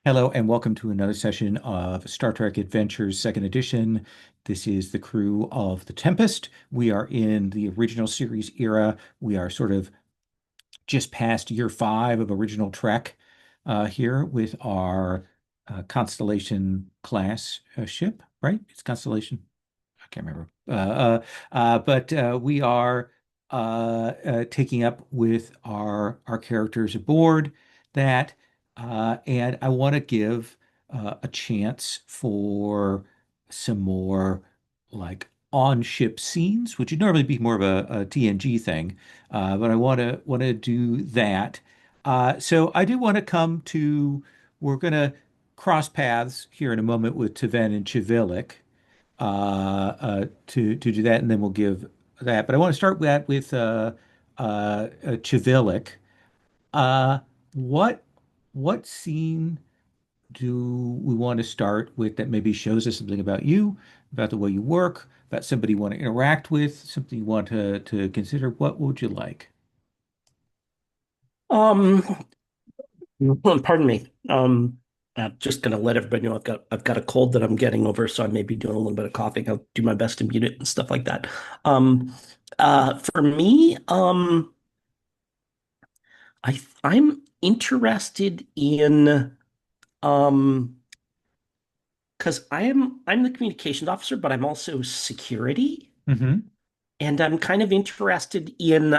Hello and welcome to another session of Star Trek Adventures Second Edition. This is the crew of the Tempest. We are in the original series era. We are sort of just past year five of original Trek here with our Constellation class ship, right? It's Constellation. I can't remember. But we are taking up with our characters aboard that, and I want to give a chance for some more like on-ship scenes, which would normally be more of a TNG thing, but I want to do that. So I do want to come to. We're gonna cross paths here in a moment with Taven and Chivilik to do that, and then we'll give that. But I want to start with that with Chivilik. Uh, what what scene do we want to start with that maybe shows us something about you, about the way you work, about somebody you want to interact with, something you want to consider? What would you like? Um, Pardon me. I'm just gonna let everybody know I've got a cold that I'm getting over, so I may be doing a little bit of coughing. I'll do my best to mute it and stuff like that. Um, for me, I'm interested in um because I'm the communications officer, but I'm also security, Hmm. and I'm kind of interested in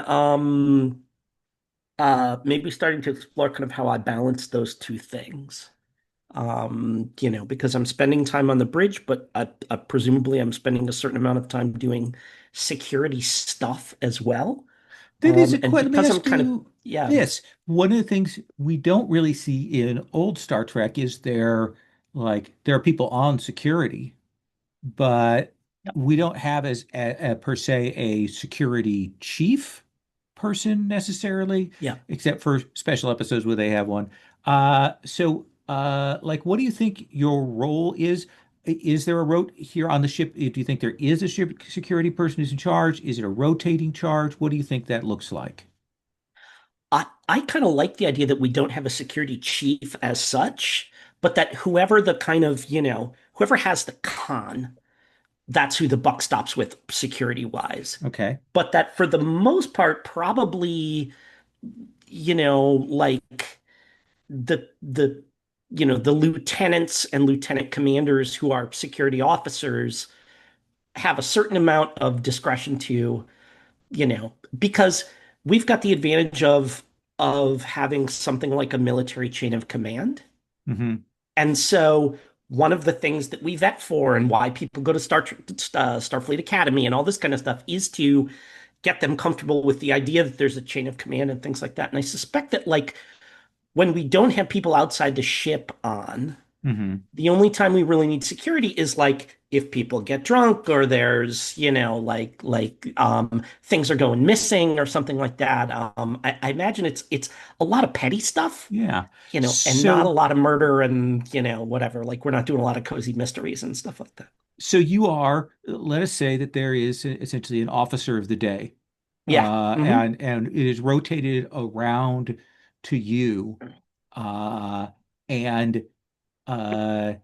maybe starting to explore kind of how I balance those two things. Because I'm spending time on the bridge, but presumably I'm spending a certain amount of time doing security stuff as well. That is a And Let me because I'm ask kind of, you yeah, this. One of the things we don't really see in old Star Trek is there are people on security, but yep, we don't have as per se a security chief person necessarily, yeah. except for special episodes where they have one. Like, what do you think your role is? Is there a rote here on the ship? Do you think there is a ship security person who's in charge? Is it a rotating charge? What do you think that looks like? I kind of like the idea that we don't have a security chief as such, but that whoever the kind of, whoever has the con, that's who the buck stops with security wise. Okay. But that for the most part, probably, like the lieutenants and lieutenant commanders who are security officers have a certain amount of discretion to, because we've got the advantage of having something like a military chain of command. Hmm. And so one of the things that we vet for and why people go to Starfleet Academy and all this kind of stuff is to get them comfortable with the idea that there's a chain of command and things like that. And I suspect that like when we don't have people outside the ship on, Hmm. the only time we really need security is like if people get drunk or there's, things are going missing or something like that. I imagine it's a lot of petty stuff, Yeah. and not a So lot of murder and, whatever. Like we're not doing a lot of cozy mysteries and stuff like that. so you are, let us say that there is essentially an officer of the day, Yeah. Hmm. and it is rotated around to you, uh, and uh,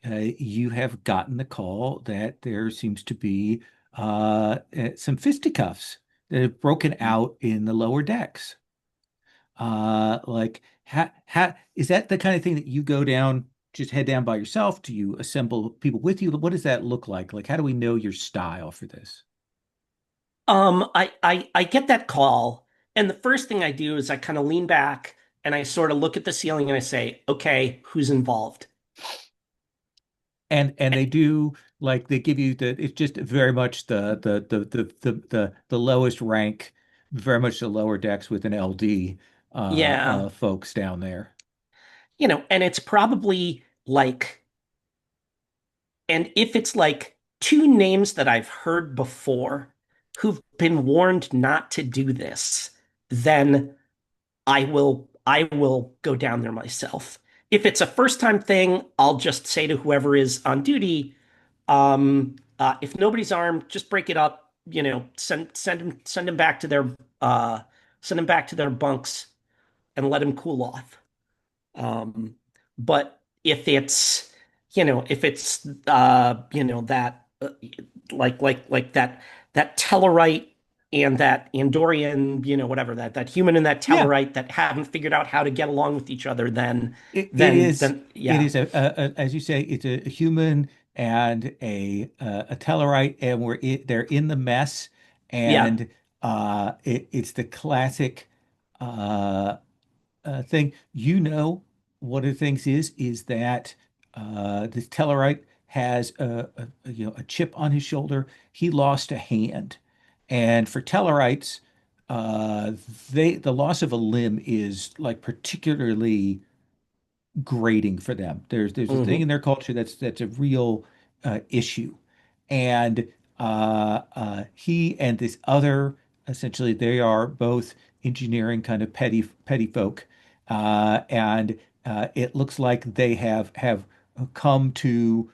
you have gotten the call that there seems to be some fisticuffs that have broken out in the lower decks. Like, is that the kind of thing that you go down, just head down by yourself? Do you assemble people with you? What does that look like? Like, how do we know your style for this? I get that call, and the first thing I do is I kind of lean back and I sort of look at the ceiling and I say, okay, who's involved? And they do, like, they give you it's just very much the lowest rank, very much the lower decks with an LD Yeah. folks down there. And it's probably like, and if it's like two names that I've heard before who've been warned not to do this, then I will go down there myself. If it's a first time thing, I'll just say to whoever is on duty, if nobody's armed, just break it up, send them back to their uh send them back to their bunks and let them cool off. Um, but if it's, if it's, that, like that Tellarite and that Andorian, whatever, that human and that Yeah, Tellarite that haven't figured out how to get along with each other, then, it then, is then, it yeah, is as you say, it's a human and a Tellarite, and they're in the mess, yeah, and it's the classic uh, thing. One of the things is that this Tellarite has a chip on his shoulder. He lost a hand, and for Tellarites, uh, the loss of a limb is like particularly grading for them. There's a thing in hmm, their culture that's a real issue, and he and this other, essentially they are both engineering kind of petty folk, and it looks like they have come to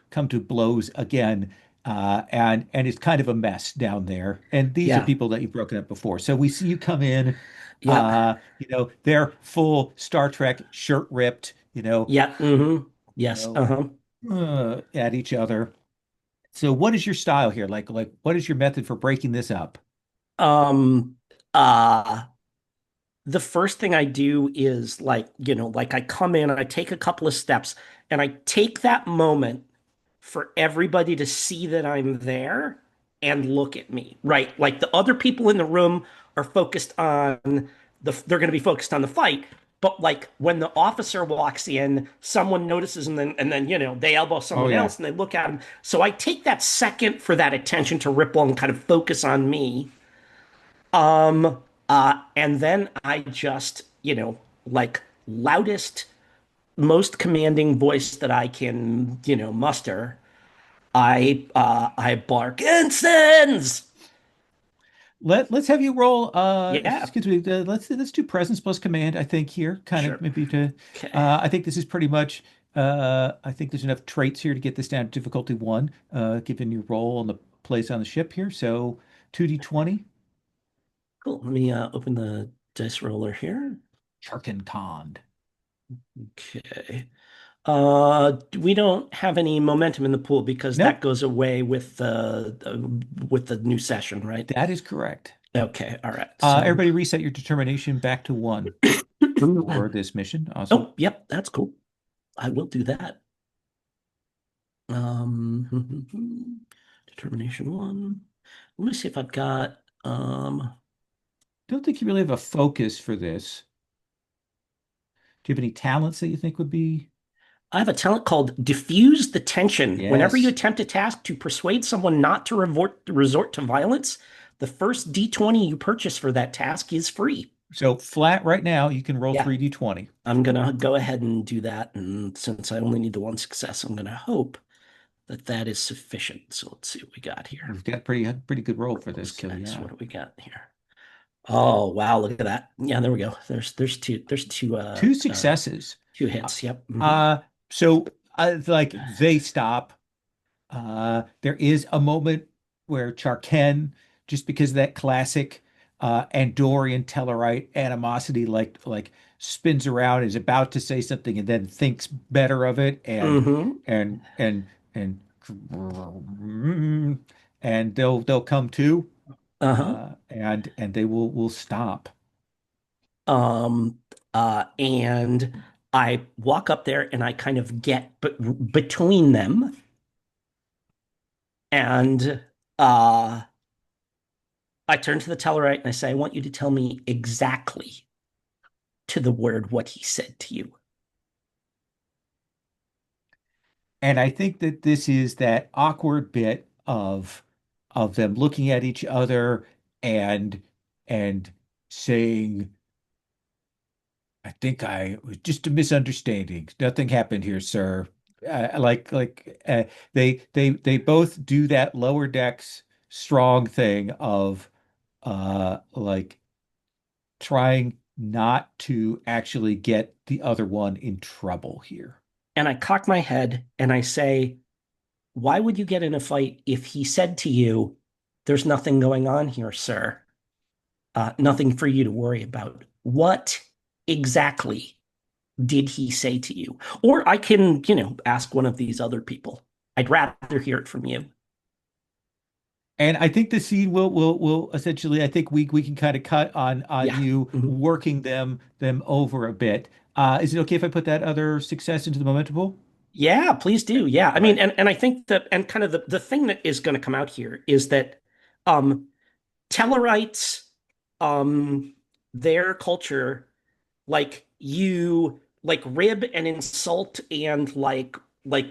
blows again. And it's kind of a mess down there. And these are yeah, people that you've broken up before. So we see you come in, yep, they're full Star Trek, shirt ripped, yeah, hmm, you yes, know, uh-huh. at each other. So what is your style here? Like what is your method for breaking this up? Um, uh, the first thing I do is like I come in, I take a couple of steps, and I take that moment for everybody to see that I'm there and look at me, right? Like the other people in the room are focused on they're going to be focused on the fight. But like when the officer walks in, someone notices and then they elbow Oh someone yeah. else and they look at him. So I take that second for that attention to ripple and kind of focus on me. And then I just, like loudest, most commanding voice that I can, muster. I bark incense. Let's have you roll Yeah, excuse me, let's do presence plus command, I think here, kind of sure. maybe to Okay, I think this is pretty much I think there's enough traits here to get this down to difficulty one, given your role and the place on the ship here. So 2d20 cool. Let me open the dice roller here. Charkin Khan. Okay. We don't have any momentum in the pool because that Nope, goes away with the new session, right? that is correct. Okay, all right. So, Everybody reset your determination back to one for this mission. Awesome. oh, yep, that's cool. I will do that. Determination one. Let me see if I've got Don't think you really have a focus for this. Do you have any talents that you think would be? I have a talent called Diffuse the Tension. Whenever you Yes. attempt a task to persuade someone not to resort to violence, the first D20 you purchase for that task is free. So flat right now, you can roll Yeah, 3d20. I'm gonna go ahead and do that. And since I only need the one success, I'm gonna hope that that is sufficient. So let's see what we got here. You've got a pretty good roll for this, Those so guys, yeah. what do we got here? Oh wow, look at that. Yeah, there we go. There's Two successes. two Uh, hits. Yep. so like they stop. There is a moment where Charken, just because of that classic Andorian Tellarite animosity, like spins around, is about to say something, and then thinks better of it, Mm-hmm. and and and and they'll come to, Uh-huh. and they will stop. Um and I walk up there and I kind of get between them and I turn to the Tellarite and I say, I want you to tell me exactly to the word what he said to you. And I think that this is that awkward bit of them looking at each other and and saying, "I think I was just a misunderstanding. Nothing happened here, sir." They both do that lower decks strong thing of like trying not to actually get the other one in trouble here. And I cock my head and I say, why would you get in a fight if he said to you, there's nothing going on here, sir? Nothing for you to worry about. What exactly did he say to you? Or I can, ask one of these other people. I'd rather hear it from you. And I think the scene will essentially, I think we can kind of cut on Yeah. you Mhm. working them over a bit. Is it okay if I put that other success into the momentum pool? Yeah, please do. Yeah. I All mean, right. and I think that, and kind of the thing that is going to come out here is that um Tellarites, um, their culture, like you like rib and insult and like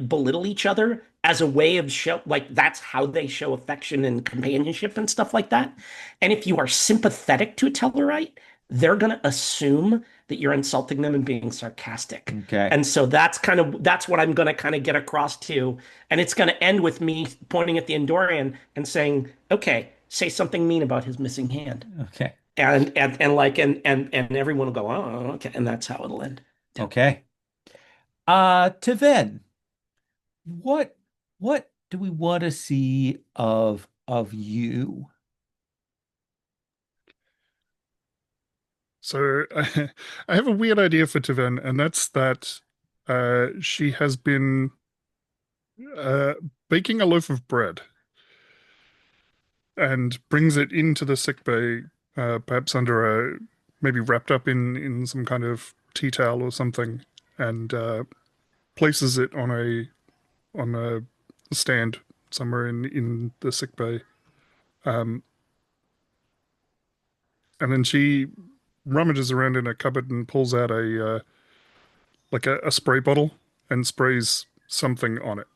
belittle each other as a way of show like that's how they show affection and companionship and stuff like that. And if you are sympathetic to a Tellarite, they're gonna assume that you're insulting them and being sarcastic. Okay. And so that's what I'm gonna kind of get across to. And it's gonna end with me pointing at the Endorian and saying, okay, say something mean about his missing hand. Okay. And everyone will go, oh, okay, and that's how it'll end. Yeah. Okay. To then, what what do we want to see of you? So I have a weird idea for Taven, and that's that she has been uh, baking a loaf of bread and brings it into the sick bay, perhaps under a maybe wrapped up in some kind of tea towel or something, and places it on a stand somewhere in the sick bay. Um, and then she rummages around in a cupboard and pulls out a like a spray bottle and sprays something on it,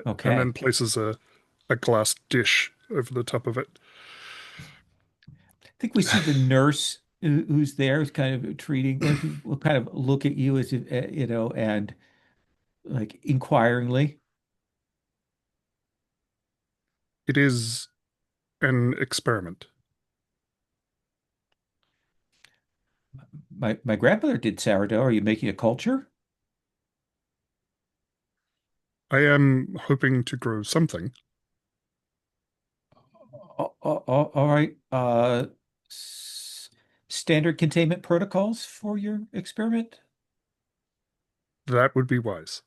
and then Okay. places a glass dish over the top of it. I think we see the nurse who's there, who's kind of treating, who will kind of look at you as if, and like inquiringly. It is an experiment. My grandmother did sourdough. Are you making a culture? I am hoping to grow something. All right. Standard containment protocols for your experiment? That would be wise.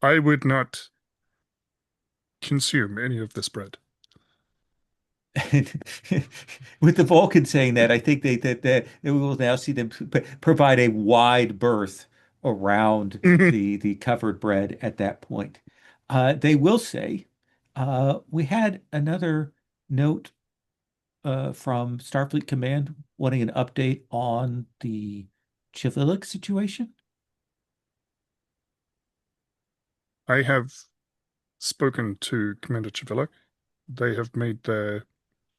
I would not consume any of this bread. With the Vulcan saying that, I think that we will now see them provide a wide berth around the covered bread at that point. They will say, we had another note from Starfleet Command wanting an update on the Chivilic situation. I have spoken to Commander Chivilla. They have made their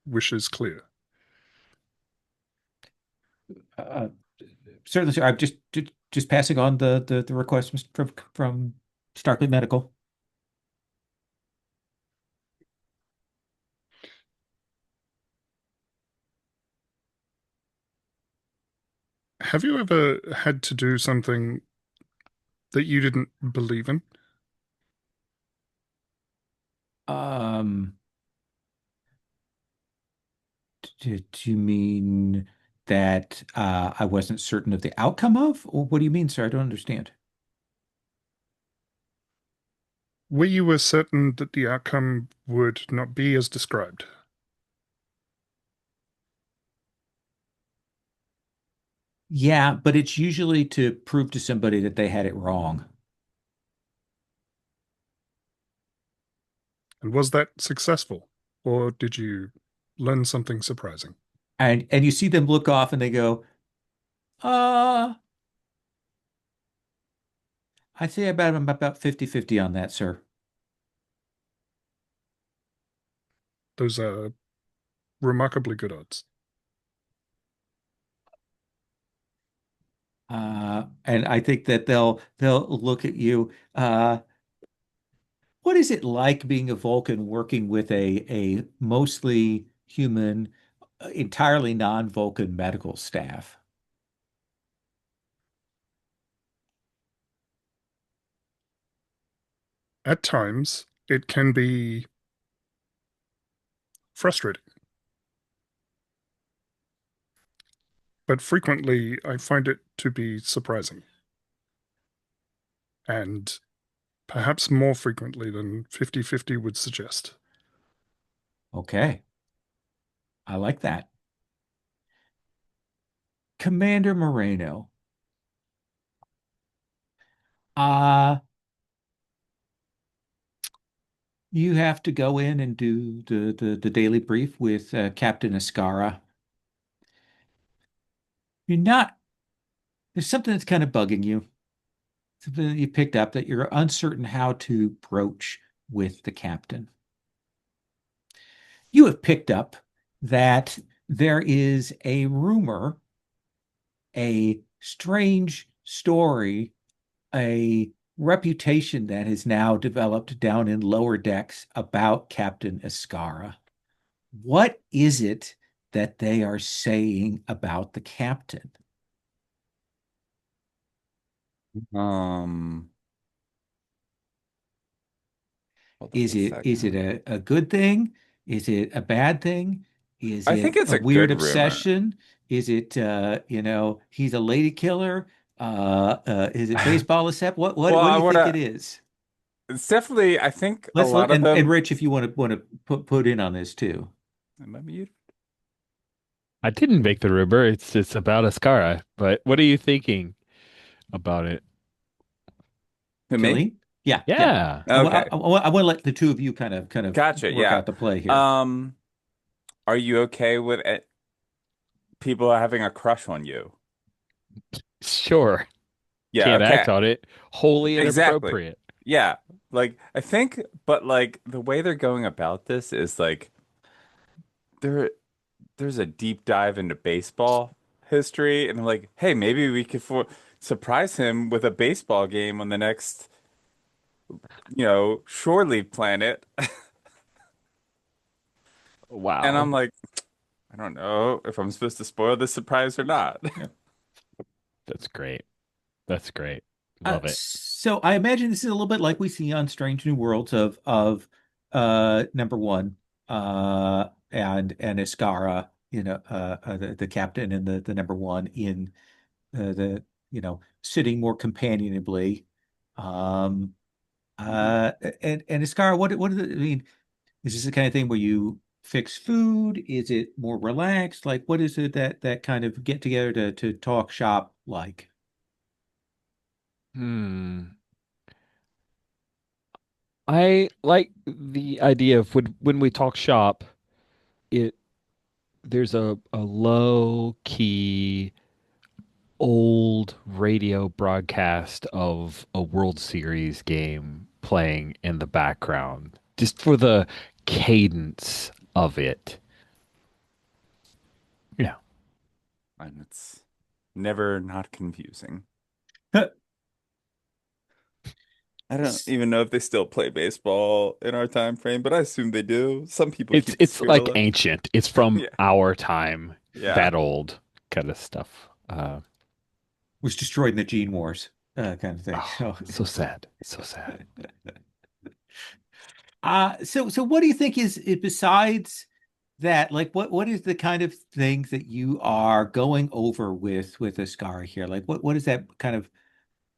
wishes clear. Uh, Certainly, sir. I'm just passing on the request from Starfleet Medical. Have you ever had to do something that you didn't believe in? Um, do you mean that I wasn't certain of the outcome of, or what do you mean, sir? I don't understand. Where you were certain that the outcome would not be as described? Yeah, but it's usually to prove to somebody that they had it wrong. And was that successful? Or did you learn something surprising? And you see them look off and they go, uh, I'd say about 50-50 on that, sir. Those are remarkably good odds. And I think that they'll look at you. What is it like being a Vulcan working with a mostly human, entirely non-Vulcan medical staff? At times, it can be frustrating. but frequently I find it to be surprising, and perhaps more frequently than 50-50 would suggest. Okay, I like that. Commander Moreno. Uh, you have to go in and do the daily brief with Captain Escarra. You're not, there's something that's kind of bugging you, something that you picked up that you're uncertain how to broach with the captain. You have picked up that there is a rumor, a strange story, a reputation that has now developed down in lower decks about Captain Escarra. What is it that they are saying about the captain? Um, hold on Is a it second. a good thing? Is it a bad thing? Is I think it it's a a weird good rumor. obsession? Is it he's a lady killer? Is it baseball a set? Well, What do I you think wanna. it is? It's definitely. I think a Let's look lot of and them. Rich, if you want to put in on this too. Am I muted? I didn't make the rumor. It's about Escarra. But what are you thinking about it? Who, me? Killeen? Yeah, yeah. Yeah. Okay, I want to let the two of you kind of gotcha. work Yeah. out the play here. Um, are you okay with people having a crush on you? Sure. Yeah. Can't act Okay. on it. Wholly Exactly. inappropriate. Yeah. Like I think, but like the way they're going about this is like there there's a deep dive into baseball history, and I'm like, hey, maybe we could surprise him with a baseball game on the next, shore leave planet. And I'm Wow. like, I don't know if I'm supposed to spoil this surprise or not. Yeah. That's great. That's great. Love it. So I imagine this is a little bit like we see on Strange New Worlds of number one and Escarra, the captain and the number one in the sitting more companionably. Um and Escarra, what is it? I mean, is this the kind of thing where you fix food? Is it more relaxed? Like what is it that kind of get together to talk shop like? Hmm. I like the idea of when we talk shop, it there's a low key old radio broadcast of a World Series game playing in the background, just for the cadence of it. Yeah. And it's never not confusing. I don't even know if they still play baseball in our time frame, but I assume they do. Some people It's keep the it's score like alive. ancient. It's from Yeah. our time, Yeah. that old kind of stuff. Was destroyed in the Gene Wars, kind of thing. Oh, So, so sad. So sad. so what do you think is besides that? Like, what is the kind of things that you are going over with Ascara here? Like, what does that kind of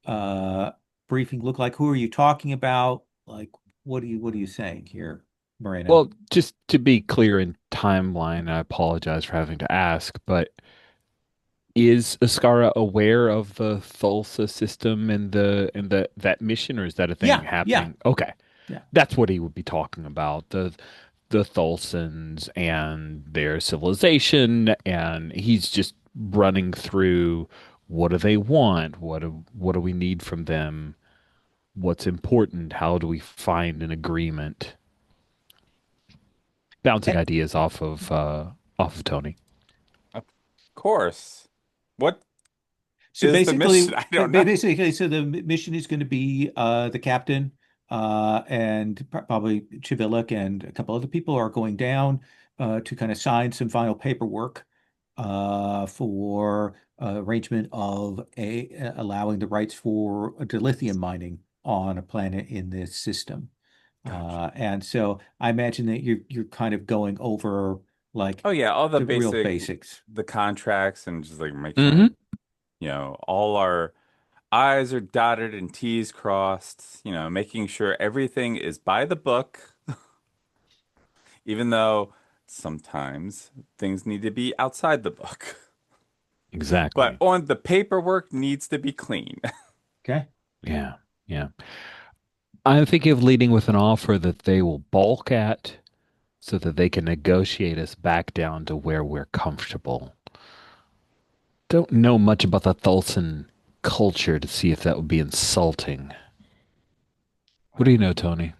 uh briefing look like? Who are you talking about? Like, what are you saying here, Moreno? Well, just to be clear in timeline, I apologize for having to ask, but is Escarra aware of the Thulsa system and the that mission, or is that a thing Yeah, yeah, happening? Okay. yeah. That's what he would be talking about. The Thulsans and their civilization, and he's just running through what do they want? What do we need from them? What's important? How do we find an agreement? Bouncing Eh, ideas off of Tony. Of course. What So is the basically, mission? I don't know. so the mission is going to be the captain and probably Chivillik and a couple other people are going down to kind of sign some final paperwork for arrangement of allowing the rights for dilithium mining on a planet in this system. Gotcha. And so I imagine that you're kind of going over like Oh yeah, all the the real basic basics. the contracts and just like make sure, Hmm. all our I's are dotted and T's crossed, making sure everything is by the book, even though sometimes things need to be outside the book. But Exactly. on the paperwork needs to be clean. Okay. Yeah. Yeah. I'm thinking of leading with an offer that they will balk at so that they can negotiate us back down to where we're comfortable. Don't know much about the Thulsan culture to see if that would be insulting. What do you know, Tony?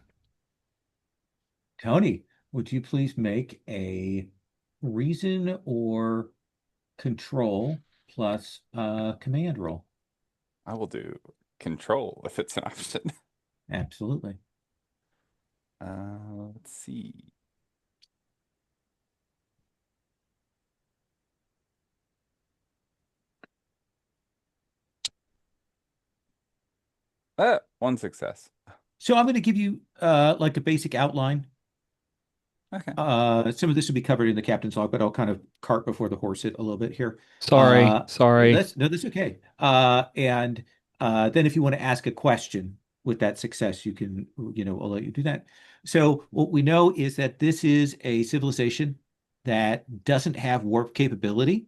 Tony, would you please make a reason or control plus command roll? I will do control if it's an option. Absolutely. Let's see. One success. So I'm going to give you like a basic outline. Okay. Some of this will be covered in the captain's log, but I'll kind of cart before the horse it a little bit here. Sorry, sorry. That's no, that's okay. And then if you want to ask a question with that success, you can, I'll let you do that. So what we know is that this is a civilization that doesn't have warp capability.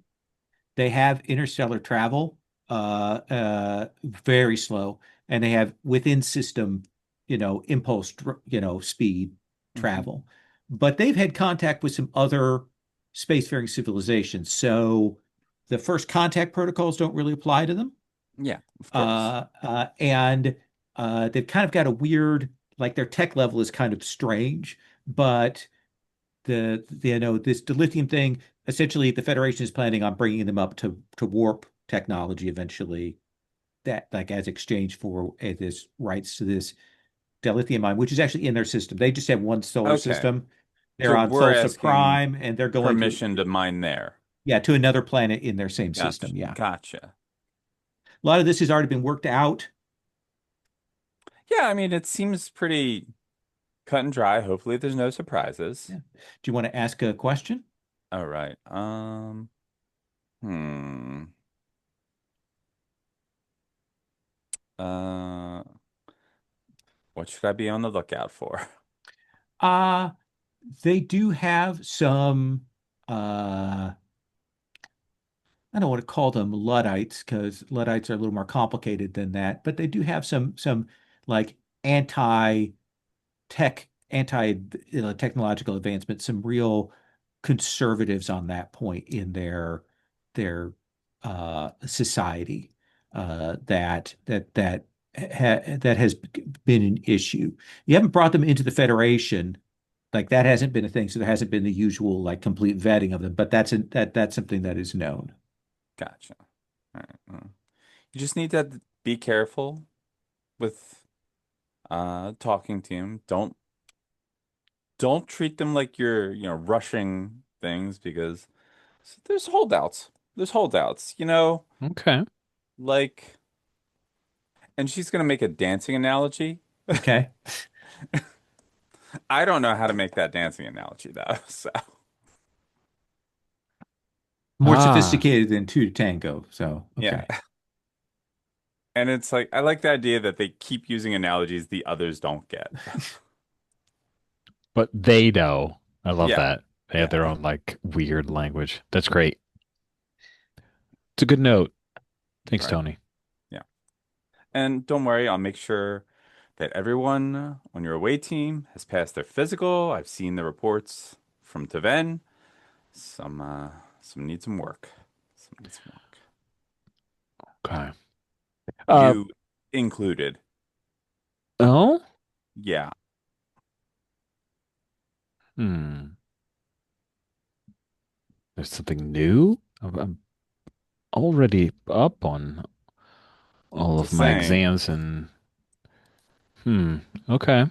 They have interstellar travel, very slow, and they have within system, impulse, speed Hmm. travel. But they've had contact with some other spacefaring civilizations. So the first contact protocols don't really apply to them. Yeah, of course. And they've kind of got a weird, like their tech level is kind of strange, but this dilithium thing, essentially the Federation is planning on bringing them up to warp technology eventually, that like as exchange for this rights to this dilithium mine, which is actually in their system. They just have one solar Okay. system. They're So on we're Thulsa asking Prime, and they're going to, permission to mine there. yeah, to another planet in their same Gotcha. system. Yeah, Gotcha. a lot of this has already been worked out. Yeah, I mean, it seems pretty cut and dry. Hopefully, there's no surprises. Yeah. Do you want to ask a question? All right. Hmm. Uh, what should I be on the lookout for? Uh, they do have some I don't want to call them Luddites because Luddites are a little more complicated than that, but they do have some like technological advancement, some real conservatives on that point in their society that has been an issue. You haven't brought them into the Federation, like that hasn't been a thing, so there hasn't been the usual like complete vetting of them, but that's something that is known. Gotcha. All right. Well, you just need to be careful with talking to him. Don't treat them like you're, rushing things because there's holdouts. There's holdouts, Okay. like, and she's gonna make a dancing analogy. Okay. I don't know how to make that dancing analogy though. So More Ah, sophisticated than two to tango. So, yeah. okay. And it's like I like the idea that they keep using analogies the others don't get. but they know. I love Yeah. that. They have Yeah. their own like weird language. That's great. It's a good note. Thanks, Right. Tony. Yeah. And don't worry, I'll make sure that everyone on your away team has passed their physical. I've seen the reports from Taven. Some need some work. Some need some work. Okay. Uh, You included. oh? Yeah. Hmm. There's something new? I'm already up on all of Just my saying. exams and okay.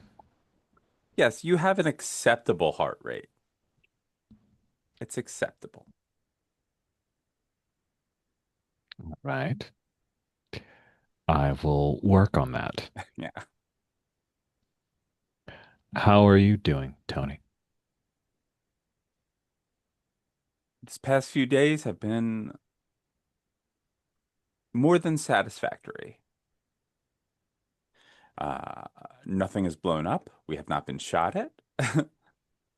Yes, you have an acceptable heart rate. It's acceptable. Right. I will work on that. Yeah. How are you doing, Tony? this past few days have been more than satisfactory. Uh, Nothing is blown up. We have not been shot at.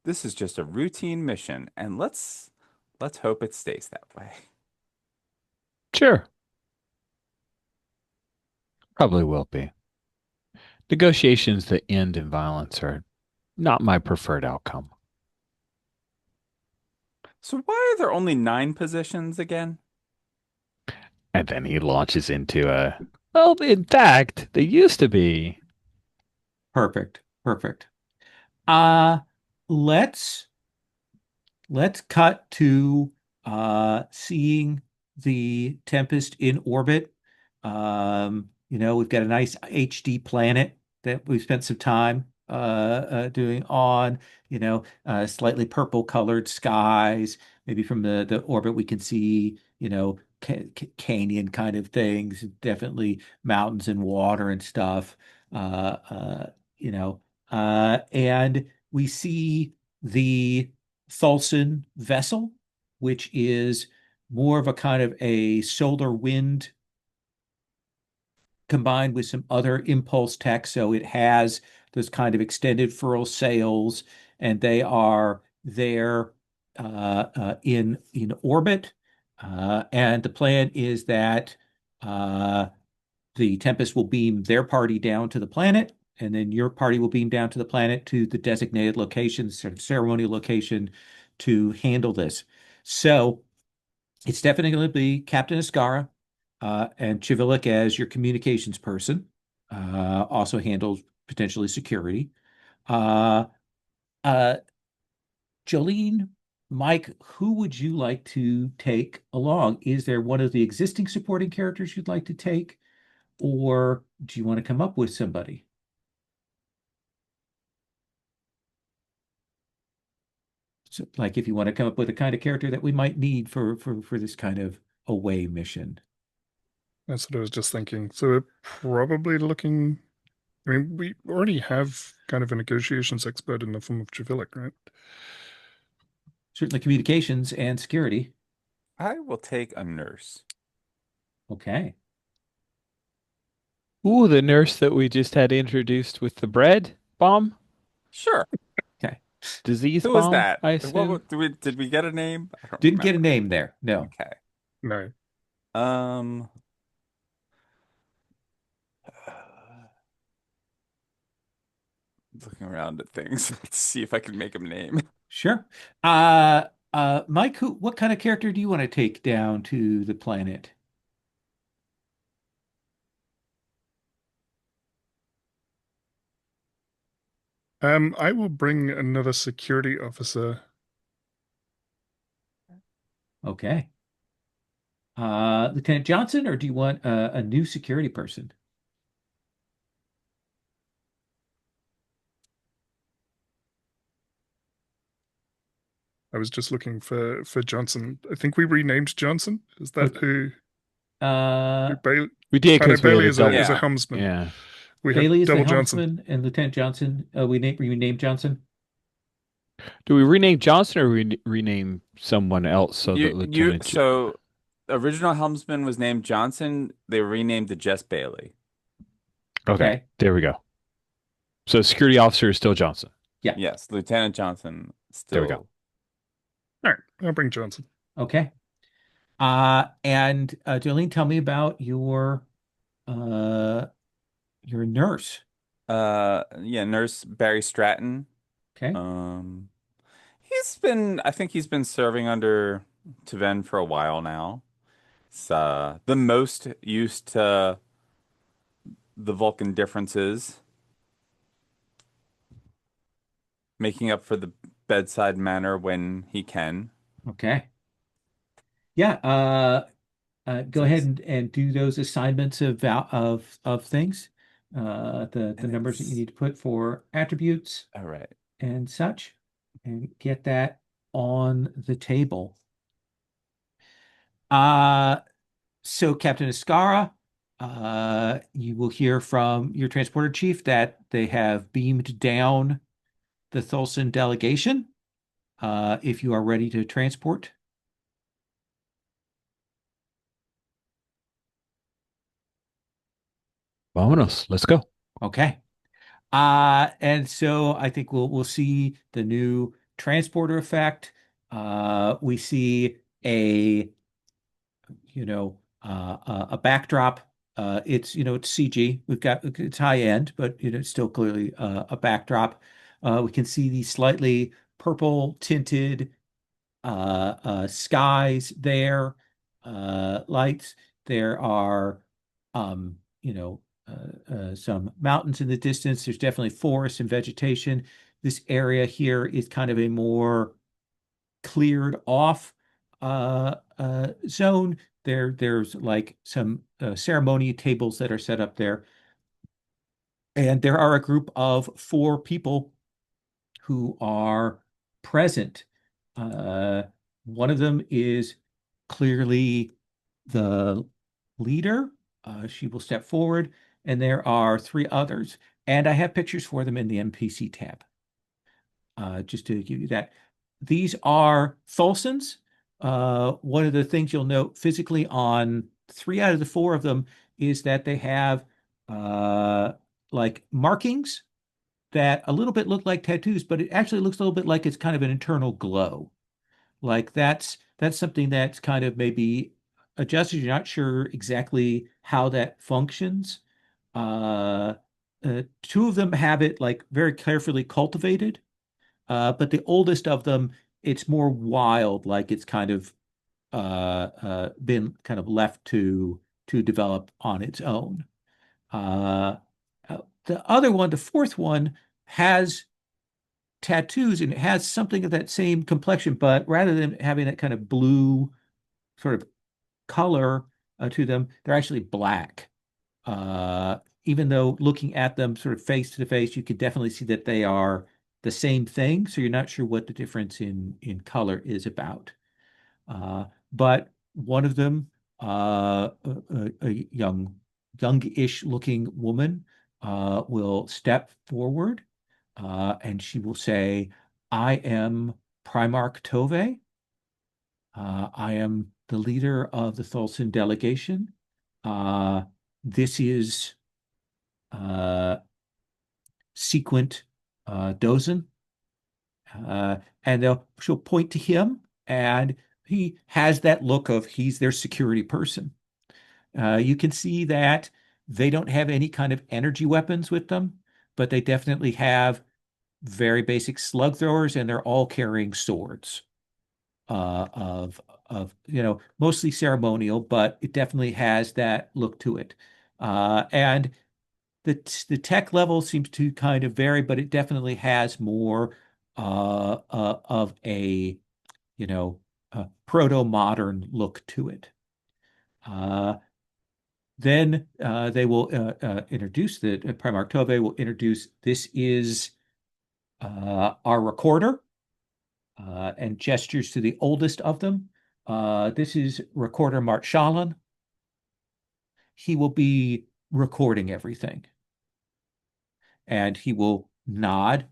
This is just a routine mission, and let's hope it stays that way. Sure, probably will be. Negotiations that end in violence are not my preferred outcome. So why are there only 9 positions again? And then he launches into a, well, in fact, they used to be. Perfect. Perfect. Uh, let's let's cut to seeing the Tempest in orbit. We've got a nice HD planet that we've spent some time doing on, slightly purple colored skies. Maybe from the orbit we can see, canyon kind of things, definitely mountains and water and stuff. You know, and we see the Thulsan vessel, which is more of a kind of a solar wind combined with some other impulse tech. So it has those kind of extended furl sails, and they are there in orbit. And the plan is that uh, the Tempest will beam their party down to the planet, and then your party will beam down to the planet to the designated location, sort of ceremonial location to handle this. So it's definitely going to be Captain Escarra and Chivilic as your communications person. Also handles potentially security. Uh, uh, Jolene, Mike, who would you like to take along? Is there one of the existing supporting characters you'd like to take, or do you want to come up with somebody? So, like, if you want to come up with a kind of character that we might need for this kind of away mission. That's what I was just thinking. So we're probably looking. I mean, we already have kind of a negotiations expert in the form of Javilic, right? Certainly communications and security. I will take a nurse. Okay. Ooh, the nurse that we just had introduced with the bread bomb, Sure. Okay. disease Who was bomb, that? I What assume. did we get a name? I don't Didn't get a remember. name there. No. Okay. No. Um Looking around at things. Let's see if I can make him name. Sure. Mike, what kind of character do you want to take down to the planet? I will bring another security officer. Okay. Lieutenant Johnson, or do you want a new security person? I was just looking for Johnson. I think we renamed Johnson. Is Oh, that who Uh, Bailey? We did Oh no, because we had Bailey a is a double. is a Yeah. helmsman. Yeah. We have Bailey is the double Johnson. helmsman, and Lieutenant Johnson. We named Johnson. Do we rename Johnson or rename someone else so that You Lieutenant? so original helmsman was named Johnson. They renamed to Jess Bailey. Okay, Okay. there we go. So security officer is still Johnson. Yeah. Yes, Lieutenant Johnson There we go. still. All right, I'll bring Johnson. Okay. And Jolene, tell me about uh your nurse. Yeah, Nurse Barry Stratton. Okay. Um I think he's been serving under Taven for a while now. It's the most used to the Vulcan differences, making up for the bedside manner when he can. Okay. Yeah. Go So ahead it's and do those assignments of things. The and numbers that you it's need to put for attributes all right. and such, and get that on the table. Uh, so Captain Escarra, you will hear from your transporter chief that they have beamed down the Thulsan delegation. If you are ready to transport. Vámonos. Let's go. Okay. And so I think we'll see the new transporter effect. We see a a backdrop. It's CG. It's high end, but it's still clearly a backdrop. We can see these slightly purple tinted skies there, lights. There are, some mountains in the distance. There's definitely forest and vegetation. This area here is kind of a more cleared off zone. There's like some ceremony tables that are set up there, and there are a group of four people who are present. Uh, One of them is clearly the leader. She will step forward, and there are three others. And I have pictures for them in the NPC tab, just to give you that. These are Thulsans. One of the things you'll note physically on three out of the four of them is that they have uh, like markings that a little bit look like tattoos, but it actually looks a little bit like it's kind of an internal glow. Like that's something that's kind of maybe adjusted. You're not sure exactly how that functions. Uh, Two of them have it like very carefully cultivated, but the oldest of them, it's more wild, like it's kind of been kind of left to develop on its own. Uh, the other one, the fourth one, has tattoos and it has something of that same complexion, but rather than having that kind of blue sort of color to them, they're actually black. Even though looking at them sort of face to face, you can definitely see that they are the same thing. So you're not sure what the difference in color is about. But one of them, a youngish looking woman, will step forward, and she will say, "I am Primarch Tove. I am the leader of the Thulsan delegation. Uh, this is uh, Sequent Dozen." Uh, and she'll point to him, and he has that look of he's their security person. You can see that they don't have any kind of energy weapons with them, but they definitely have very basic slug throwers, and they're all carrying swords of mostly ceremonial, but it definitely has that look to it. And the tech level seems to kind of vary, but it definitely has more of a you know proto-modern look to it. Uh, then they will introduce the Primarch Tove will introduce this is our recorder, and gestures to the oldest of them. This is recorder Mart Shalon. He will be recording everything, and he will nod.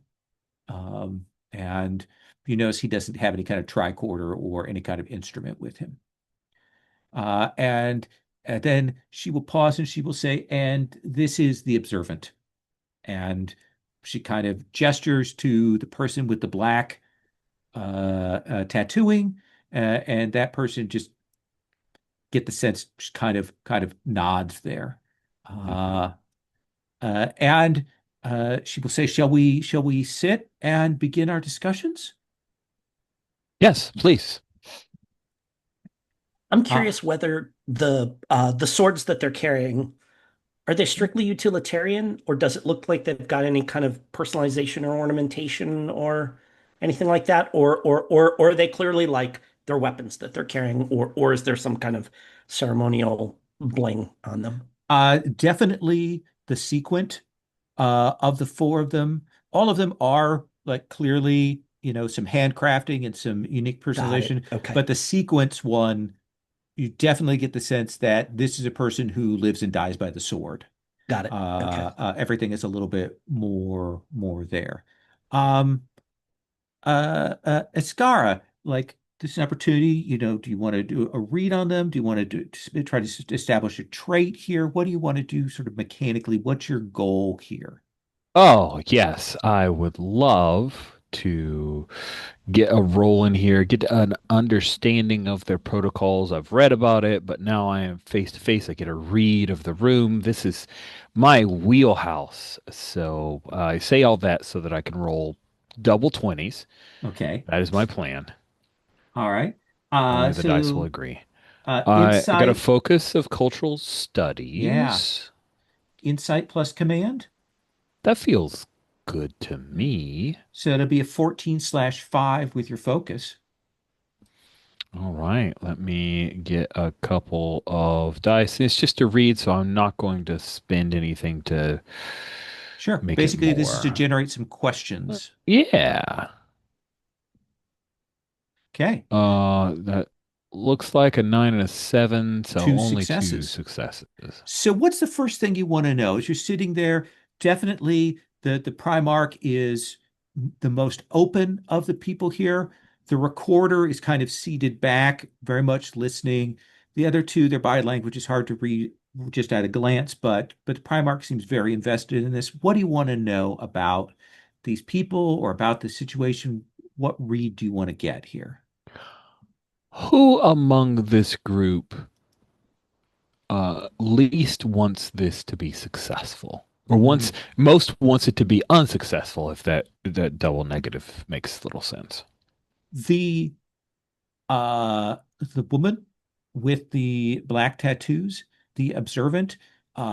And you notice he doesn't have any kind of tricorder or any kind of instrument with him. And then she will pause and she will say, "And this is the observant." And she kind of gestures to the person with the black tattooing, and that person just get the sense just kind of nods there. Uh, and she will say, "Shall we sit and begin our discussions?" Yes, please. I'm Uh, curious whether the swords that they're carrying are they strictly utilitarian, or does it look like they've got any kind of personalization or ornamentation or anything like that? Or are they clearly like their weapons that they're carrying, or is there some kind of ceremonial bling on them? Definitely the sequent of the four of them. All of them are like clearly, some handcrafting and some unique Got it. personalization. Okay. But the sequence one, you definitely get the sense that this is a person who lives and dies by the sword. Got it. Okay. Everything is a little bit more there. Um, Escarra, like this is an opportunity. Do you want to do a read on them? Do you want to try to establish a trait here? What do you want to do sort of mechanically? What's your goal here? Oh, yes, I would love to get a role in here, get an understanding of their protocols. I've read about it, but now I am face to face. I get a read of the room. This is my wheelhouse. So I say all that so that I can roll double 20s. Okay. That is my plan. All right. Only the dice will So agree. I got a insight. focus of cultural Yeah. studies. Insight plus command. That feels good to me. So it'll be a 14/5 with your focus. All right, let me get a couple of dice. It's just a read, so I'm not going to spend anything to Sure. make it Basically, this is to more. generate some questions. Yeah. Okay. That looks like a 9 and a 7, so Two only two successes. successes. So what's the first thing you want to know as you're sitting there? Definitely the Primarch is the most open of the people here. The recorder is kind of seated back, very much listening. The other two, their body language is hard to read just at a glance, but the Primarch seems very invested in this. What do you want to know about these people or about the situation? What read do you want to get here? Who among this group least wants this to be successful? Or Hmm. most wants it to be unsuccessful, if that double negative makes little sense. The uh the woman with the black tattoos, the observant,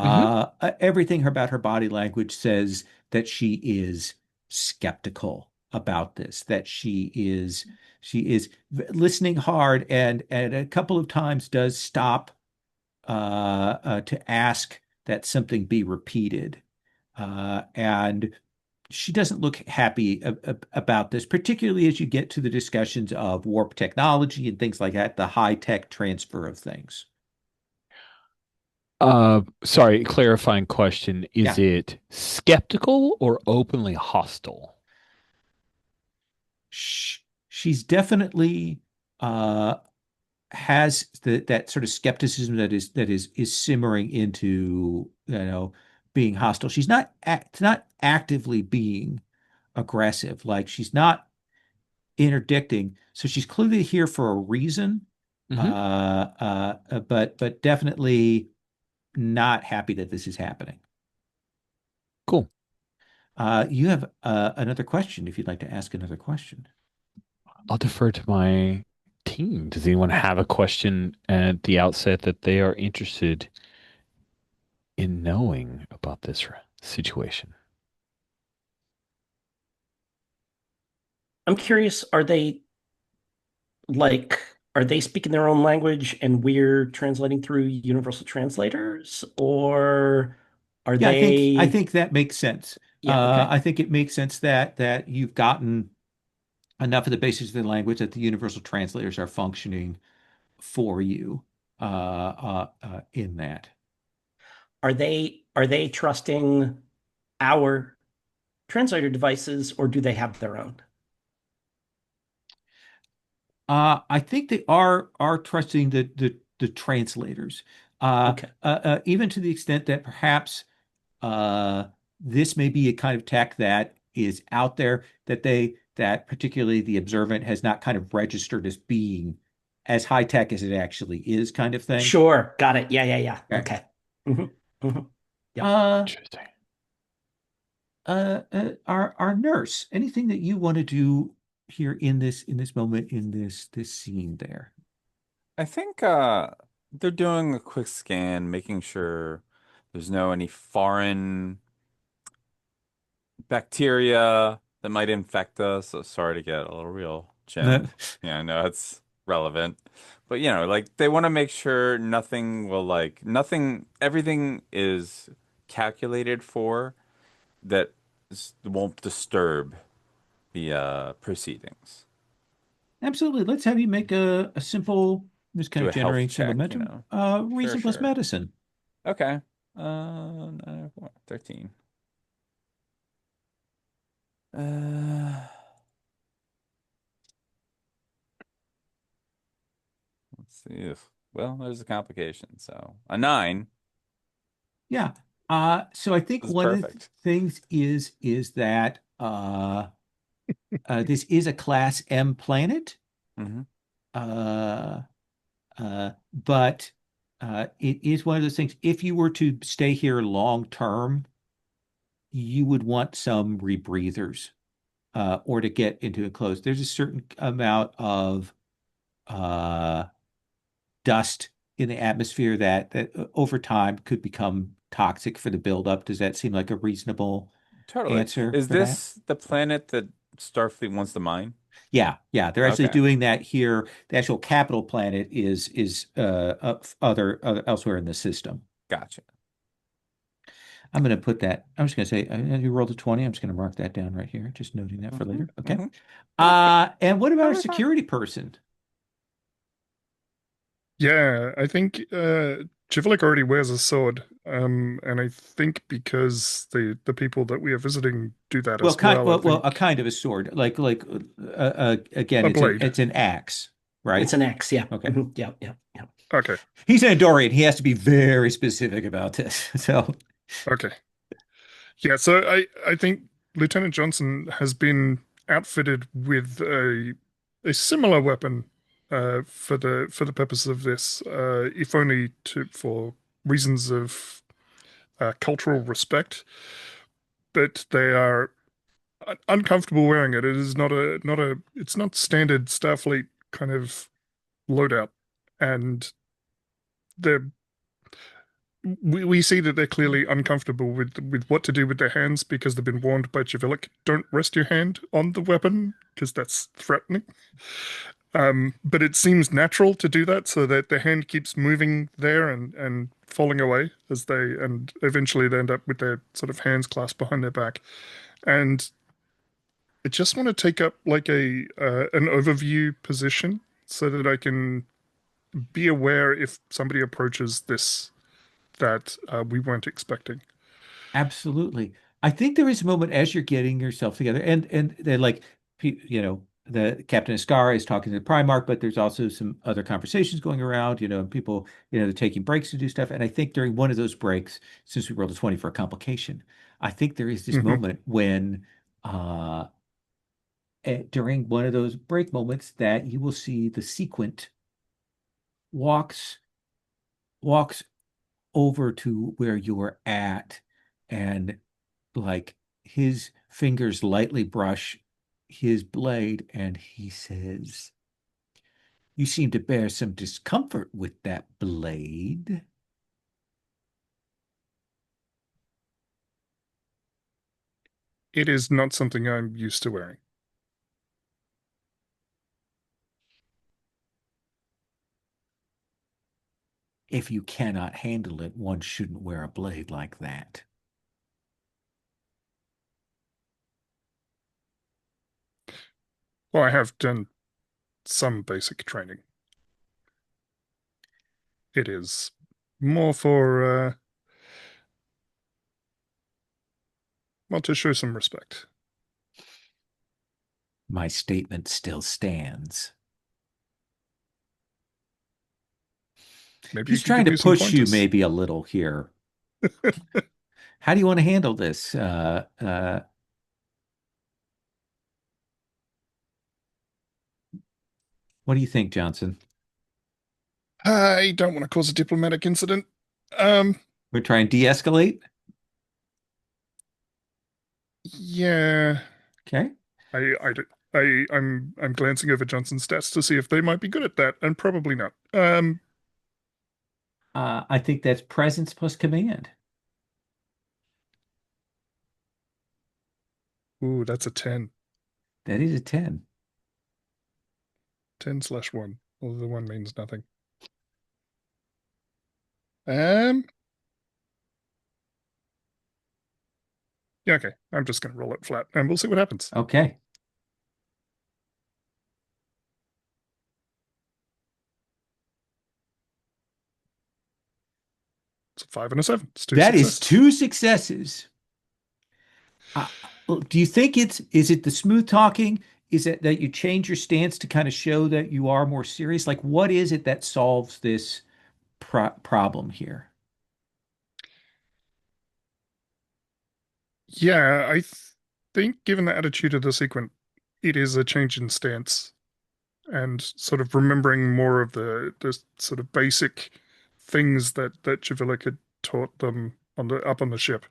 Hmm. everything about her body language says that she is skeptical about this, that she is listening hard and a couple of times does stop to ask that something be repeated. And she doesn't look happy about this, particularly as you get to the discussions of warp technology and things like that, the high tech transfer of things. Sorry, clarifying question. Is Yeah, it skeptical or openly hostile? she's definitely uh, has that sort of skepticism that is simmering into being hostile. She's not actively being aggressive, like she's not interdicting. So she's clearly here for a reason, Hmm. but definitely not happy that this is happening. Cool. You have another question if you'd like to ask another question. I'll defer to my team. Does anyone have a question at the outset that they are interested in knowing about this situation? I'm curious, like, are they speaking their own language and we're translating through universal translators? Or are Yeah, I they, think that makes sense. yeah, okay. I think it makes sense that you've gotten enough of the basics of the language that the universal translators are functioning for you in that. Are they trusting our translator devices or do they have their own? I think they are trusting the translators, Okay. even to the extent that perhaps uh, this may be a kind of tech that is out there that particularly the observant has not kind of registered as being as high tech as it actually is, kind of thing. Sure. Got it. Yeah, yeah, yeah. Okay. Okay. hmm hmm Yep. Uh, Interesting. our nurse, anything that you want to do here in this moment in this scene there? I think they're doing a quick scan, making sure there's no any foreign bacteria that might infect us. So sorry to get a little real, Jim. Yeah, I know it's relevant. But like they want to make sure nothing will nothing, everything is calculated for that won't disturb the proceedings. Absolutely. Let's have you make a simple, just kind Do of a health generating some check, momentum. Sure, Reason plus sure. medicine. Okay. 13. Uh, ugh. Well, there's a complication. So a 9 Yeah. So I think is one of the perfect. things is that this is a Class M planet. Hmm. Uh, but it is one of those things. If you were to stay here long term, you would want some rebreathers or to get into enclosed. There's a certain amount of uh, dust in the atmosphere that over time could become toxic for the buildup. Does that seem like a reasonable Totally. answer Is for that? this the planet that Starfleet wants to mine? Yeah, yeah, they're actually Okay, doing that here. The actual capital planet is other elsewhere in the system. gotcha. I'm going to put that. I'm just going to say you rolled a 20. I'm just going to mark that down right here. Just noting that for Hmm. later. Okay. Hmm. Perfect. And what about a Totally fine. security person? Yeah, I think Chivalik already wears a sword, and I think because the people that we are visiting do that Well, as well, I a think kind of a sword. Again, a blade. it's an axe, It's right? an X, yeah. Okay. Yeah, yeah, yeah. Okay, He's an Andorian. He has to be very specific about this. So, okay. Yeah, so I think Lieutenant Johnson has been outfitted with a similar weapon for the purpose of this, if only to for reasons of cultural respect. But they are uncomfortable wearing it. It is not a it's not standard Starfleet kind of loadout, and they're we see that they're clearly uncomfortable with what to do with their hands because they've been warned by Javilic, don't rest your hand on the weapon because that's threatening. But it seems natural to do that so that their hand keeps moving there and falling away as and eventually they end up with their sort of hands clasped behind their back. And I just want to take up like a an overview position so that I can be aware if somebody approaches this that we weren't expecting. absolutely. I think there is a moment as you're getting yourself together, and they're like, the Captain Escarra is talking to the Primarch, but there's also some other conversations going around, and people, they're taking breaks to do stuff. And I think during one of those breaks, since we rolled a 20 for a complication, I think there is this Hmm. moment when, uh, during one of those break moments, that you will see the sequent walks walks over to where you're at, and like his fingers lightly brush his blade, and he says, "You seem to bear some discomfort with that blade." It is not something I'm used to wearing. If you cannot handle it, one shouldn't wear a blade like that. Well, I have done some basic training. It is more for, well, to show some respect. My statement still stands. Maybe you He's could trying give to me some push you pointers. maybe a little here. How do you want to handle this? What do you think, Johnson? I don't want to cause a diplomatic incident. Um, We're trying to de-escalate? yeah, Okay. I, I'm glancing over Johnson's stats to see if they might be good at that, and probably not. I think that's presence plus command. Ooh, that's a 10. That is a 10. 10/1. Although the one means nothing. Um, yeah, okay. I'm just gonna roll it flat and we'll see what happens. Okay. It's a 5 and a 7. It's two That is successes. two successes. Uh, do you think is it the smooth talking? is it that you change your stance to kind of show that you are more serious? Like, what is it that solves this problem here? Yeah, think given the attitude of the sequence, it is a change in stance and sort of remembering more of the sort of basic things that Javilic had taught them on the up on the ship.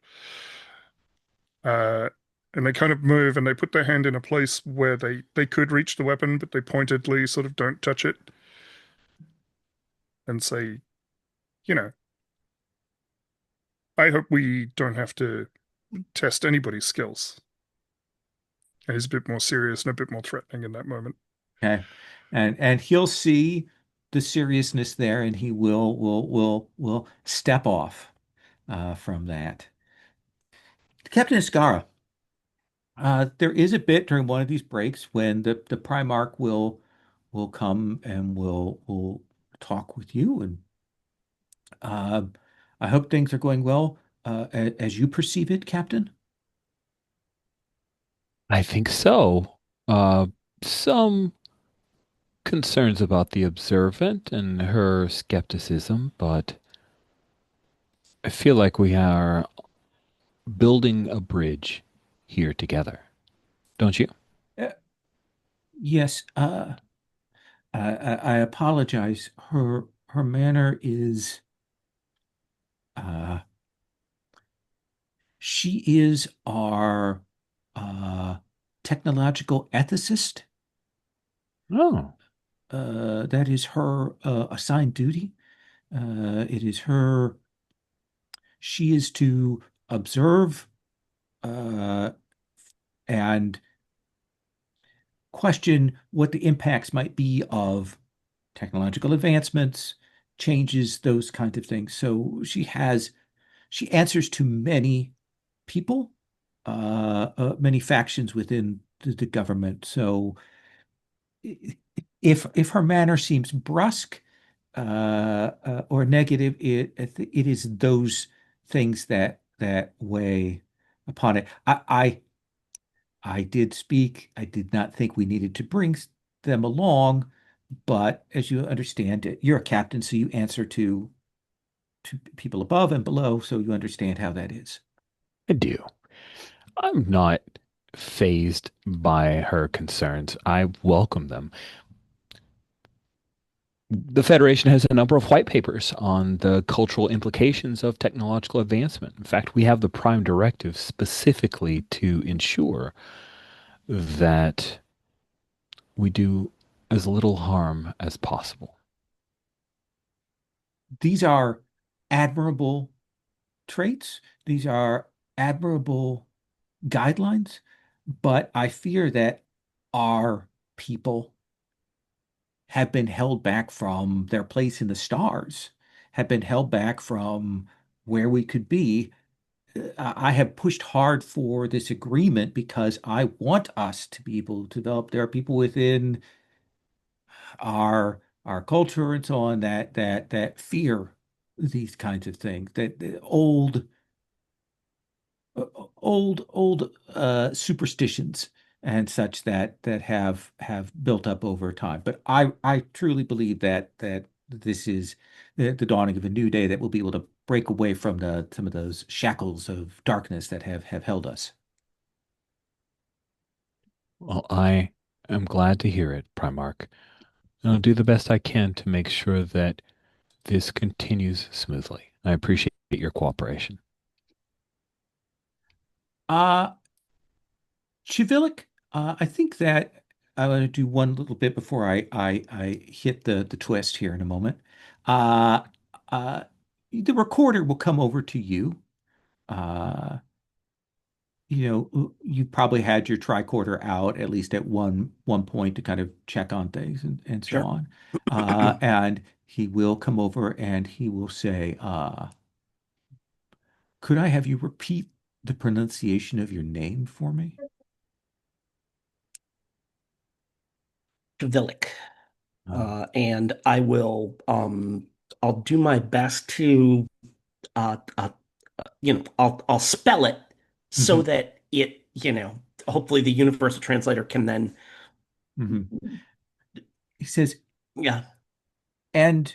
Uh, and they kind of move and they put their hand in a place where they could reach the weapon, but they pointedly sort of don't touch it and say, you know, I hope we don't have to test anybody's skills. And he's a bit more serious and a bit more threatening in that moment. Okay. And he'll see the seriousness there and he will step off from that. Captain Escarra, there is a bit during one of these breaks when the Primarch will come and will talk with you and uh, I hope things are going well as you perceive it, Captain. I think so. Some concerns about the observant and her skepticism, but I feel like we are building a bridge here together. Don't you? Uh, yes, I apologize. Her manner is uh, she is our uh, technological ethicist. Oh, That is her assigned duty. It is her. She is to observe uh, and question what the impacts might be of technological advancements, changes, those kinds of things. So she answers to many people, many factions within the government. So if her manner seems brusque or negative, it is those things that weigh upon it. I did speak. I did not think we needed to bring them along, but as you understand, you're a captain, so you answer to people above and below, so you understand how that is. I do. I'm not phased by her concerns. I welcome them. The Federation has a number of white papers on the cultural implications of technological advancement. In fact, we have the Prime Directive specifically to ensure that we do as little harm as possible. These are admirable traits. These are admirable guidelines, but I fear that our people have been held back from their place in the stars, have been held back from where we could be. I have pushed hard for this agreement because I want us to be able to develop. There are people within our culture and so on that fear these kinds of things. That the old superstitions and such that have built up over time. But I truly believe that this is the dawning of a new day that we'll be able to break away from the some of those shackles of darkness that have held us. Well, I am glad to hear it, Primarch. And I'll do the best I can to make sure that this continues smoothly. I appreciate your cooperation. Uh Chivilic, I think that I want to do one little bit before I hit the twist here in a moment. Uh, uh, the recorder will come over to you. Uh, you probably had your tricorder out at least at one point to kind of check on things and so Sure. on. And he will come over and he will say, "Could I have you repeat the pronunciation of your name for me?" Civilic. Uh, And I'll do my best to I'll spell it so mhm. that hopefully the universal translator can then hmm He says, Yeah. and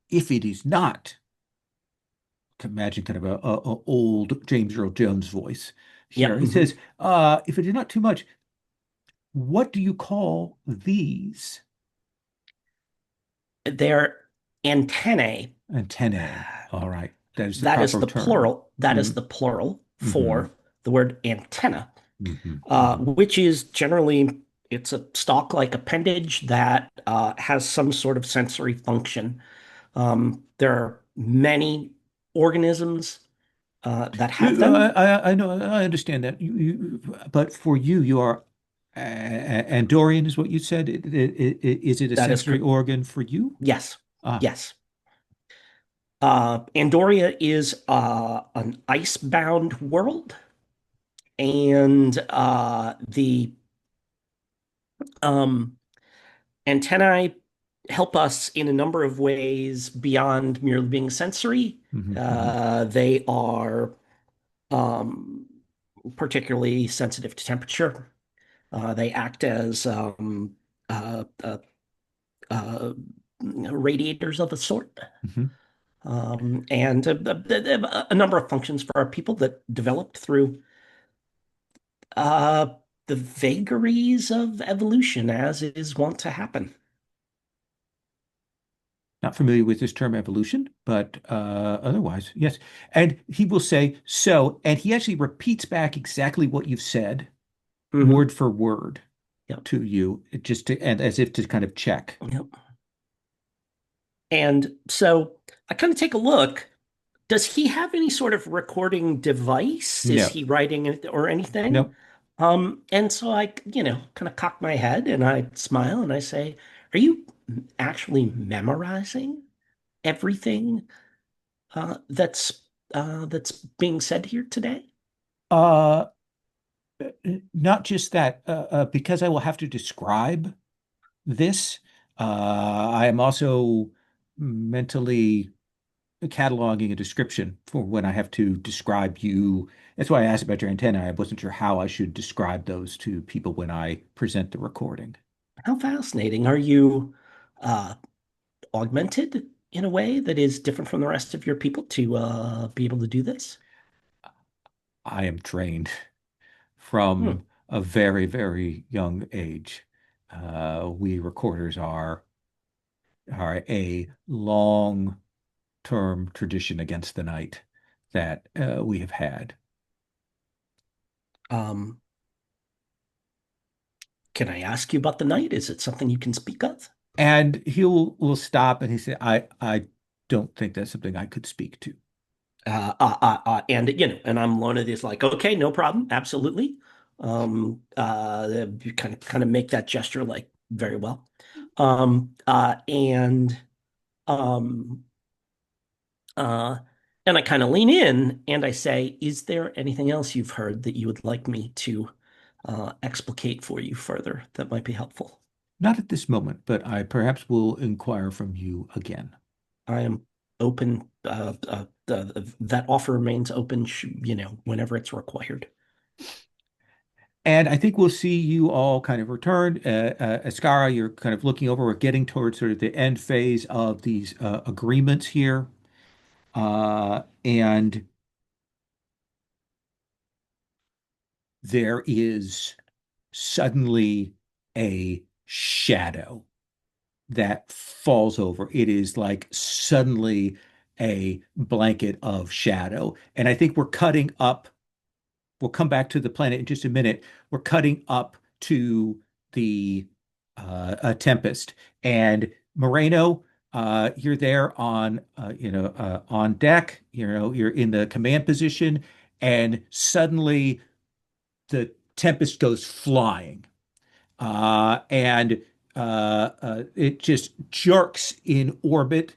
if it is not, can imagine kind of a old James Earl Jones voice Yeah. here. He says, if it is not too much, what do you call these They're antennae. antennae? All right, that is the That is proper the term. plural. That is Mm-hmm. the plural Mm-hmm. for the word antenna, Mm-hmm. which is generally it's a stalk-like appendage that has some sort of sensory function. There are many organisms that have them. I know, I understand that. But for you, you are Andorian, is what you said. Is it a That is sensory correct. organ for you? Yes, Ah, yes. Andoria is an ice-bound world, and the um, antennae help us in a number of ways beyond merely being sensory. hmm They are um, particularly sensitive to temperature. They act as uh, uh, uh, radiators of a sort, hmm and a number of functions for our people that developed through uh, the vagaries of evolution, as is wont to happen. Not familiar with this term evolution, but otherwise, yes. And he will say, so, and he actually repeats back exactly what you've said, Hmm. word for word Yep. to you, just to, and as if to kind of check. Yep. And so I kind of take a look. Does he have any sort of recording device? Is No, he writing it or anything? no. And so I, kind of cock my head and I smile and I say, "Are you actually memorizing everything that's being said here today?" Uh, Not just that, because I will have to describe this, I am also mentally cataloging a description for when I have to describe you. That's why I asked about your antenna. I wasn't sure how I should describe those to people when I present the recording. How fascinating. Are you uh, augmented in a way that is different from the rest of your people to be able to do this? I am trained Hmm. from a very, very young age. We recorders are a long-term tradition against the night that we have had. Um, can I ask you about the night? Is it something you can speak of? And he'll will stop and he said, I don't think that's something I could speak to. And and I'm one of these like, okay, no problem, absolutely. You kind of make that gesture like very well. And um, uh, and I kind of lean in and I say, is there anything else you've heard that you would like me to explicate for you further that might be helpful? Not at this moment, but I perhaps will inquire from you again. I am open. That offer remains open, whenever it's required. And I think we'll see you all kind of return. Escarra, you're kind of looking over. We're getting towards sort of the end phase of these agreements here. And there is suddenly a shadow that falls over. It is like suddenly a blanket of shadow. And I think we're cutting up. We'll come back to the planet in just a minute. We're cutting up to the Tempest and Moreno. You're there on on deck. You're in the command position, and suddenly the Tempest goes flying and it just jerks in orbit.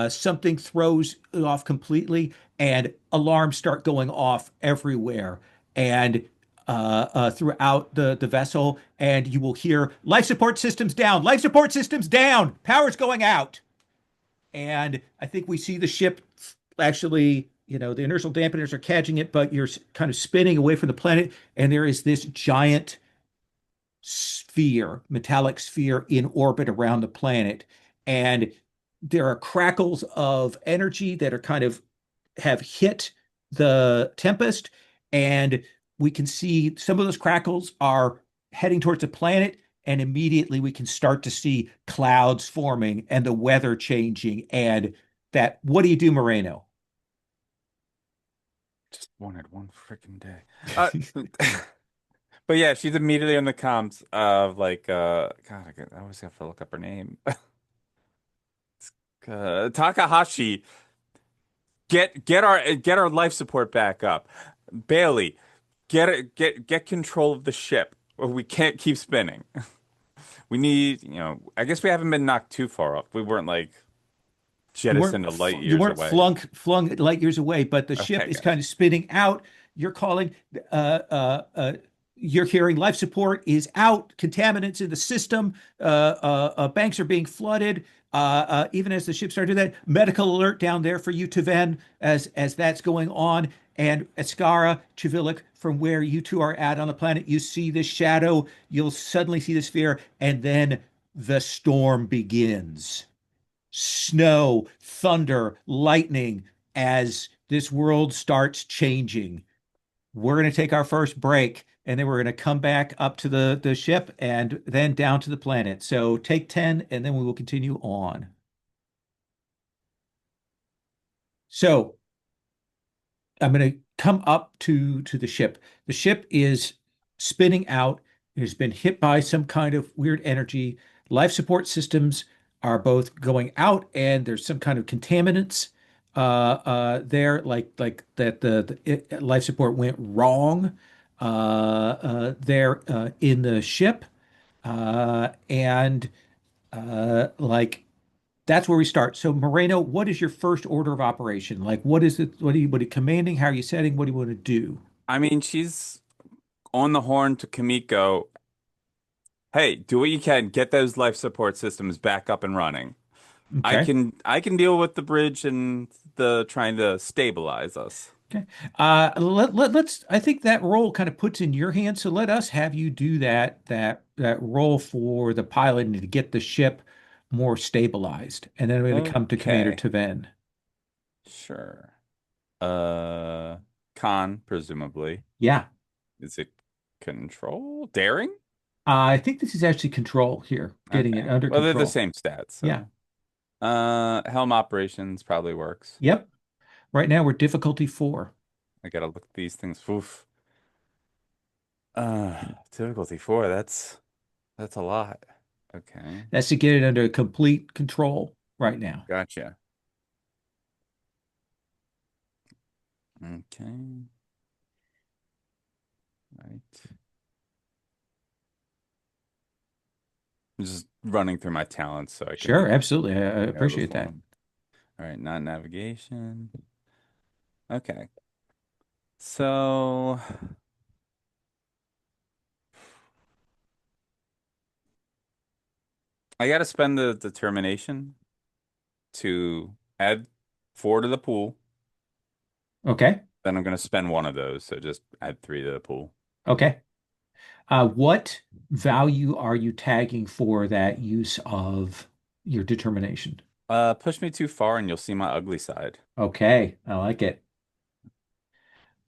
Something throws it off completely, and alarms start going off everywhere and throughout the vessel. And you will hear life support systems down, life support systems down, power's going out. And I think we see the ship actually. The inertial dampeners are catching it, but you're kind of spinning away from the planet, and there is this giant metallic sphere in orbit around the planet. And there are crackles of energy that are kind of have hit the Tempest, and we can see some of those crackles are heading towards the planet, and immediately we can start to see clouds forming and the weather changing. And that, what do you do, Moreno? Just wanted one freaking day. Uh, but yeah, she's immediately on the comms of like God, I always have to look up her name. Takahashi, get our life support back up. Bailey, get control of the ship, or we can't keep spinning. We need, I guess we haven't been knocked too far up. We weren't like jettisoned a light You years weren't away. flung light years away, but the ship Okay, is good. kind of spinning out. You're calling, uh, uh, uh, you're hearing life support is out, contaminants in the system, banks are being flooded. Even as the ship started that, medical alert down there for you, Taven, as that's going on. And Escarra, Chivilic, from where you two are at on the planet, you see this shadow, you'll suddenly see the sphere, and then the storm begins. Snow, thunder, lightning as this world starts changing. We're going to take our first break and then we're going to come back up to the ship and then down to the planet. So take 10 and then we will continue on. So I'm going to come up to the ship. The ship is spinning out. It has been hit by some kind of weird energy. Life support systems are both going out, and there's some kind of contaminants there, like that life support went wrong there in the ship, and like that's where we start. So, Moreno, what is your first order of operation? Like, what is it? What are you commanding? How are you setting? What do you want to do? I mean, she's on the horn to Kamiko. Hey, do what you can. Get those life support systems back up and running. Okay. I can deal with the bridge and the trying to stabilize us. Okay. Let's, I think that role kind of puts in your hands. So let us have you do that role for the pilot and to get the ship more stabilized. And then we're going to come to Commander Okay, Taven. sure. Uh, Con, presumably. Yeah. Is it control? Daring? I think this is actually control here, getting it Okay. under Well, they're the control. same stats, Yeah. so. Helm operations probably works. Yep. Right now we're difficulty 4. I gotta look at these things. Oof. Difficulty 4, that's a lot. Okay. That's to get it under complete control right now. Gotcha. Okay. Right. I'm just running through my talents so I can Sure, absolutely. I know appreciate before. that. All right, not navigation. Okay. So I gotta spend the determination to add 4 to the pool. Okay. Then I'm gonna spend one of those, so just add 3 to the pool. Okay. What value are you tagging for that use of your determination? Push me too far and you'll see my ugly side. Okay, I like it.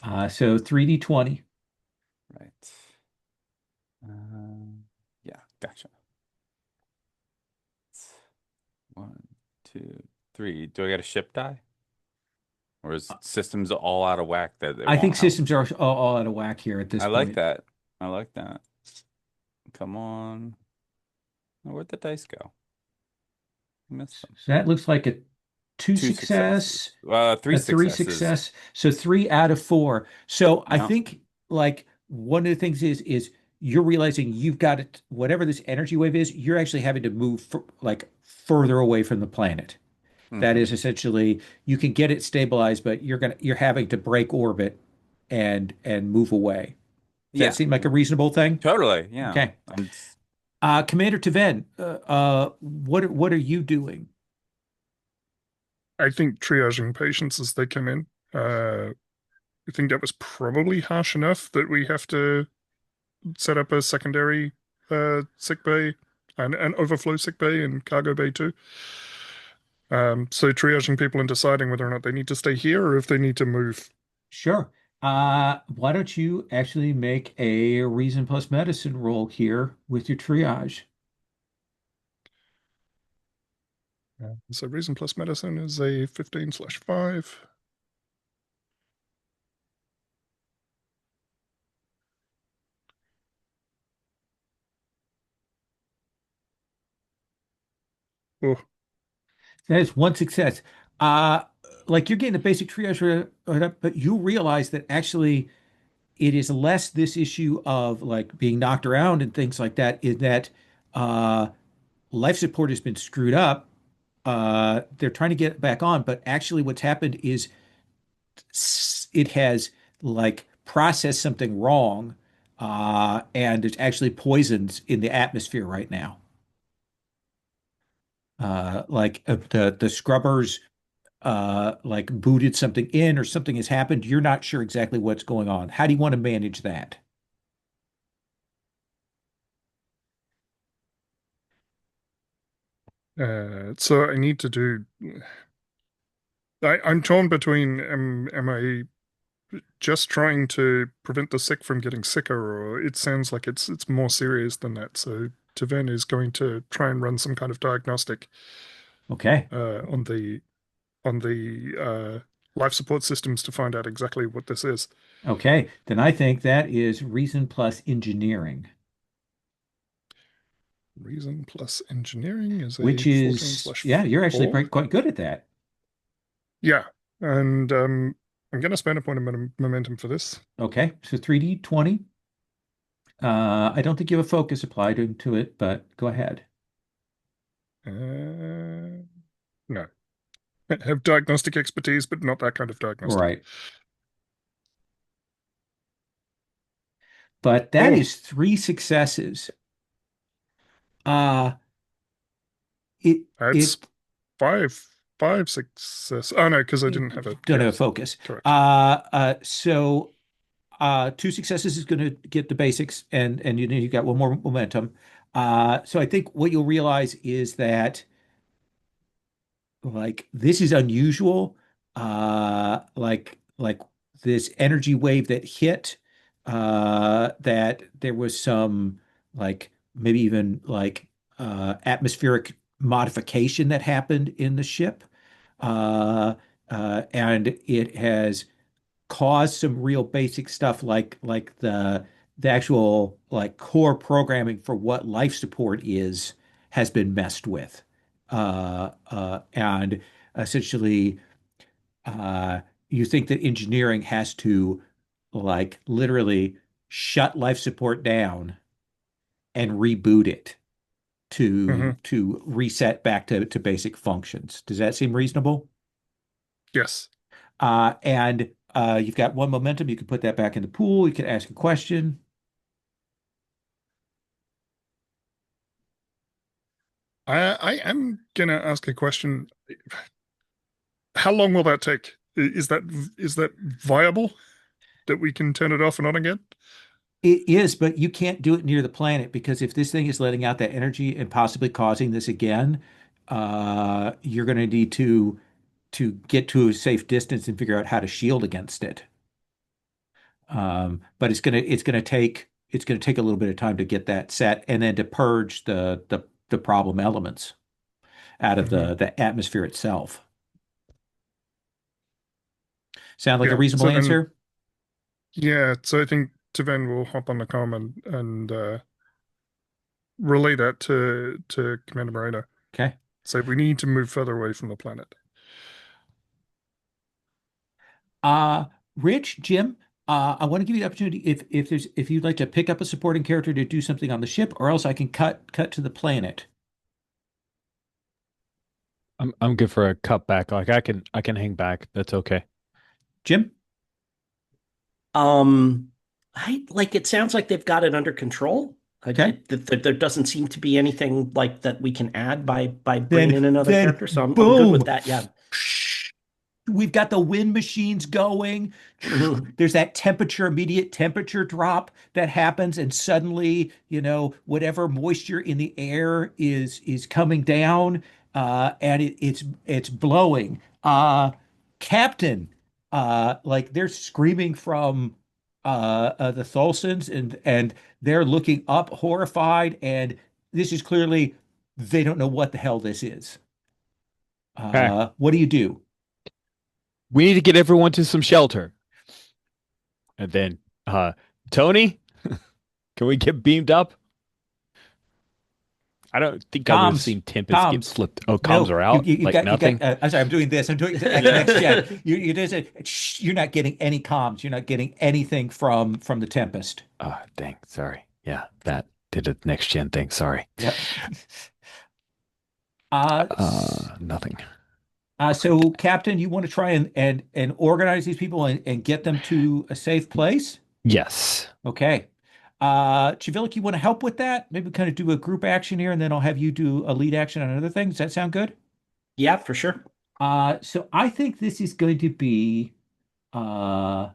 So 3d20. Right. Yeah, gotcha. 1, 2, 3. Do I get a ship die? Or is systems all out of whack that it I won't think help? systems are all out of whack here at this I like point. that. I like that. Come on. Oh, where'd the dice go? I missed them. So that looks like a two 2 successes. success, 3 a three successes. success. So 3 out of 4. So I Yeah. think like one of the things is you're realizing you've got it, whatever this energy wave is, you're actually having to move like further away from the planet. That is Hmm. essentially you can get it stabilized, but you're having to break orbit and move away. Does that Yeah. seem like a reasonable thing? Totally. Yeah. Okay. Commander Taven, what are you doing? I think triaging patients as they come in. I think that was probably harsh enough that we have to set up a secondary sick bay and overflow sick bay and cargo bay too. So triaging people and deciding whether or not they need to stay here or if they need to move. Sure. Why don't you actually make a reason plus medicine roll here with your triage? So reason plus medicine is a 15/5. Oh, That is one success. Uh, like you're getting the basic triage, but you realize that actually it is less this issue of like being knocked around and things like that, is that uh, life support has been screwed up. They're trying to get it back on, but actually what's happened is it has like processed something wrong, and there's actually poisons in the atmosphere right now. The scrubbers like booted something in or something has happened. You're not sure exactly what's going on. How do you want to manage that? so I need to do. I'm torn between am I just trying to prevent the sick from getting sicker, or it sounds like it's more serious than that. So Taven is going to try and run some kind of diagnostic Okay. on the life support systems to find out exactly what this is. Okay. Then I think that is reason plus engineering, Reason plus engineering is which a 14 is, slash yeah, you're actually 4. quite good at that. Yeah, and I'm going to spend a point of momentum for this. Okay. So 3D20. I don't think you have a focus applied to it, but go ahead. No, have diagnostic expertise, but not that kind of diagnostic. Right. But that Oh, is three successes. Uh, it that's it five success. Oh no, because I didn't have it. don't have a Yes, focus. correct. So two successes is going to get the basics, and you got one more momentum. So I think what you'll realize is that like this is unusual. Like this energy wave that hit, that there was some like maybe even like atmospheric modification that happened in the ship. Uh, and it has caused some real basic stuff like the actual like core programming for what life support is has been messed with. And essentially, uh, you think that engineering has to like literally shut life support down and reboot it Hmm. to reset back to basic functions. Does that seem reasonable? Yes. And you've got one momentum. You can put that back in the pool. You can ask a question. I am gonna ask a question. How long will that take? Is that viable that we can turn it off and on again? It is, but you can't do it near the planet because if this thing is letting out that energy and possibly causing this again, you're going to need to get to a safe distance and figure out how to shield against it. But it's gonna take a little bit of time to get that set and then to purge the problem elements out of Hmm. the atmosphere itself. Sound like a Yeah. reasonable So then, answer? yeah. So I think Taven will hop on the comm and relay that to Commander Moreno. Okay. So we need to move further away from the planet. Uh, Rich, Jim, I want to give you the opportunity if you'd like to pick up a supporting character to do something on the ship, or else I can cut to the planet. I'm good for a cut back. Like I can hang back. That's okay. Jim? Um, I like it sounds like they've got it under control. Okay. There doesn't seem to be anything like that we can add by bringing Then in another then character, so I'm good with boom. that. Yeah. we've got the wind machines going. Mhm. There's that immediate temperature drop that happens, and suddenly, whatever moisture in the air is coming down, and it's blowing. Captain, like they're screaming from the Thulsans, and they're looking up horrified, and this is clearly they don't know what the hell this is. Okay. What do you do? We need to get everyone to some shelter. And then, Tony, can we get beamed up? I don't think I would have Comms, seen Tempest get comms. flipped. Oh, comms No, are out? you Like got you got. nothing? I'm sorry, I'm doing this. I'm doing next gen. You just you're not getting any comms. You're not getting anything from the Tempest. Oh, dang. Sorry. Yeah, that did a next gen thing. Sorry. Yep. Uh, Nothing. so Captain, you want to try and organize these people and get them to a safe place? Yes. Okay. Chivilik, you want to help with that? Maybe kind of do a group action here, and then I'll have you do a lead action on another thing. Does that sound good? Yeah, for sure. So I think this is going to be uh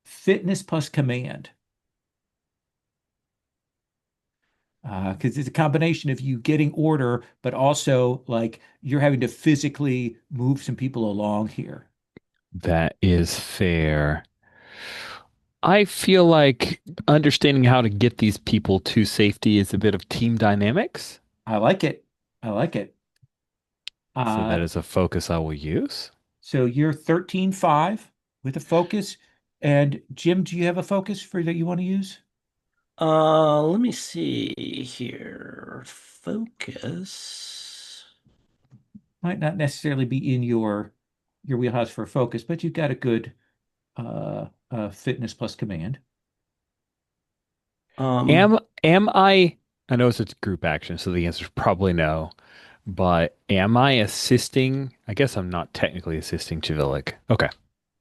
fitness plus command. Because it's a combination of you getting order, but also like you're having to physically move some people along here. That is fair. I feel like understanding how to get these people to safety is a bit of team dynamics. I like it. I like it. So that Uh, is a focus I will use. so you're 13-5 with a focus. And Jim, do you have a focus for that you want to use? Let me see here. Focus. Might not necessarily be in your wheelhouse for a focus, but you've got a good fitness plus command. Um, Am I know it's a group action, so the answer is probably no, but am I assisting? I guess I'm not technically assisting Chivilik. Okay,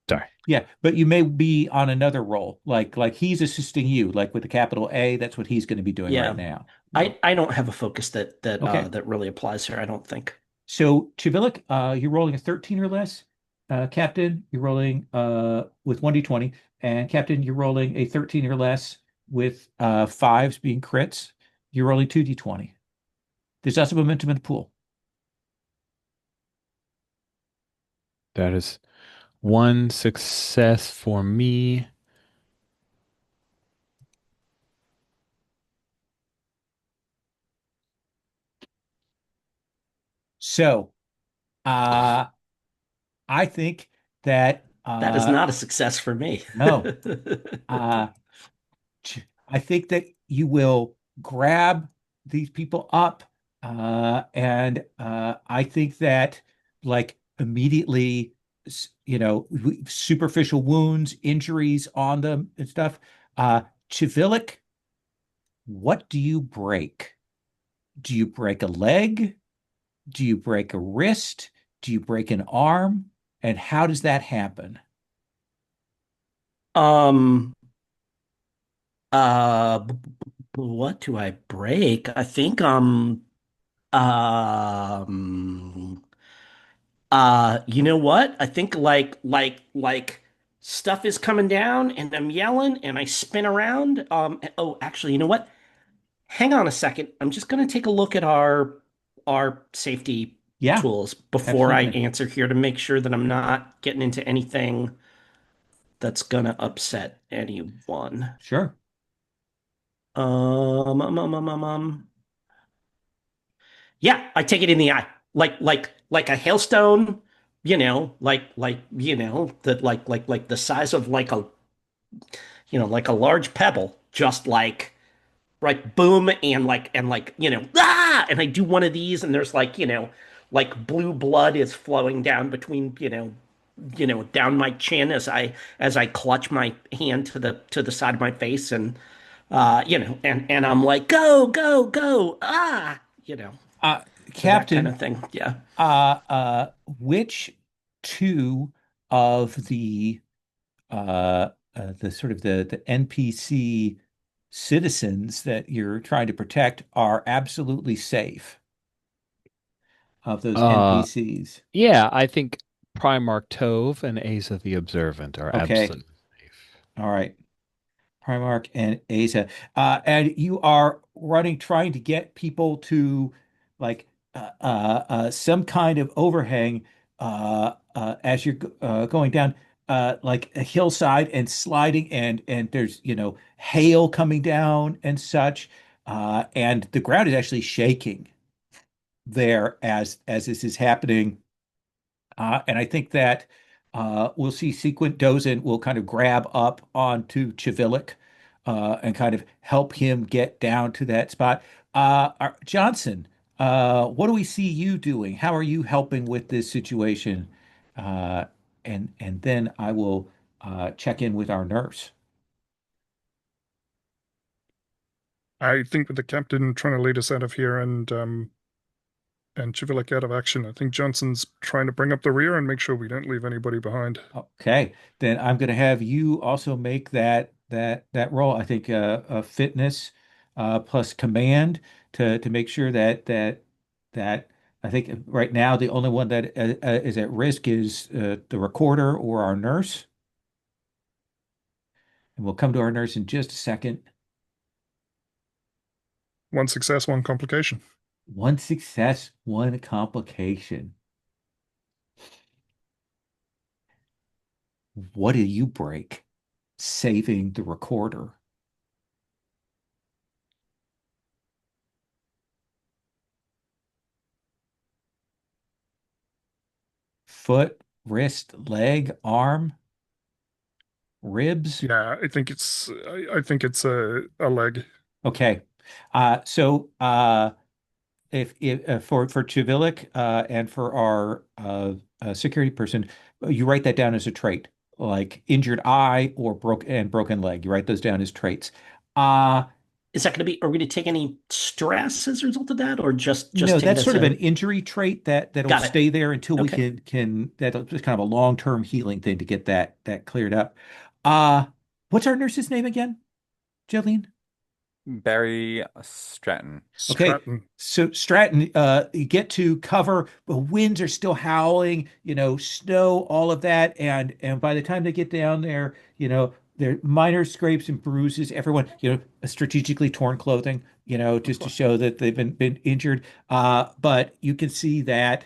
sorry. Yeah, but you may be on another role, like he's assisting you, like with the capital A. That's what he's going to be doing right yeah. now. I don't have a focus Okay, that really applies here, I don't think. so Chivilik, you're rolling a 13 or less. Captain, you're rolling with 1d20, and Captain, you're rolling a 13 or less with fives being crits. You're rolling 2d20. There's also momentum in the pool. That is one success for me. So uh, I think that That is not a success for me. no. Uh, I think that you will grab these people up, and I think that like immediately, superficial wounds, injuries on them and stuff. Chivilik, what do you break? Do you break a leg? Do you break a wrist? Do you break an arm? And how does that happen? Um, what do I break? I think um you know what? I think stuff is coming down and I'm yelling and I spin around. Oh, actually, you know what? Hang on a second. I'm just gonna take a look at our safety Yeah, tools before I absolutely. answer here to make sure that I'm not getting into anything that's gonna upset anyone. Sure. Um, um, um, um, um, um. Yeah, I take it in the eye. Like a hailstone, that like the size of like a large pebble, just like right boom and I do one of these and there's like blue blood is flowing down between, down my chin as I clutch my hand to the side of my face and and I'm like go go go Uh, that kind Captain, of thing. Yeah. which two of the sort of the NPC citizens that you're trying to protect are absolutely safe of those Uh, NPCs? yeah, I think Primarch Tove and Asa the Observant are Okay. absolutely safe. All right. Primarch and Asa. And you are running, trying to get people to like some kind of overhang as you're going down like a hillside and sliding, and there's hail coming down and such, and the ground is actually shaking there as this is happening. And I think that we'll see Sequent Dozen will kind of grab up onto Chivilik and kind of help him get down to that spot. Johnson, what do we see you doing? How are you helping with this situation? Uh, and then I will check in with our nurse. I think with the captain trying to lead us out of here and Chivilic out of action, I think Johnson's trying to bring up the rear and make sure we don't leave anybody behind. Okay, then I'm going to have you also make that roll. I think fitness plus command to make sure that I think right now the only one that is at risk is the recorder or our nurse. And we'll come to our nurse in just a second. One success, one complication. One success, one complication. What do you break? Saving the recorder. Foot, wrist, leg, arm, ribs. Yeah, I think it's a leg. Okay. So if for Chivilik and for our security person, you write that down as a trait, like injured eye or broken leg. You write those down as traits. Uh Is that going to be? Are we going to take any stress as a result of that, or just no, take it that's as sort of an a? injury trait that'll Got it. stay there until we Okay. can that'll just kind of a long-term healing thing to get that cleared up. What's our nurse's name again, Jolene? Barry Stratton. Okay, Stratton. so Stratton, you get to cover, but winds are still howling, snow, all of that, and by the time they get down there, there are minor scrapes and bruises. Everyone, strategically torn clothing, Of just to course. show that they've been injured. But you can see that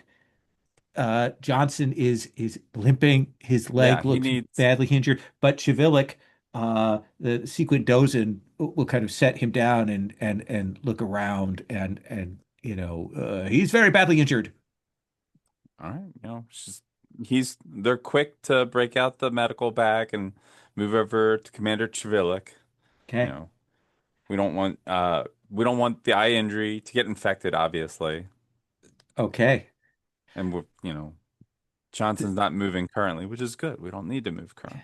Johnson is limping. His Yeah, leg he looks needs. badly injured, but Chivilik, the sequent Dozen will kind of set him down and look around and he's very badly injured. All right, it's just they're quick to break out the medical bag and move over to Commander Chivilik. You Okay. know, we don't want the eye injury to get infected, obviously. Okay. And Johnson's not moving currently, which is good. We don't need to move currently.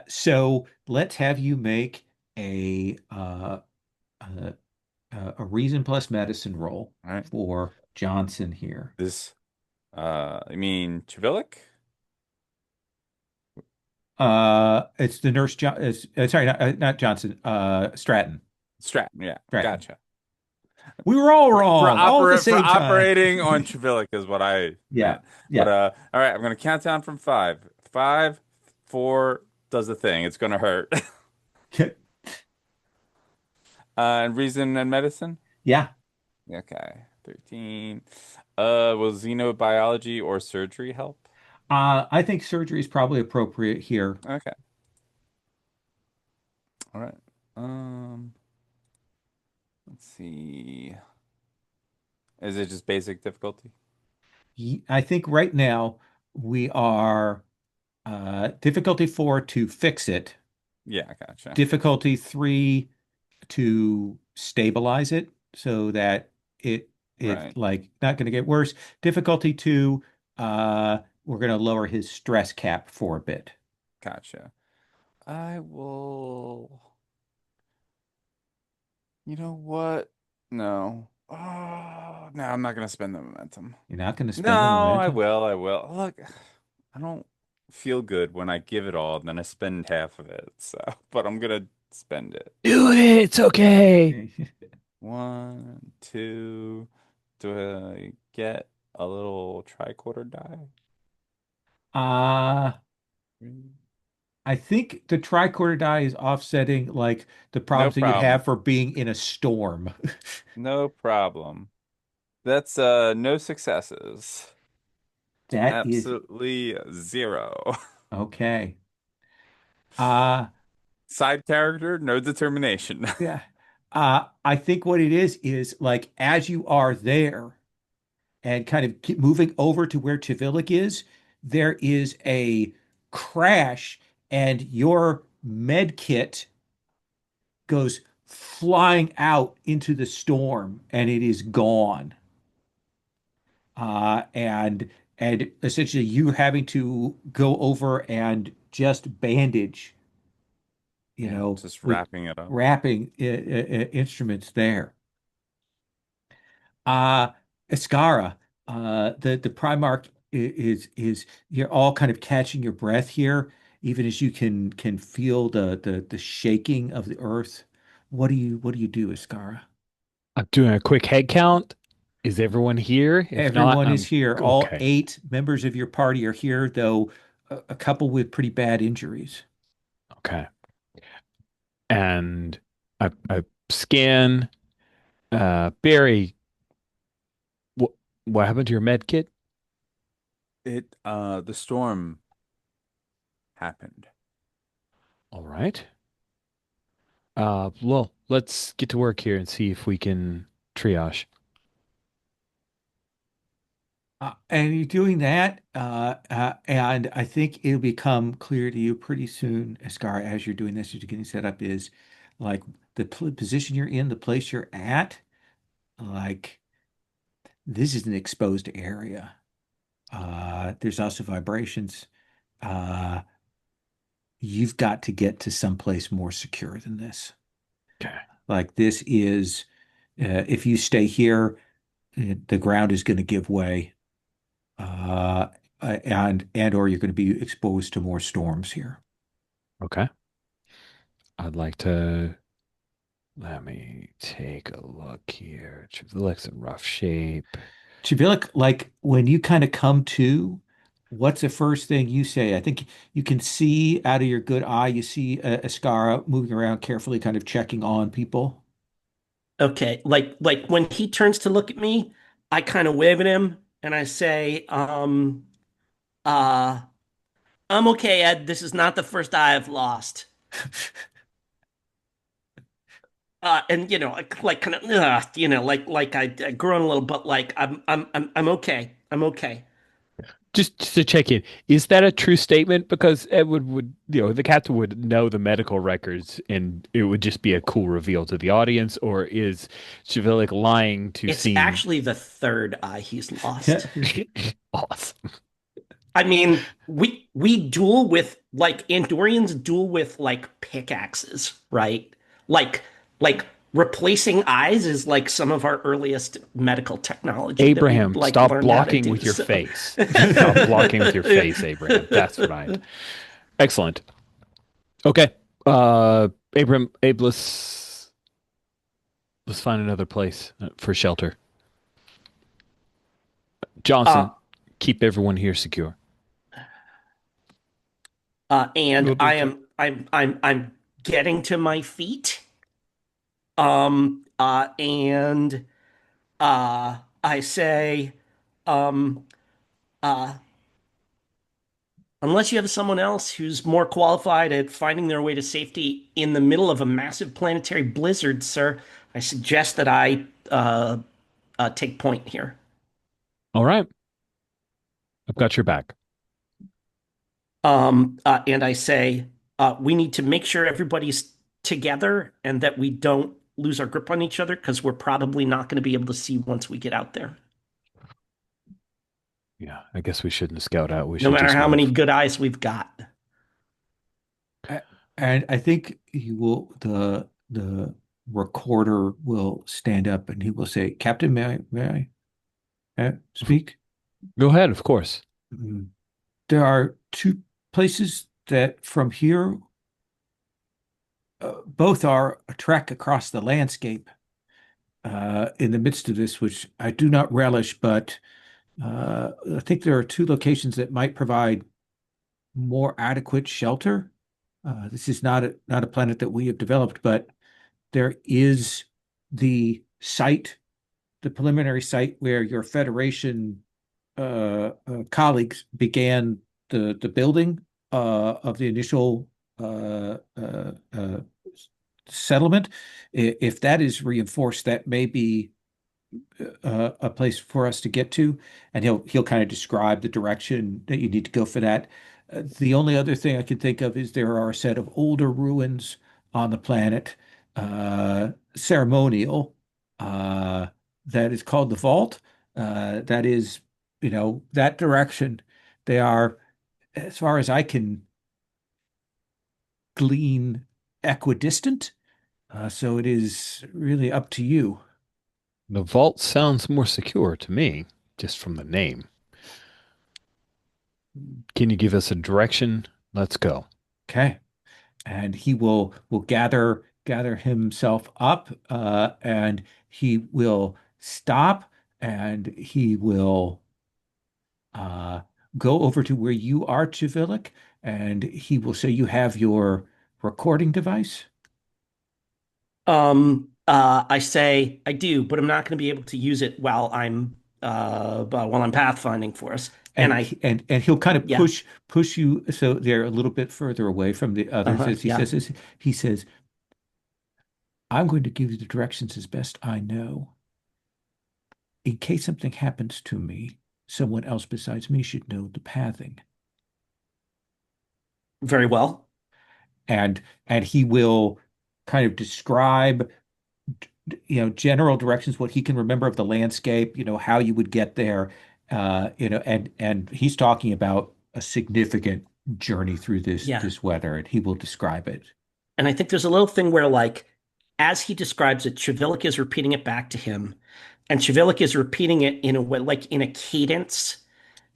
So let's have you make a uh, a, a reason plus medicine roll All right. for Johnson here. This I mean Chivilik? It's the nurse John. Sorry, not Johnson. Stratton. Stratton, yeah. Stratton. Gotcha. We were all For wrong, all at the for same time. operating on Chivilik is what I Yeah, meant. But yeah. all right, I'm gonna count down from five. Five, four does the thing. It's gonna hurt. And reason and medicine? Yeah. Okay. 13. Will xenobiology or surgery help? I think surgery is probably appropriate here. Okay. All right. Um, let's see. Is it just basic difficulty? I think right now we are difficulty 4 to fix it, Yeah, gotcha. difficulty 3 to stabilize it so that it Right. like not going to get worse. Difficulty 2, we're going to lower his stress cap for a bit. Gotcha. I will. You know what? No. Oh, no, I'm not gonna spend the momentum. You're not going to No, spend the I momentum. will. I will. Look, I don't feel good when I give it all and then I spend half of it. So, but I'm gonna spend it. Do it. It's okay. One, two. Do I get a little tricorder die? Uh, I think the tricorder die is offsetting like the No problems that you'd problem. have for being in a storm. No problem. That's no successes. That is Absolutely zero. okay. Uh, Side character, no determination. yeah. I think what it is like as you are there and kind of keep moving over to where Chivilic is, there is a crash and your med kit goes flying out into the storm and it is gone. And essentially you having to go over and just bandage, Yeah, just with wrapping it up. wrapping instruments there. Uh Escarra, the Primarch is you're all kind of catching your breath here, even as you can feel the shaking of the earth. What do you do, Escarra? I'm doing a quick head count. Is everyone here? If not, Everyone is I'm here. All okay. 8 members of your party are here, though a couple with pretty bad injuries. Okay. And I scan Barry, what what happened to your med kit? The storm happened. All right. Well, let's get to work here and see if we can triage. And you're doing that, and I think it'll become clear to you pretty soon, Escar, as you're doing this, as you're getting set up, is like the position you're in, the place you're at, like this is an exposed area. There's also vibrations. Uh, you've got to get to someplace more secure than this. Okay. Like this is, if you stay here, the ground is going to give way, uh, and or you're going to be exposed to more storms here. Okay. I'd like to let me take a look here. Looks in rough shape. Chivilik, like when you kind of come to, what's the first thing you say? I think you can see out of your good eye, you see Escara moving around carefully, kind of checking on people. Okay, like when he turns to look at me, I kind of wave at him and I say, uh, I'm okay, Ed. This is not the first eye I've lost. And like kind of, like I groan a little, but like I'm okay. I'm okay. Just to check in, is that a true statement? Because Edward would, the captain would know the medical records, and it would just be a cool reveal to the audience. Or is Chevalier lying to It's seem actually the third eye he's lost. awesome? I mean, we duel with like Andorians duel with like pickaxes, right? Like like replacing eyes is like some of our earliest medical technology that we Abraham, like stop learned how to blocking do. with your So face. Stop blocking with your face, Abraham. That's right. Excellent. Okay. Abraham, Abe, let's find another place for shelter. uh Johnson, keep everyone here secure. and We'll do that. I'm getting to my feet. And I say, um uh unless you have someone else who's more qualified at finding their way to safety in the middle of a massive planetary blizzard, sir, I suggest that I take point here. All right. I've got your back. And I say, we need to make sure everybody's together and that we don't lose our grip on each other because we're probably not going to be able to see once we get out there, Yeah, I guess we shouldn't scout out. We no should matter just how many move. good eyes we've got. A- And I think he will, the recorder will stand up and he will say, Captain, may I speak? Go ahead, of course. Mm. There are 2 places that from here, both are a trek across the landscape in the midst of this, which I do not relish, but I think there are 2 locations that might provide more adequate shelter. This is not a planet that we have developed, but there is the site, the preliminary site where your Federation colleagues began the building of the initial settlement. If that is reinforced, that may be a place for us to get to, and he'll kind of describe the direction that you need to go for that. The only other thing I can think of is there are a set of older ruins on the planet, ceremonial, that is called the Vault. That is, that direction. They are, as far as I can glean, equidistant. So it is really up to you. The vault sounds more secure to me, just from the name. Can you give us a direction? Let's go. Okay. And he will gather himself up, and he will stop, and he will uh, go over to where you are, Chivilic, and he will say you have your recording device. I say I do, but I'm not going to be able to use it while I'm pathfinding for us. And And I, and he'll kind of yeah, push you so they're a little bit further away from the others as yeah. he says, I'm going to give you the directions as best I know. In case something happens to me, someone else besides me should know the pathing. Very well. And he will kind of describe, general directions, what he can remember of the landscape, how you would get there, and he's talking about a significant journey through Yeah. this weather, and he will describe it. And I think there's a little thing where, like, as he describes it, Chivilic is repeating it back to him, and Chivilic is repeating it in a way, like in a cadence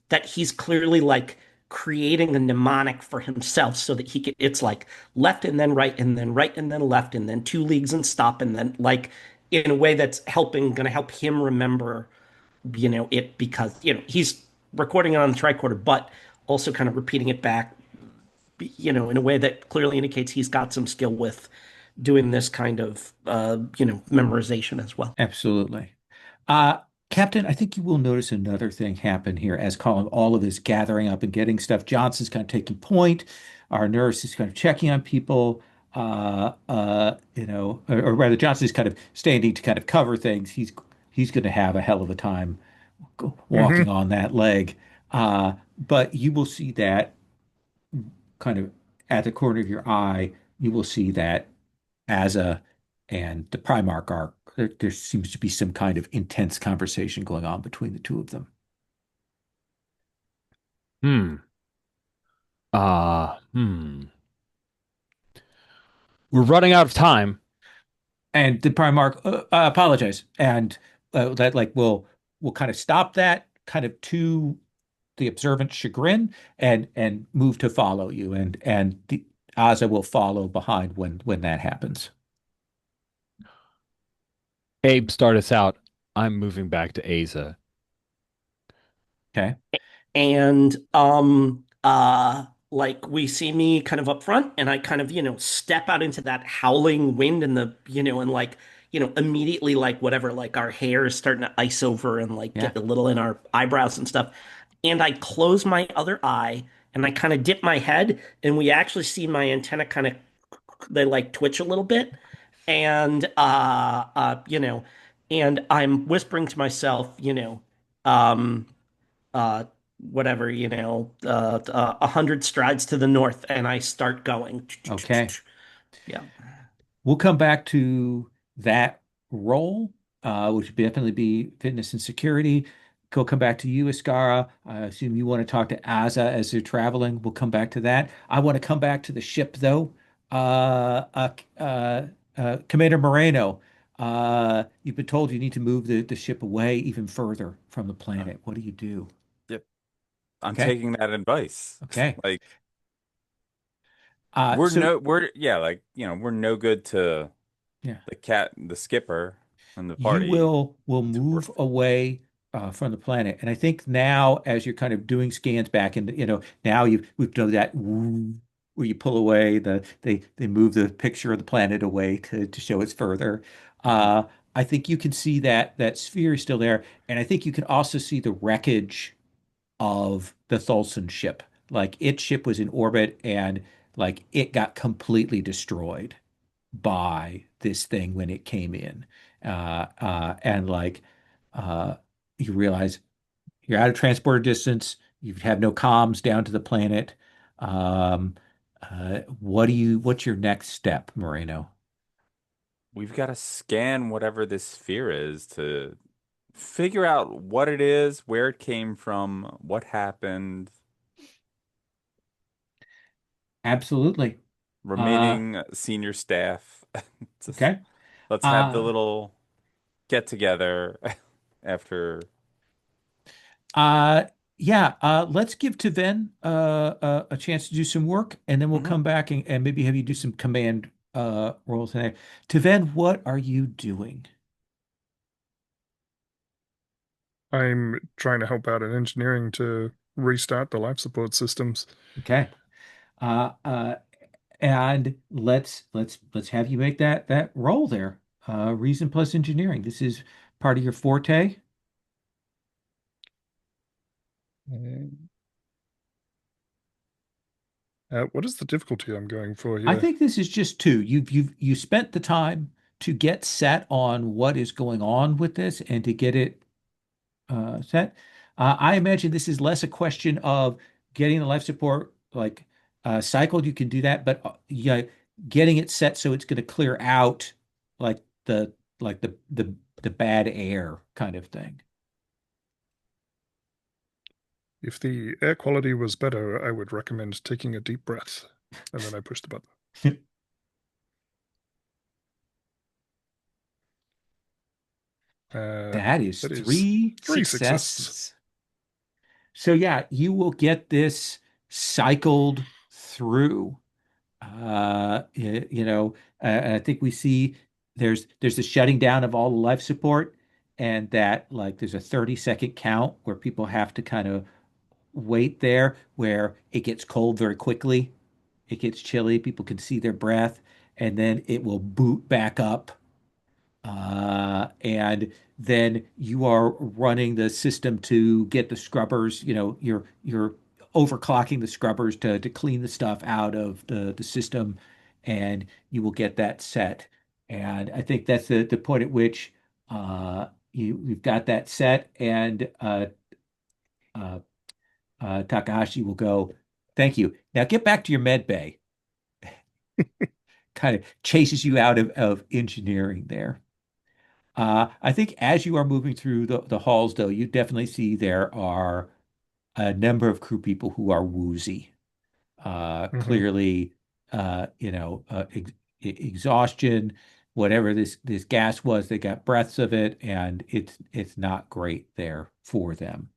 that he's clearly like creating a mnemonic for himself so that he can, it's like left and then right and then left and then 2 leagues and stop and then like in a way that's going to help him remember, it because, he's recording it on the tricorder, but also kind of repeating it back, in a way that clearly indicates he's got some skill with doing this kind of, memorization as well. Absolutely. Uh, Captain, I think you will notice another thing happen here as Colin, all of this gathering up and getting stuff. Johnson's kind of taking point. Our nurse is kind of checking on people. Or rather, Johnson's kind of standing to kind of cover things. He's going to have a hell of a time walking Hmm. on that leg. But you will see that kind of at the corner of your eye. You will see that Asa and the Primarch are there seems to be some kind of intense conversation going on between the two of them. Hmm. Hmm. We're running out of time. And the Primarch apologize, and that like will kind of stop that kind of to the observant chagrin, and move to follow you, and the Asa will follow behind when that happens. Abe, start us out. I'm moving back to Aza. Okay. And like we see me kind of up front and I kind of, step out into that howling wind and and like, immediately like whatever, like our hair is starting to ice over and like Yeah. get a little in our eyebrows and stuff. And I close my other eye and I kind of dip my head and we actually see my antenna kind of, they like twitch a little bit. And and I'm whispering to myself, um uh, whatever, 100 strides to the north, and I start going. Okay. Yeah. We'll come back to that role, which would definitely be fitness and security. We'll come back to you, Escarra. I assume you want to talk to Asa as they're traveling. We'll come back to that. I want to come back to the ship, though. Commander Moreno, you've been told you need to move the ship away even further from the Uh, planet. What do you do? yep, I'm Okay. taking that advice. Okay. Like So we're yeah, like we're no good to yeah. the skipper and the You party. will We're move away from the planet. And I think now, as you're kind of doing scans back, and now we've done that where you pull away they move the picture of the planet away to show it's further. Mhm. Uh, I think you can see that sphere is still there, and I think you can also see the wreckage of the Thulsan ship. Like its ship was in orbit, and like it got completely destroyed by this thing when it came in. And like uh, you realize you're out of transporter distance, you have no comms down to the planet. Um, what's your next step, Moreno? We've got to scan whatever this sphere is to figure out what it is, where it came from, what happened. Absolutely. Uh, Remaining senior staff. Just okay. let's have the Uh, little get together after. uh, yeah, let's give Taven a chance to do some work, and then we'll Mhm. come back and maybe have you do some command roles in there. Taven, what are you doing? I'm trying to help out in engineering to restart the life support systems. Okay. Uh, uh, and let's have you make that role there. Reason plus engineering. This is part of your forte. What is the difficulty I'm going for I here? think this is just two. You spent the time to get set on what is going on with this and to get it set. I imagine this is less a question of getting the life support like cycled. You can do that, but yeah, getting it set so it's going to clear out like the like the bad air kind of thing. If the air quality was better, I would recommend taking a deep breath. And then I push the button. Uh, That is that is three three successes. successes. So yeah, you will get this cycled through. I think we see there's a shutting down of all the life support, and that like there's a 30-second count where people have to kind of wait there, where it gets cold very quickly, it gets chilly, people can see their breath, and then it will boot back up and then you are running the system to get the scrubbers, you're overclocking the scrubbers to clean the stuff out of the system, and you will get that set. And I think that's the point at which you've got that set, and uh, Takahashi will go, "Thank you. Now get back to your med bay." Kind of chases you out of engineering there. I think as you are moving through the halls, though, you definitely see there are a number of crew people who are woozy. Hmm. Clearly, exhaustion, whatever this gas was, they got breaths of it, and it's not great there for them.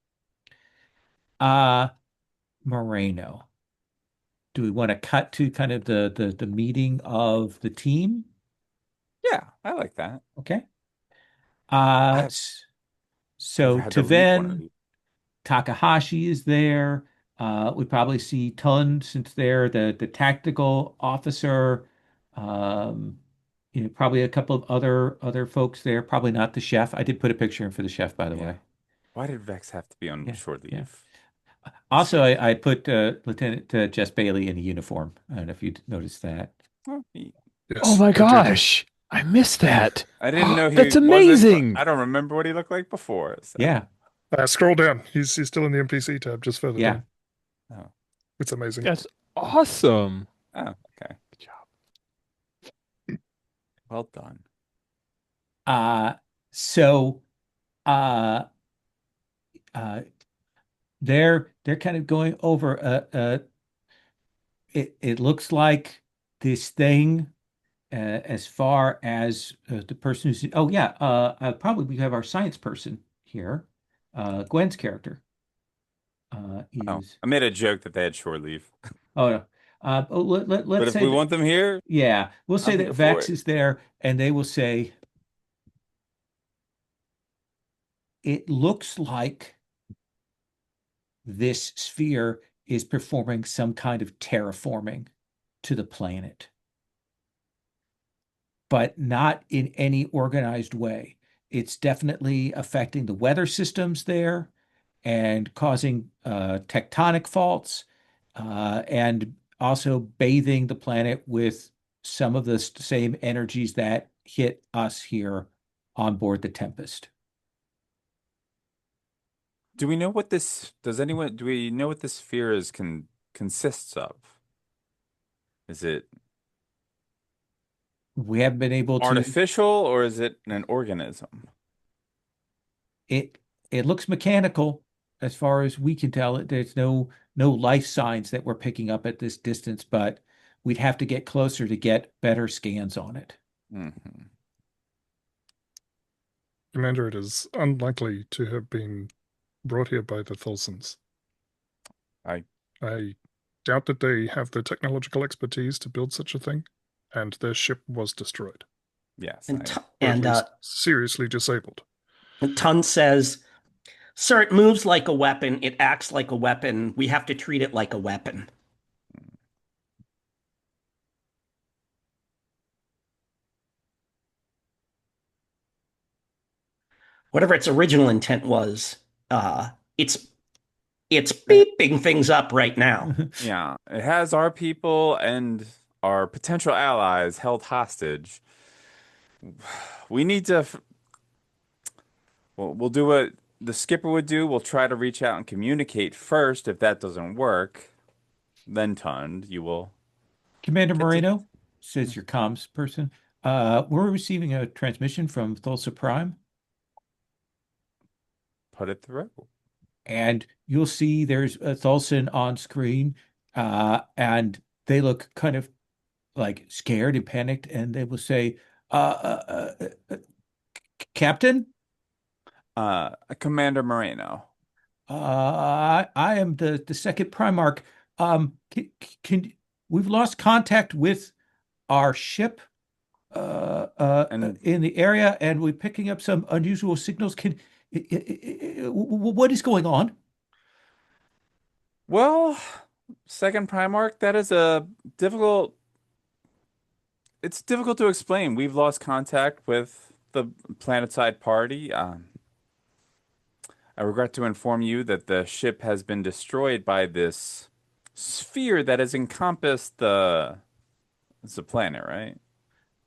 Uh, Moreno, do we want to cut to kind of the meeting of the team? Yeah, I like that. Okay. Uh, I've s- never so had to lead one of Taven. these. Takahashi is there. We probably see Tun since they're the tactical officer. Um, probably a couple of other folks there. Probably not the chef. I did put a picture in for the chef, by the Yeah. way. Why did Vex have to be on Yeah, short yeah. leave? This Also, seems. I put Lieutenant Jess Bailey in a uniform. I don't know if you noticed that. Well, Oh Yes, my I did. gosh. I missed that. I didn't know That's he wasn't. amazing. I don't remember what he looked like before. So, Yeah, Scroll down. He's still in the NPC tab, just further yeah. down. oh, It's amazing. That's awesome. oh, okay. Good job. Well done. Uh, so uh, uh, they're kind of going over it looks like this thing as far as the person who's oh yeah probably we have our science person here Gwen's character Oh, is I made a joke that they had short leave, oh no but let's if say we that want them here, yeah we'll say I'm that here for Vex it. is there and they will say it looks like this sphere is performing some kind of terraforming to the planet, but not in any organized way. It's definitely affecting the weather systems there and causing tectonic faults, and also bathing the planet with some of the same energies that hit us here on board the Tempest. Do we know what this, does anyone, do we know what this sphere consists of? Is it We haven't been able to. artificial or is it an organism? It it looks mechanical as far as we can tell. There's no life signs that we're picking up at this distance, but we'd have to get closer to get better scans on it. Hmm. Commander, it is unlikely to have been brought here by the Thulsans. I, I doubt that they have the technological expertise to build such a thing, and their ship was destroyed, yes, And I, or at and least seriously disabled. Tun says, "Sir, it moves like a weapon. It acts like a weapon. We have to treat it like a weapon." Whatever its original intent was, uh, it's it's beeping things up right now. yeah, it has our people and our potential allies held hostage. We need to, we'll do what the skipper would do. We'll try to reach out and communicate first. If that doesn't work, then Tund, you will Commander get to Moreno, says your comms person. We're receiving a transmission from Thulsa Prime, put it through. and you'll see there's a Thulsan on screen, and they look kind of like scared and panicked, and they will say, Captain, Commander Moreno. I am the second Primarch. Can we've lost contact with our ship And in the area, and we're picking up some unusual signals. What is going on? well, second Primarch, that is a difficult, it's difficult to explain. We've lost contact with the planetside party. I regret to inform you that the ship has been destroyed by this sphere that has encompassed it's a planet, right?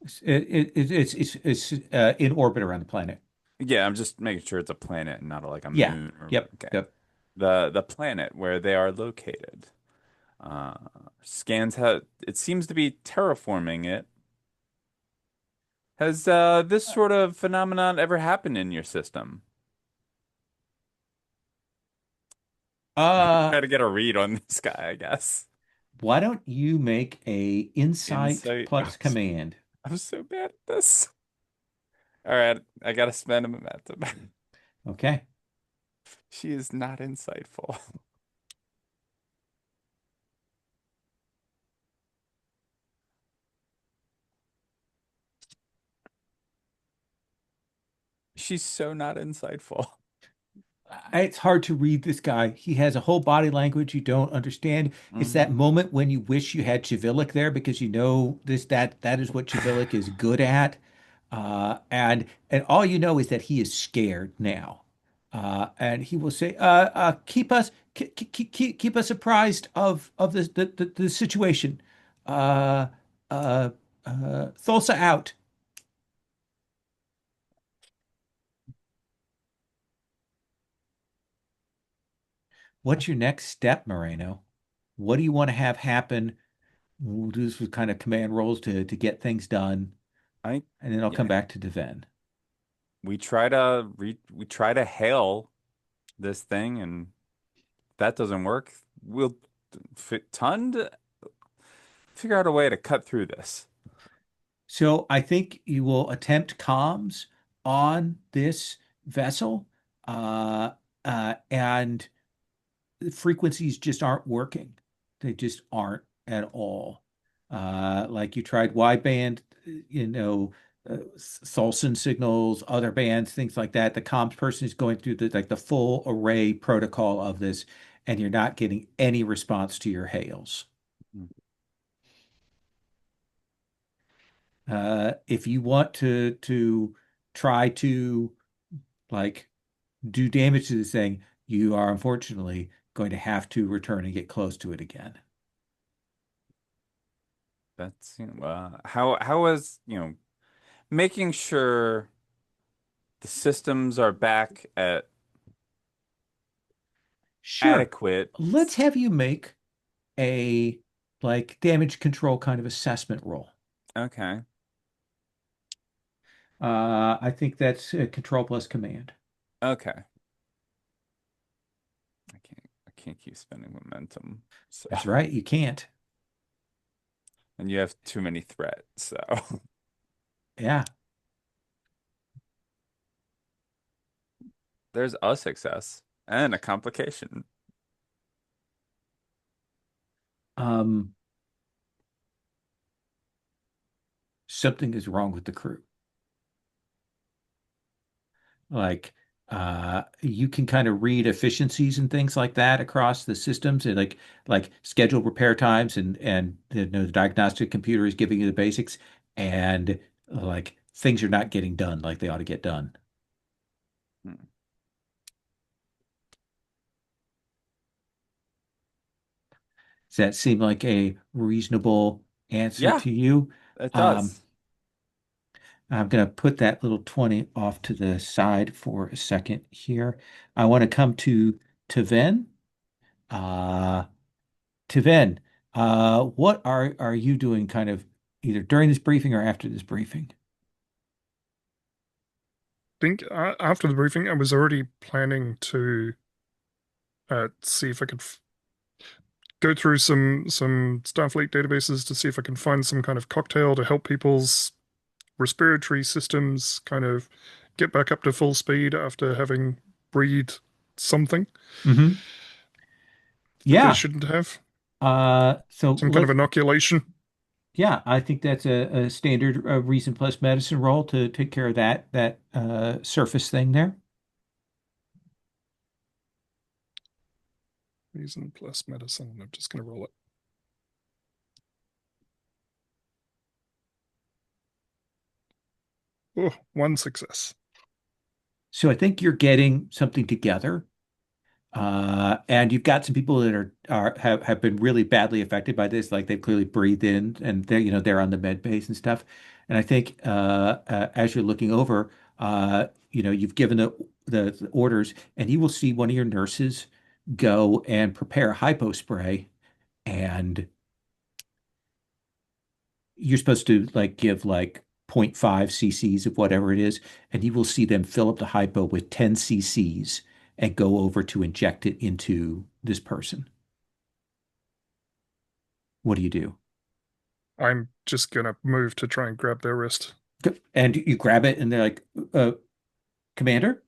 It's in orbit around the planet. Yeah, I'm just making sure it's a planet and not like a Yeah. moon or Yep. okay. Yep. The planet where they are located. Uh, scans have it seems to be terraforming it. Has this sort of phenomenon ever happened in your system? Uh, Try to get a read on this guy, I guess. why don't you make a insight Insight. plus command? I'm so bad at this. All right, I gotta spend a momentum. Okay. She is not insightful. She's so not insightful. It's hard to read this guy. He has a whole body language you don't understand. It's that Hmm. moment when you wish you had Chivilic there because you know that is what Chivilic is good at. And all you know is that he is scared now. And he will say, keep us apprised of the situation. Uh, uh, Thulsa out. What's your next step, Moreno? What do you want to have happen? We'll do this with kind of command roles to get things done, I and then I'll come yeah. back to Deven. We try to hail this thing, and if that doesn't work, we'll Tund figure out a way to cut through this. So I think you will attempt comms on this vessel, uh, and the frequencies just aren't working. They just aren't at all. Like you tried wideband, you know, Thulsan signals, other bands, things like that. The comms person is going through the full array protocol of this, and you're not getting any response to your hails. Mm. If you want to try to like do damage to this thing, you are unfortunately going to have to return and get close to it again. That's, how was, making sure the systems are back at Sure. adequate. Let's have you make a like damage control kind of assessment roll. Okay. I think that's control plus command. Okay. I can't keep spending momentum. So, That's right. You can't. and you have too many threats, so Yeah. there's a success and a complication. Um, Something is wrong with the crew. Like, you can kind of read efficiencies and things like that across the systems, and like scheduled repair times, and the diagnostic computer is giving you the basics, and like things are not getting done like they ought to get done. Hmm. Does that seem like a reasonable answer Yeah, to you? it Um, does. I'm going to put that little 20 off to the side for a second here. I want to come to Ven. Uh, Tiven, what are you doing kind of either during this briefing or after this briefing? Think after the briefing, I was already planning to see if I could go through some Starfleet databases to see if I can find some kind of cocktail to help people's respiratory systems kind of get back up to full speed after having breathed something Hmm. that they Yeah. shouldn't have. So Some kind of inoculation. yeah, I think that's a standard reason plus medicine roll to take care of that surface thing there. Reason plus medicine. I'm just going to roll it. Oh, one success. So I think you're getting something together. And you've got some people that have been really badly affected by this, like they've clearly breathed in and they're on the med base and stuff. And I think as you're looking over, you've given the orders, and you will see one of your nurses go and prepare a hypo spray, and you're supposed to like give like zero point 0.5 cc's of whatever it is, and you will see them fill up the hypo with 10 cc's and go over to inject it into this person. What do you do? I'm just going to move to try and grab their wrist. And you grab it, and they're like, Commander,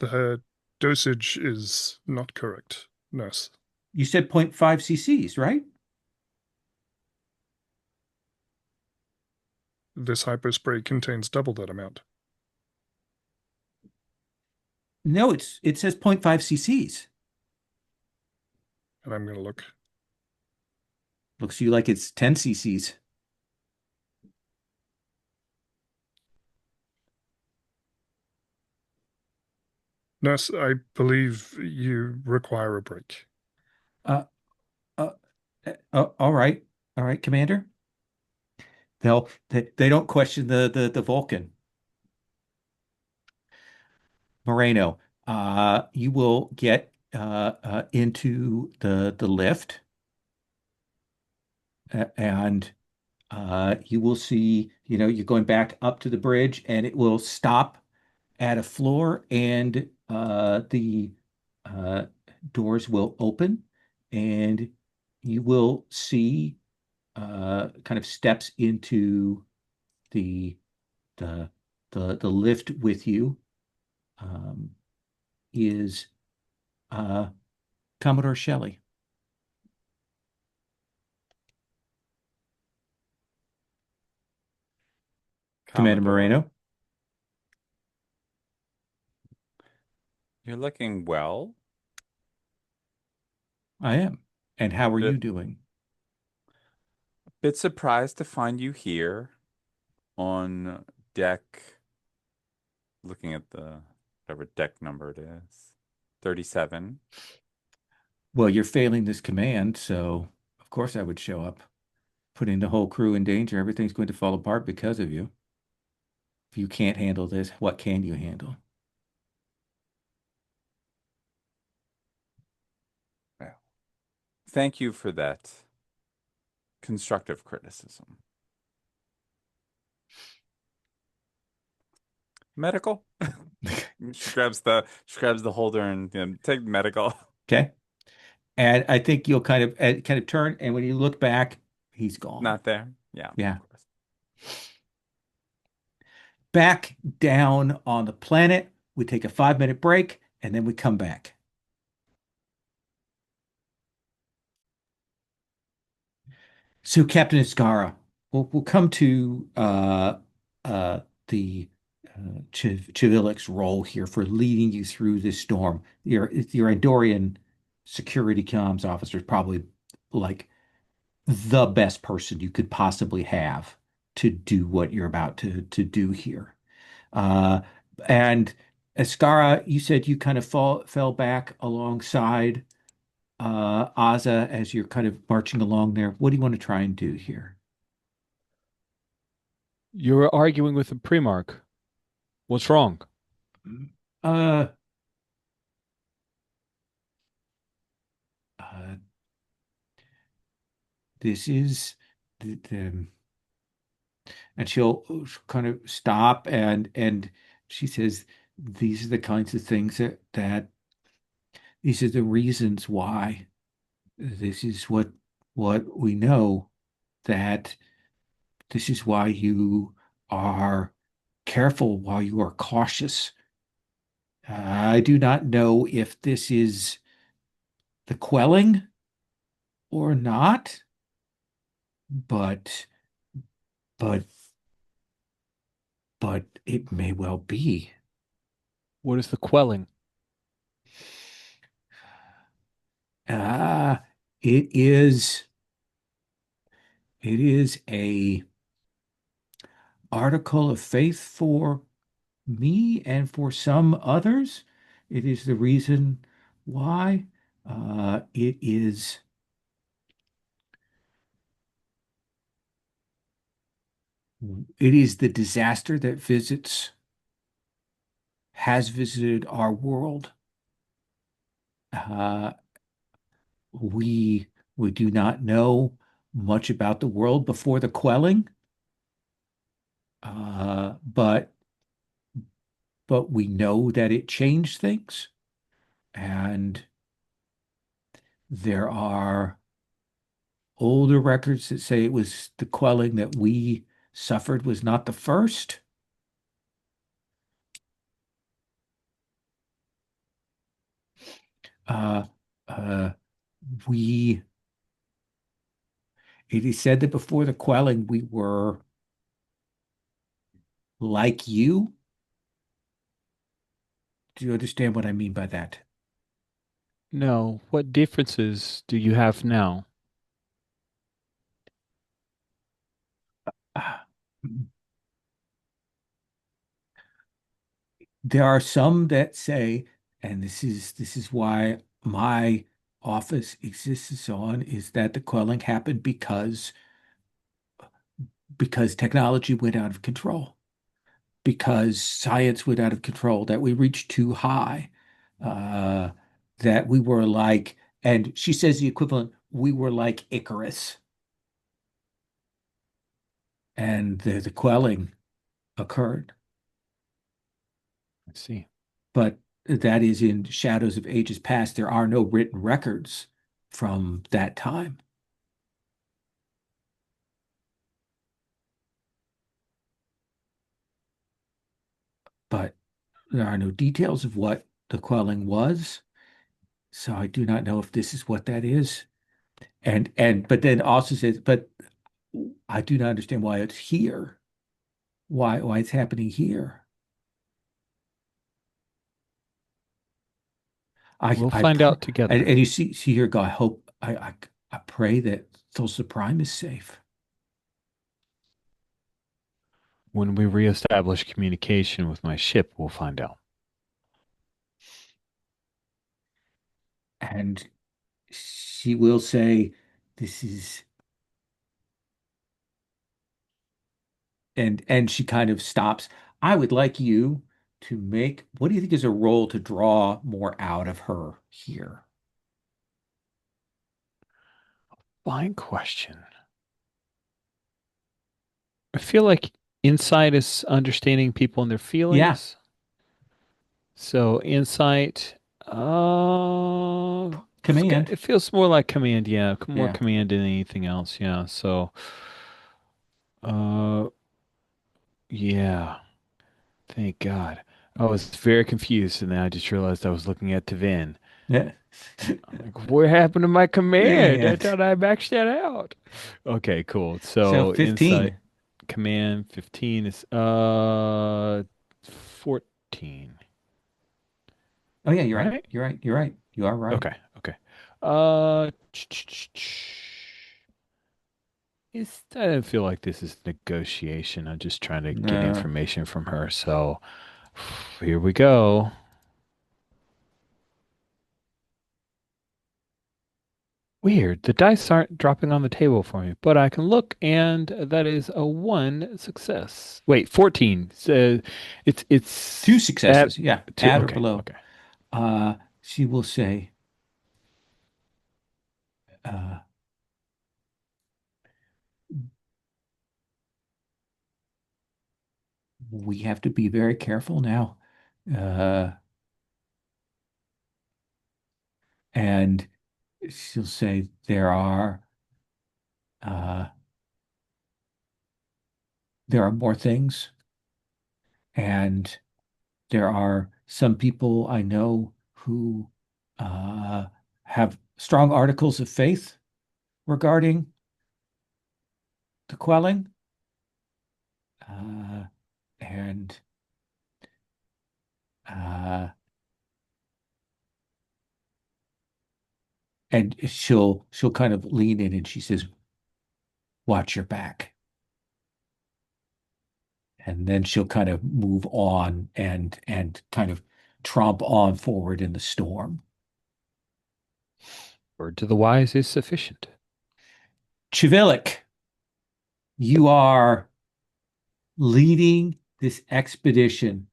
The dosage is not correct, nurse. you said zero point 0.5 cc's, right? This hypospray contains double that amount. No, it says zero point 0.5 cc's. And I'm going to look. Looks to you like it's 10 cc's. Nurse, I believe you require a break. Uh, uh, all right, Commander. They don't question the Vulcan. Moreno, you will get into the lift, and you will see, you're going back up to the bridge, and it will stop at a floor, and the uh, doors will open, and you will see kind of steps into the the the lift with you, um, is uh, Commodore Shelley. Commander Commodore. Moreno, You're looking well. I am. And how are you Bit doing? bit surprised to find you here on deck, looking at the whatever deck number it is. 37. Well, you're failing this command, so of course I would show up. Putting the whole crew in danger. Everything's going to fall apart because of you. If you can't handle this, what can you handle? Well, thank you for that constructive criticism. Medical? She grabs the holder and take medical. Okay. And I think you'll kind of turn, and when you look back, he's gone. Not there. Yeah, Yeah. of course. Back down on the planet. We take a 5 minute break, and then we come back. So, Captain Escarra, we'll come to the Chivilik's role here for leading you through this storm. Your Andorian security comms officer is probably like the best person you could possibly have to do what you're about to do here. Uh, and Escarra, you said you kind of fell back alongside Aza as you're kind of marching along there. What do you want to try and do here? You're arguing with a Primarch. What's wrong? Uh, uh, this is the and she'll kind of stop and she says, these are the kinds of things that these are the reasons why this is what we know that this is why you are careful, why you are cautious. I do not know if this is the quelling or not, but but but it may well be. What is the quelling? Uh, it is it is a article of faith for me and for some others. It is the reason why. It is the disaster that has visited our world. Uh, we we do not know much about the world before the quelling, but we know that it changed things, and there are older records that say it was the quelling that we suffered was not the first. Uh, uh, we It is said that before the quelling we were like you. Do you understand what I mean by that? No. What differences do you have now? Ah, There are some that say, and this is why my office exists and so on, is that the quelling happened because technology went out of control, because science went out of control, that we reached too high, uh, that we were like, and she says the equivalent, we were like Icarus, and the quelling occurred. I see. But that is in shadows of ages past. There are no written records from that time. But there are no details of what the quelling was. So I do not know if this is what that is. And but then also says, but I do not understand why it's here. why it's happening here. We'll I find pr out together. and you see here go, I hope I pray that Thulsa Prime is safe. When we reestablish communication with my ship, we'll find out. And she will say, this is and she kind of stops. I would like you to make, what do you think is a role to draw more out of her here? Fine question. I feel like insight is understanding people and their Yeah, feelings. So insight, command. it feels more like command, yeah, more Yeah. command than anything else, yeah. So, uh, yeah, thank God. I was very confused, and then I just realized I was looking at Tevin. Yeah. I'm like, what happened to my command? I Command. thought I maxed that out. Okay, cool. So So insight 15. command 15 is 14, Oh yeah, you're right. right? You're right. You're right. You are right. Okay, okay. Uh, I don't feel like this is negotiation. I'm just trying to get No. information from her. So here we go. Weird. The dice aren't dropping on the table for me, but I can look, and that is a one success. Wait, 14. So Two it's at successes. Yeah. two. At or Okay, below. okay. She will say, uh, we have to be very careful now. Uh, and she'll say uh, there are more things, and there are some people I know who uh, have strong articles of faith regarding the quelling, uh, and uh, she'll kind of lean in and she says, "Watch your back." And then she'll kind of move on and kind of tromp on forward in the storm. Word to the wise is sufficient. Chivilik, you are leading this expedition.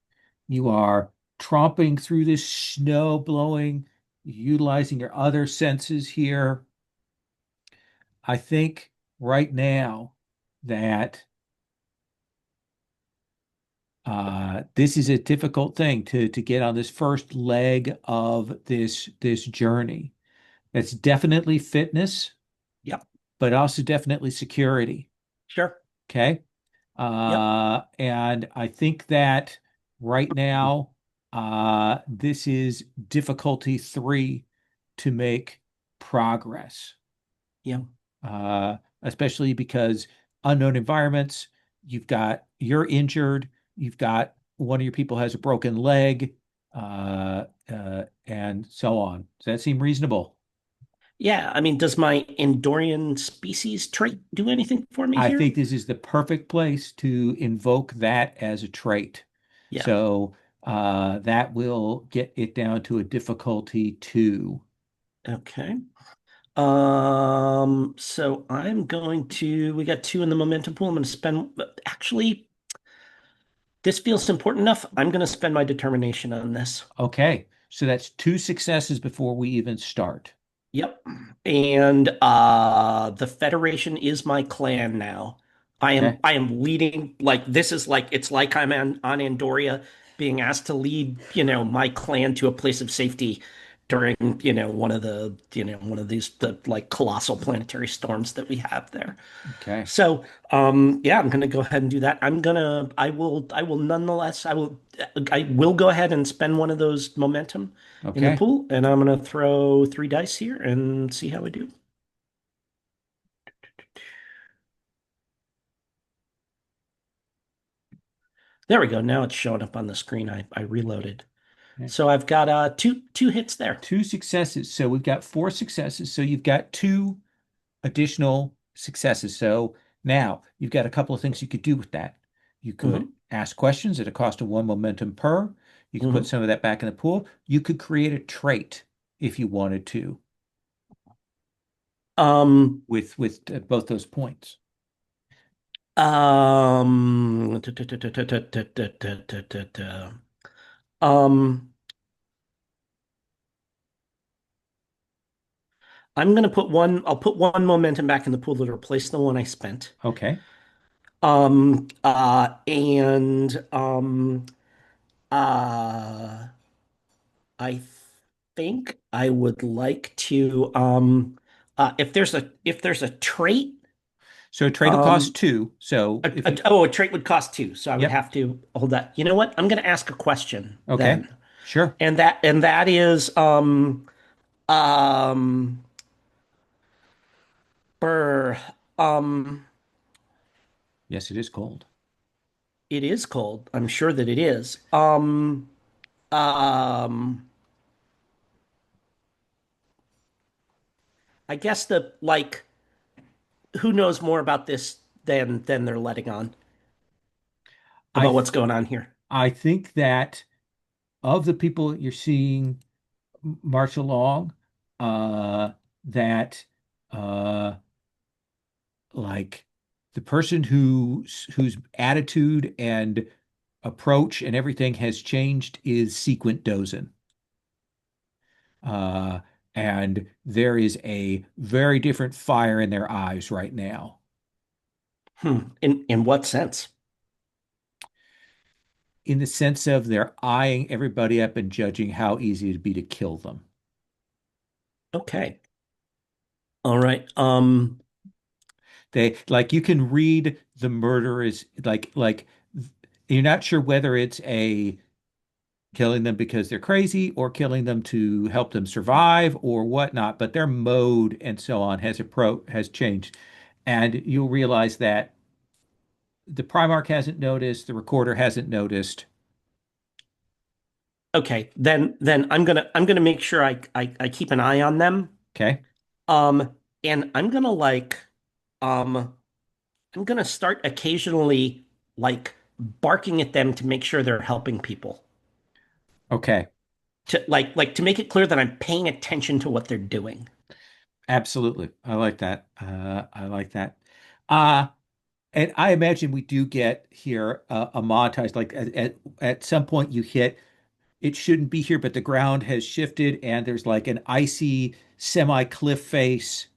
You are tromping through this snow blowing, utilizing your other senses here. I think right now that this is a difficult thing to get on this first leg of this journey. It's definitely fitness, Yep. but also definitely security. Sure. Okay. Yep. And I think that right now, this is difficulty 3 to make progress, Yep. especially because unknown environments, you're injured, you've got one of your people has a broken leg, and so on. Does that seem reasonable? Yeah. I mean, does my Endorian species trait do anything for me I here? think this is the perfect place to invoke that as a trait. Yeah. So that will get it down to a difficulty 2. Okay. So I'm going to, we got two in the momentum pool. I'm going to spend, actually, this feels important enough. I'm going to spend my determination on this. Okay, so that's 2 successes before we even start. Yep. And the Federation is my clan now. Okay, I am leading, like this is like it's like I'm on Andoria being asked to lead, my clan to a place of safety during, one of these the like colossal planetary storms that we have there. okay, So, yeah, I'm gonna go ahead and do that. I will nonetheless, I will go ahead and spend one of those momentum in the okay. pool, and I'm gonna throw three dice here and see how I do. There we go. Now it's showing up on the screen. I reloaded. Okay. So I've got two hits there. Two successes. So we've got four successes. So you've got two additional successes. So now you've got a couple of things you could do with that. You could Hmm. ask questions at a cost of one momentum per. You could put Hmm. some of that back in the pool. You could create a trait if you wanted to Um, with both those points. um, um, I'll put one momentum back in the pool to replace the one I spent. Okay. And uh, I think I would like to, if there's a trait, So a trait will cost um, two. So if you, a trait would cost two, so I would yep. have to hold that. You know what? I'm going to ask a question Okay. then, Sure. and that is, um, brr, um, Yes, it is cold. it is cold. I'm sure that it is. Um, I guess the like, who knows more about this than they're letting on I about th what's going on here? I think that of the people you're seeing march along, uh, that uh, like the person whose attitude and approach and everything has changed is Sequent Dozen. Uh, and there is a very different fire in their eyes right now, In what sense? in the sense of they're eyeing everybody up and judging how easy it'd be to kill them. Okay. All right. They like you can read the murder is like you're not sure whether it's a killing them because they're crazy or killing them to help them survive or whatnot, but their mode and so on has changed. And you'll realize that the Primarch hasn't noticed, the recorder hasn't noticed. Okay. Then I'm gonna make sure I keep an eye on them. Okay. And I'm gonna um I'm gonna start occasionally like barking at them to make sure they're helping people. Okay. To to make it clear that I'm paying attention to what they're doing. Absolutely. I like that. I like that. Uh, and I imagine we do get here a montage, like at some point you hit it shouldn't be here, but the ground has shifted and there's like an icy semi-cliff face,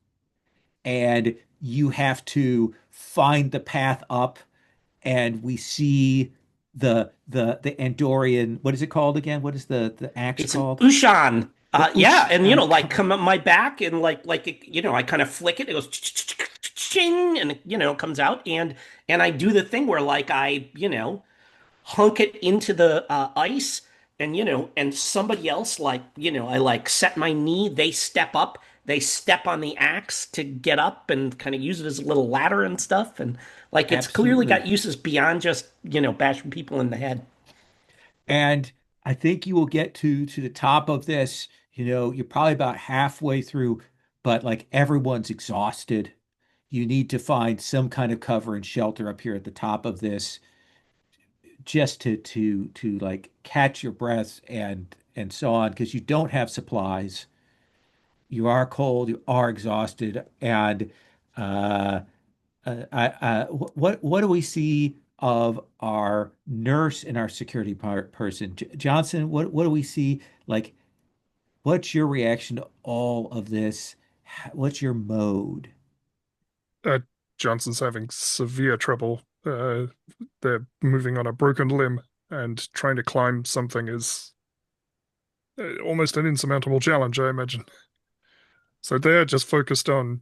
and you have to find the path up, and we see the Andorian, what is it called again? What is the axe It's an called? Ushan. The Yeah, Ush and like come up my back and I kind of flick it. It goes ching, and it comes out, and I do the thing where like hunk it into the ice, and somebody else I like set my knee. They step up. They step on the axe to get up and kind of use it as a little ladder and stuff. And like it's clearly got Absolutely. uses beyond just bashing people in the head. And I think you will get to the top of this, you're probably about halfway through, but like everyone's exhausted. You need to find some kind of cover and shelter up here at the top of this just to like catch your breath and so on, because you don't have supplies. You are cold, you are exhausted, and uh, what do we see of our nurse and our security person? Johnson, what do we see? Like, what's your reaction to all of this? What's your mode? Uh, Johnson's having severe trouble. They're moving on a broken limb, and trying to climb something is almost an insurmountable challenge, I imagine. So they're just focused on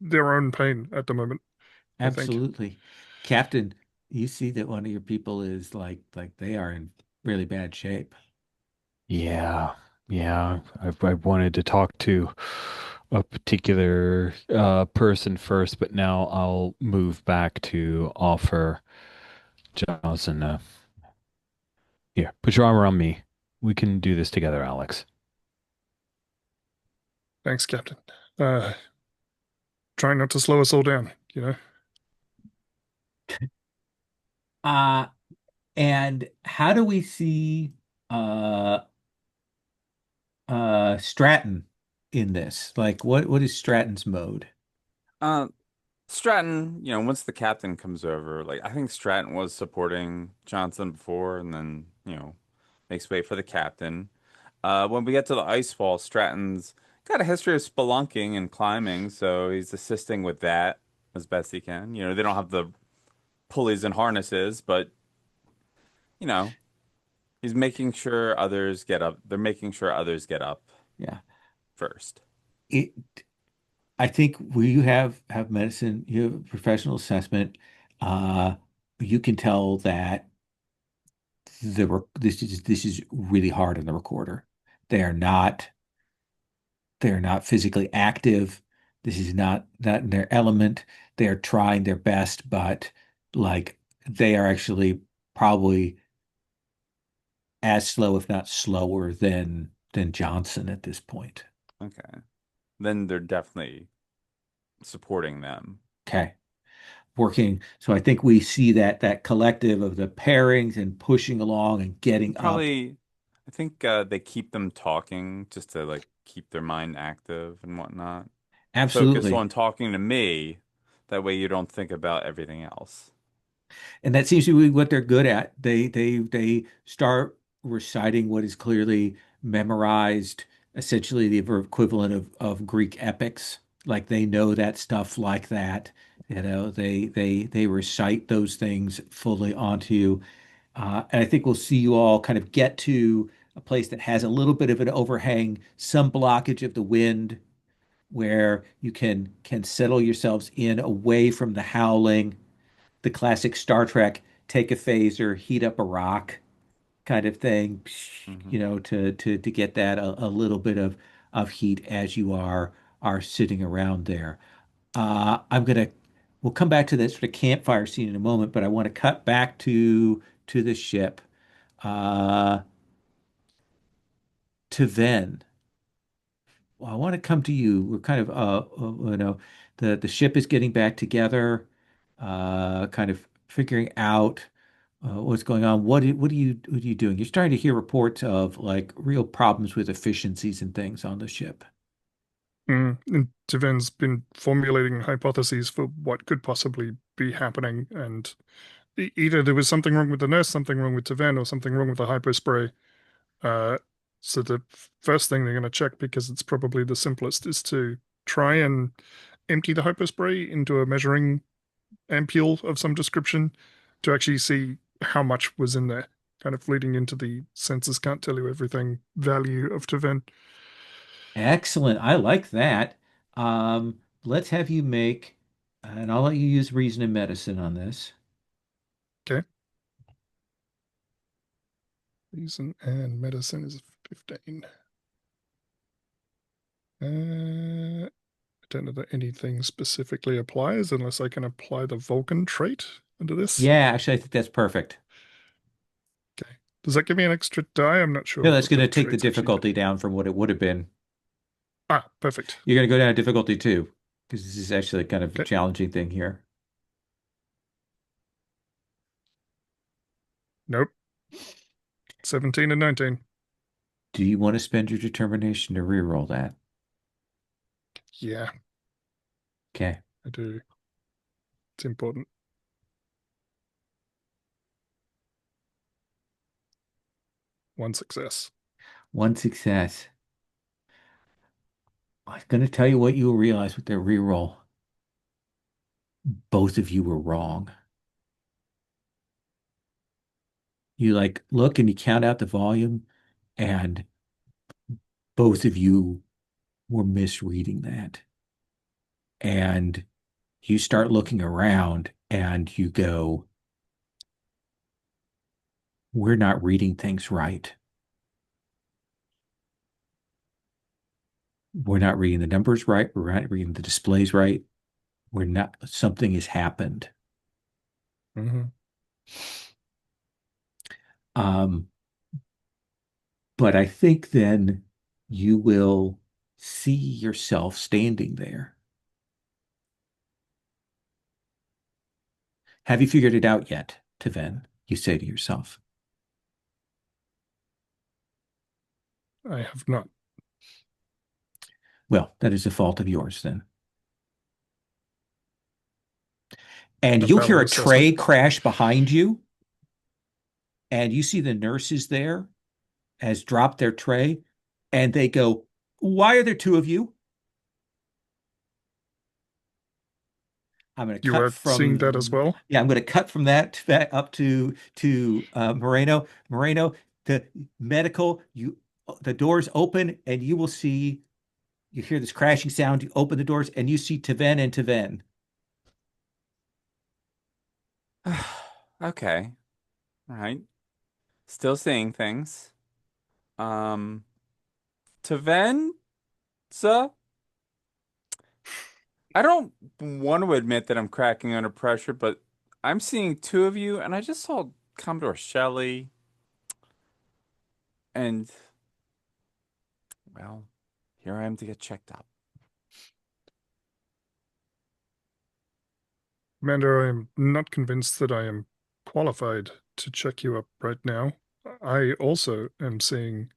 their own pain at the moment, I think. Absolutely. Captain, you see that one of your people is like they are in really bad shape. Yeah, yeah. I wanted to talk to a particular person first, but now I'll move back to offer Johnson, here, put your arm around me. We can do this together, Alex. Thanks, Captain. Uh, Trying not to slow us all down, you know? Uh, and how do we see uh Stratton in this? Like what is Stratton's mode? Uh, Stratton, once the captain comes over, like I think Stratton was supporting Johnson before, and then makes way for the captain. When we get to the ice fall, Stratton's got a history of spelunking and climbing, so he's assisting with that as best he can. They don't have the pulleys and harnesses, but you know, he's making sure others get up. They're making sure others get up Yeah. first. It I think we have medicine, you have professional assessment. Uh you can tell that this is really hard on the recorder. They are not they're not physically active. This is not in their element. They are trying their best, but like they are actually probably as slow, if not slower than Johnson at this point. Okay. Then they're definitely supporting them. Okay. Working. So I think we see that collective of the pairings and pushing along and getting up. Probably, I think they keep them talking just to like keep their mind active and whatnot. Focus Absolutely. on talking to me. That way you don't think about everything else. And that seems to be what they're good at. They start reciting what is clearly memorized, essentially the equivalent of Greek epics. Like they know that stuff like that. They recite those things fully onto you. And I think we'll see you all kind of get to a place that has a little bit of an overhang, some blockage of the wind, where you can settle yourselves in away from the howling, the classic Star Trek, take a phaser, heat up a rock kind of thing, Hmm. to get that a little bit of heat as you are sitting around there. We'll come back to that sort of campfire scene in a moment, but I want to cut back to the ship. Uh, to then, well, I want to come to you. We're kind of the ship is getting back together, kind of figuring out what's going on. What are you doing? You're starting to hear reports of like real problems with efficiencies and things on the ship. And Tiven's been formulating hypotheses for what could possibly be happening, and either there was something wrong with the nurse, something wrong with Tiven, or something wrong with the hypospray. Uh, so the first thing they're going to check, because it's probably the simplest, is to try and empty the hypospray into a measuring ampule of some description to actually see how much was in there. Kind of leading into the sensors can't tell you everything value of Tiven. Excellent. I like that. Let's have you make, and I'll let you use reason and medicine on this. Okay. Reason and medicine is 15. I don't know that anything specifically applies unless I can apply the Vulcan trait under this. Yeah, actually, I think that's perfect. Okay. Does that give me an extra die? I'm not No, sure that's what going the to take the traits actually do. difficulty down from what it would have been. Ah, perfect. You're going to go down to difficulty two, because this is actually kind of a Okay. challenging thing here. Nope. 17 and 19. Do you want to spend your determination to reroll that? Yeah, Okay. I do. It's important. One success. One success. I'm going to tell you what you will realize with their reroll. Both of you were wrong. You like look and you count out the volume, and both of you were misreading that. And you start looking around and you go, we're not reading things right. We're not reading the numbers right. We're not reading the displays right. We're not, something has happened. Mm-hmm. Um, but I think then you will see yourself standing there. Have you figured it out yet, Taven? You say to yourself. I have not. Well, that is a fault of yours then. And A you'll valid hear a tray assessment. crash behind you, and you see the nurses there has dropped their tray, and they go, "Why are there two of you?" I'm going to You cut are seeing that as from well? yeah, I'm going to cut from that up to Moreno. Moreno, the medical, you the doors open and you will see you hear this crashing sound. You open the doors and you see Taven and Taven. Okay. All right. Still seeing things. Um, Tavenza, I don't want to admit that I'm cracking under pressure, but I'm seeing two of you, and I just saw Commodore Shelley, and well, here I am to get checked up. Commander, I am not convinced that I am qualified to check you up right now. I also am seeing,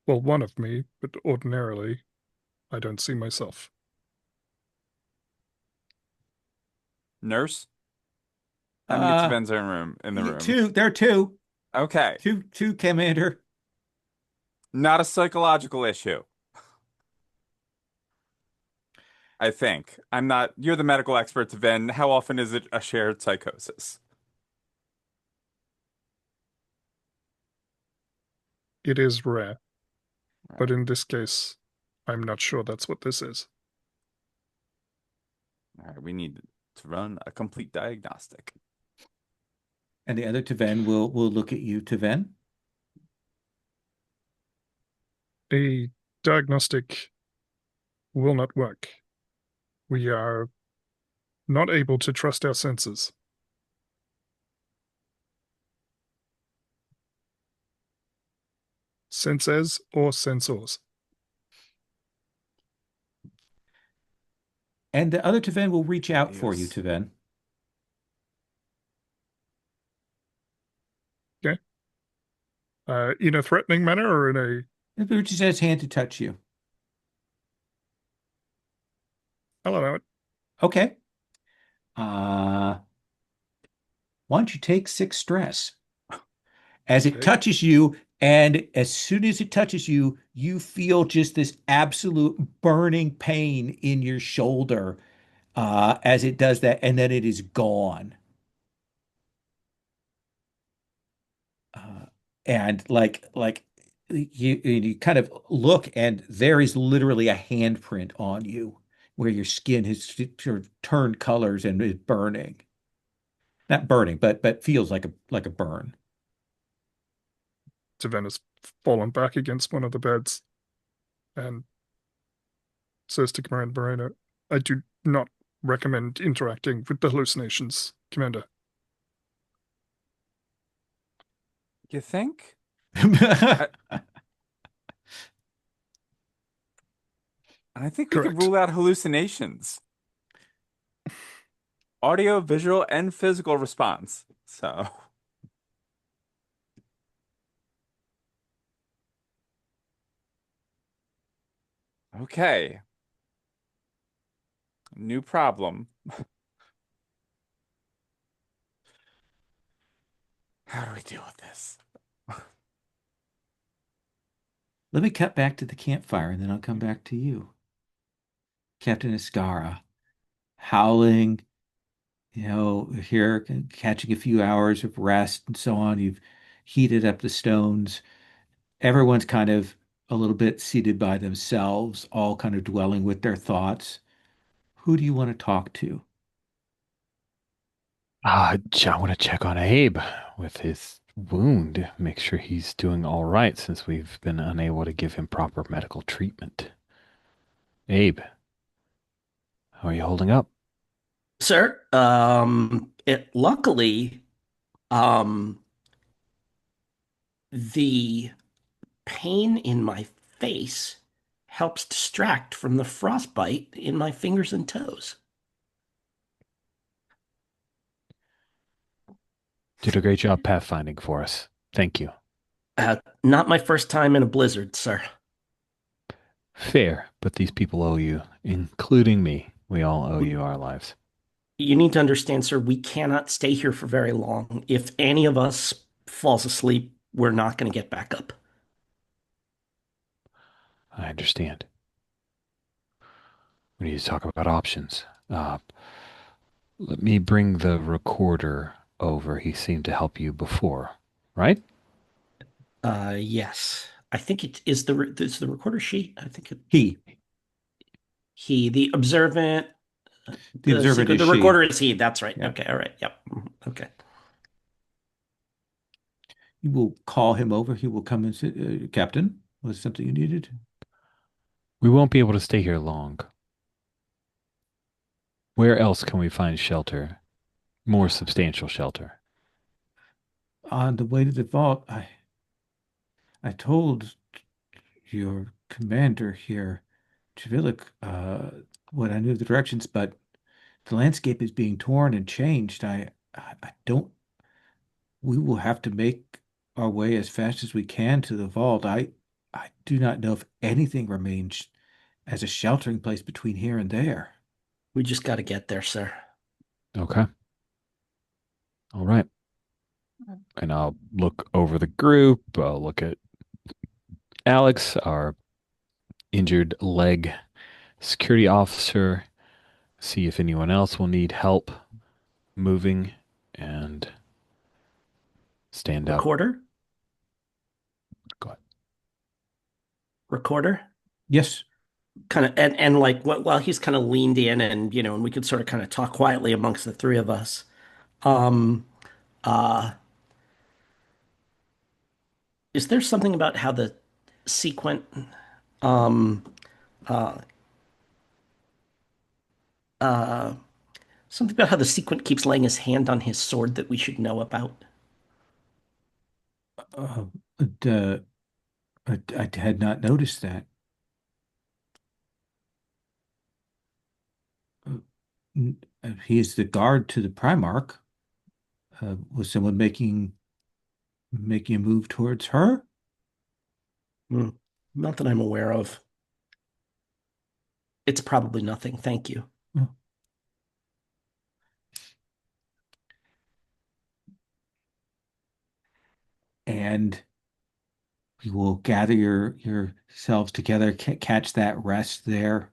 well, one of me, but ordinarily, I don't see myself. Nurse, how many Uh, Tavens are in the room? two. There are two. Okay, Two, Commander. not a psychological issue. I think. I'm not, you're the medical expert, Taven. How often is it a shared psychosis? It is rare, but Right. in this case, I'm not sure that's what this is. All right, we need to run a complete diagnostic. And the other Taven will look at you, Taven. A diagnostic will not work. We are not able to trust our senses. Senses or sensors. And the other Taven will reach out for you, Yes. Taven. Okay. In a threatening manner or in a It reaches his hand to touch you. I'll allow it. Okay. Uh, why don't you take 6 stress? As it Okay. touches you, and as soon as it touches you, you feel just this absolute burning pain in your shoulder as it does that, and then it is gone. Uh, and you kind of look, and there is literally a handprint on you where your skin has sort of turned colors and is burning. Not burning, but feels like a burn. Taven has fallen back against one of the beds and says to Commander Moreno, I do not recommend interacting with the hallucinations, Commander. You think? I, I think we could Correct. rule out hallucinations. Audio, visual, and physical response. So, okay. New problem. How do we deal with this? Let me cut back to the campfire and then I'll come back to you. Captain Escarra, howling, here catching a few hours of rest and so on. You've heated up the stones. Everyone's kind of a little bit seated by themselves, all kind of dwelling with their thoughts. Who do you want to talk to? I want to check on Abe with his wound, make sure he's doing all right since we've been unable to give him proper medical treatment. Abe, how are you holding up? Sir, it luckily, um, The pain in my face helps distract from the frostbite in my fingers and toes. Did a great job pathfinding for us. Thank you. Not my first time in a blizzard, sir. Fair, but these people owe you, including me. We all owe you our lives. You need to understand, sir, we cannot stay here for very long. If any of us falls asleep, we're not going to get back up. I understand. We need to talk about options. Let me bring the recorder over. He seemed to help you before, right? Yes. I think it is the recorder she. I think He. the observant, The the observant secret, is the she. recorder is he. That's right. Yeah. Okay. All right. Yep. Okay. You will call him over. He will come and sit. Captain, was something you needed? We won't be able to stay here long. Where else can we find shelter? More substantial shelter. On the way to the vault, I told your commander here, Chivilik, what I knew of the directions, but the landscape is being torn and changed. I don't. We will have to make our way as fast as we can to the vault. I do not know if anything remains as a sheltering place between here and there. We just got to get there, sir. Okay. All right. And I'll look over the group. I'll look at Alex, our injured leg security officer, see if anyone else will need help moving and stand up. Recorder? Go ahead. Recorder? Yes. Kind of, and like while he's kind of leaned in and we could sort of kind of talk quietly amongst the three of us. Um, uh, is there something about how the sequent, um, uh, uh, something about how the sequent keeps laying his hand on his sword that we should know about? Uh, the, I had not noticed that. Uh, he is the guard to the Primarch. Was someone making a move towards her? Hmm. Not that I'm aware of. It's probably nothing. Thank you. Oh. And you will gather yourselves together, catch that rest there.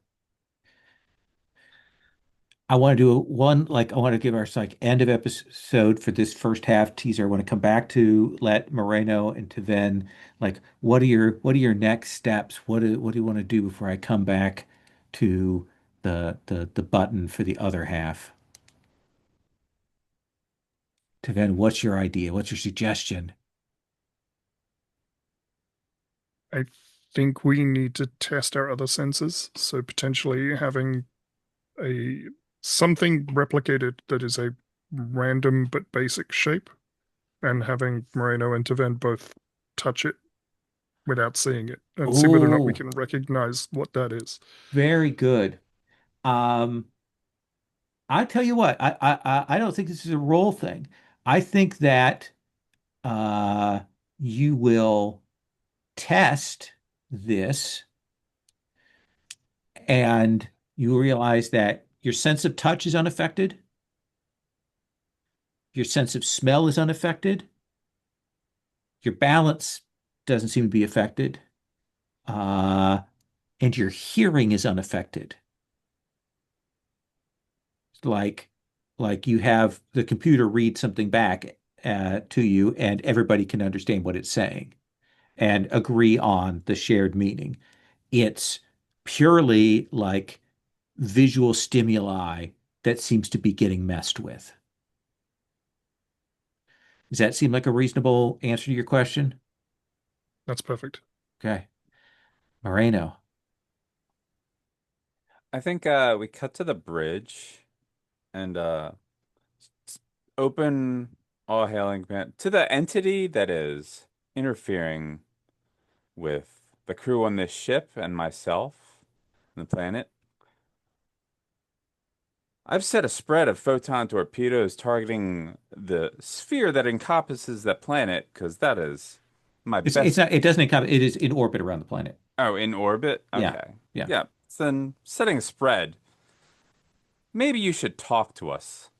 I want to do I want to give our like end of episode for this first half teaser. I want to come back to let Moreno and Taven like what are your next steps? What do you want to do before I come back to the button for the other half? Taven, what's your idea? What's your suggestion? I think we need to test our other senses. So potentially having a something replicated that is a random but basic shape, and having Moreno and Taven both touch it without seeing it, and see whether or not we Oh, can recognize what that is. very good. Um, I tell you what, I don't think this is a role thing. I think that uh, you will test this and you realize that your sense of touch is unaffected, your sense of smell is unaffected, your balance doesn't seem to be affected, uh, and your hearing is unaffected. Like, like you have the computer read something back to you, and everybody can understand what it's saying and agree on the shared meaning. It's purely like visual stimuli that seems to be getting messed with. Does that seem like a reasonable answer to your question? That's perfect. Okay. Moreno. I think we cut to the bridge and open all hailing command to the entity that is interfering with the crew on this ship and myself and the planet. I've set a spread of photon torpedoes targeting the sphere that encompasses that planet because that is my It's best. not, it doesn't encompass, it is in orbit around the planet. Oh, in orbit? Yeah. Okay. Yeah. Yeah. So then setting a spread. Maybe you should talk to us.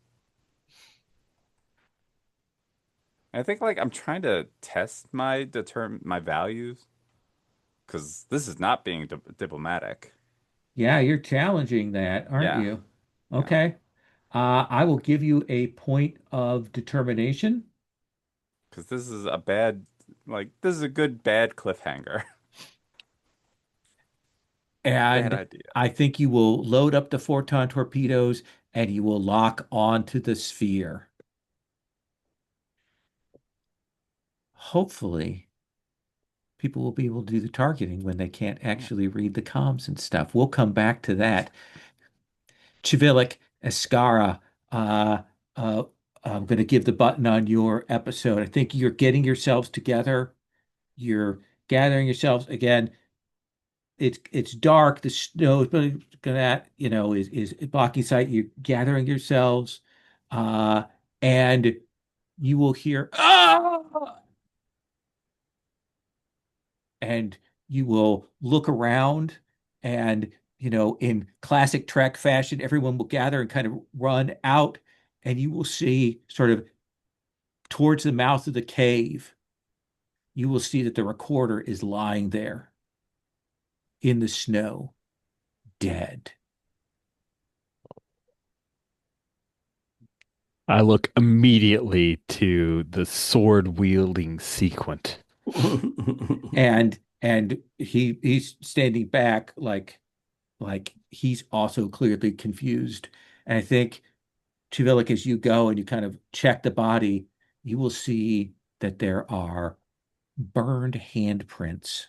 I think like I'm trying to test my values because this is not being diplomatic. Yeah, you're challenging that, aren't Yeah. you? Yeah. Okay. I will give you a point of determination. Because this is a bad, like, this is a good bad cliffhanger. Bad And idea. I think you will load up the photon torpedoes and you will lock onto the sphere. Hopefully, people will be able to do the targeting when they can't Yeah. actually read the comms and stuff. We'll come back to that. Chivilik, Escarra, uh, uh, I'm going to give the button on your episode. I think you're getting yourselves together. You're gathering yourselves again. It's dark. The snow is gonna, is blocking sight. You're gathering yourselves, uh, and you will hear and you will look around, and in classic Trek fashion, everyone will gather and kind of run out, and you will see sort of towards the mouth of the cave. You will see that the recorder is lying there in the snow, dead. I look immediately to the sword wielding sequent. And he's standing back like he's also clearly confused. And I think Chivilik, as you go and you kind of check the body, you will see that there are burned handprints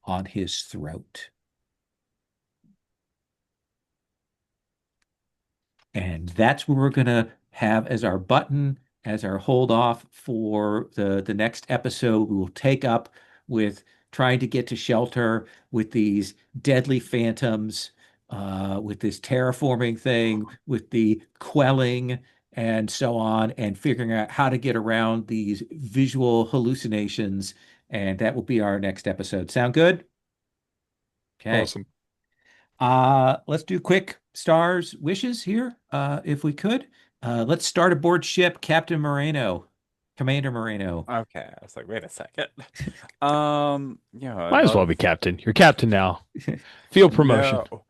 on his throat. And that's what we're going to have as our button, as our hold off for the next episode. We will take up with trying to get to shelter with these deadly phantoms, with this terraforming thing, with the quelling and so on, and figuring out how to get around these visual hallucinations. And that will be our next episode. Sound good? Okay. Awesome. Let's do quick stars wishes here, if we could. Let's start aboard ship, Captain Moreno, Commander Moreno. Okay. I was like, wait a second. I Might as well love be captain. You're captain now. Feel promotion. no.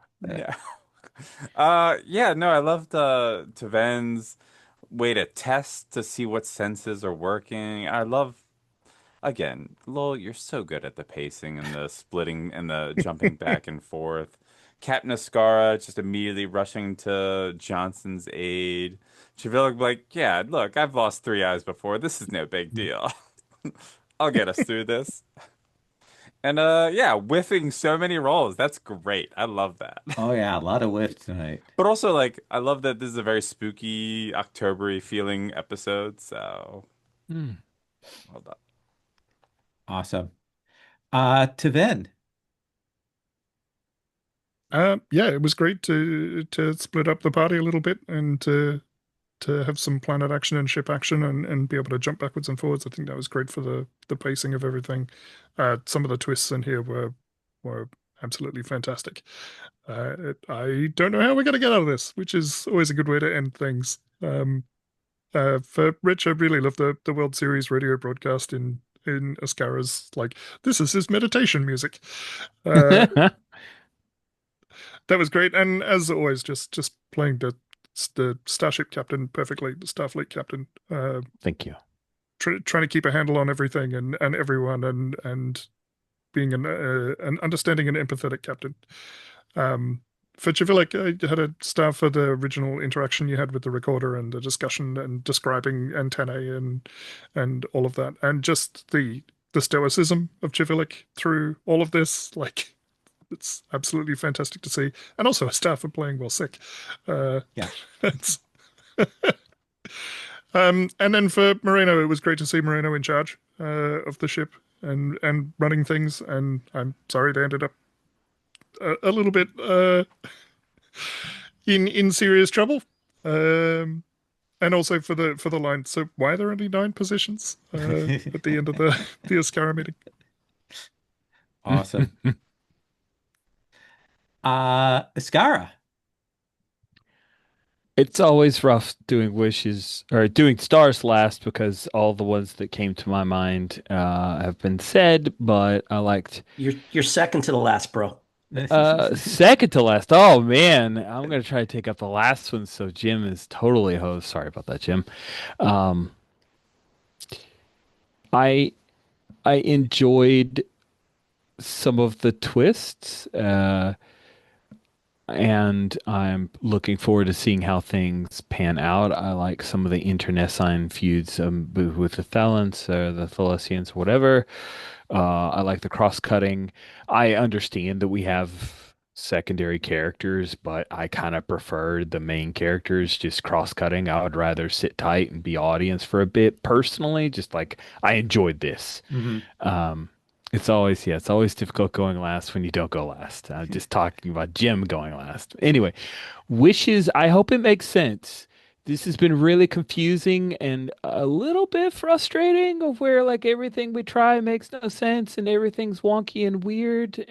No. Yeah, no, I loved Taven's way to test to see what senses are working. I love again, Lowell, you're so good at the pacing and the splitting and the jumping back and forth. Captain Escarra just immediately rushing to Johnson's aid. Javilla like, yeah, look, I've lost three eyes before. This is no big deal. I'll get us through this. And yeah, whiffing so many rolls. That's great. I love that. Oh yeah, a lot of whiffs tonight. But also like I love that this is a very spooky, Octobery feeling episode. So Hmm. well done. Awesome. Taven. Yeah, it was great to split up the party a little bit and to have some planet action and ship action and be able to jump backwards and forwards. I think that was great for the pacing of everything. Some of the twists in here were absolutely fantastic. I don't know how we're going to get out of this, which is always a good way to end things. For Rich, I really love the World Series radio broadcast in Escarra's like this is his meditation music. That was great, and as always, just playing the starship captain perfectly, the Starfleet captain, Thank you. trying to keep a handle on everything and everyone, and being an understanding and empathetic captain. For Chivilik, I had a star for the original interaction you had with the recorder and the discussion and describing antennae and all of that, and just the stoicism of Chivilik through all of this, like. It's absolutely fantastic to see, and also a staff for playing well sick. Yeah. It's and then for Moreno, it was great to see Moreno in charge of the ship. and running things, and I'm sorry they ended up a little bit in serious trouble. Um, and also for the line. So why are there only 9 positions at the end of the Escarra meeting? Awesome. Escarra. It's always rough doing wishes or doing stars last because all the ones that came to my mind have been said, but I liked You're second to the last, bro. second to last. Oh man, I'm gonna try to take up the last one so Jim is totally host. Sorry about that, Jim. Um, I I enjoyed some of the twists. And I'm looking forward to seeing how things pan out. I like some of the internecine feuds with the Thalans or the Thulasians, whatever. I like the cross-cutting. I understand that we have secondary characters, but I kind of prefer the main characters just cross-cutting. I would rather sit tight and be audience for a bit personally. Just like I enjoyed this. Hmm. Um, it's always difficult going last when you don't go last. I'm just talking about Jim going last. Anyway, wishes, I hope it makes sense. This has been really confusing and a little bit frustrating of where like everything we try makes no sense and everything's wonky and weird.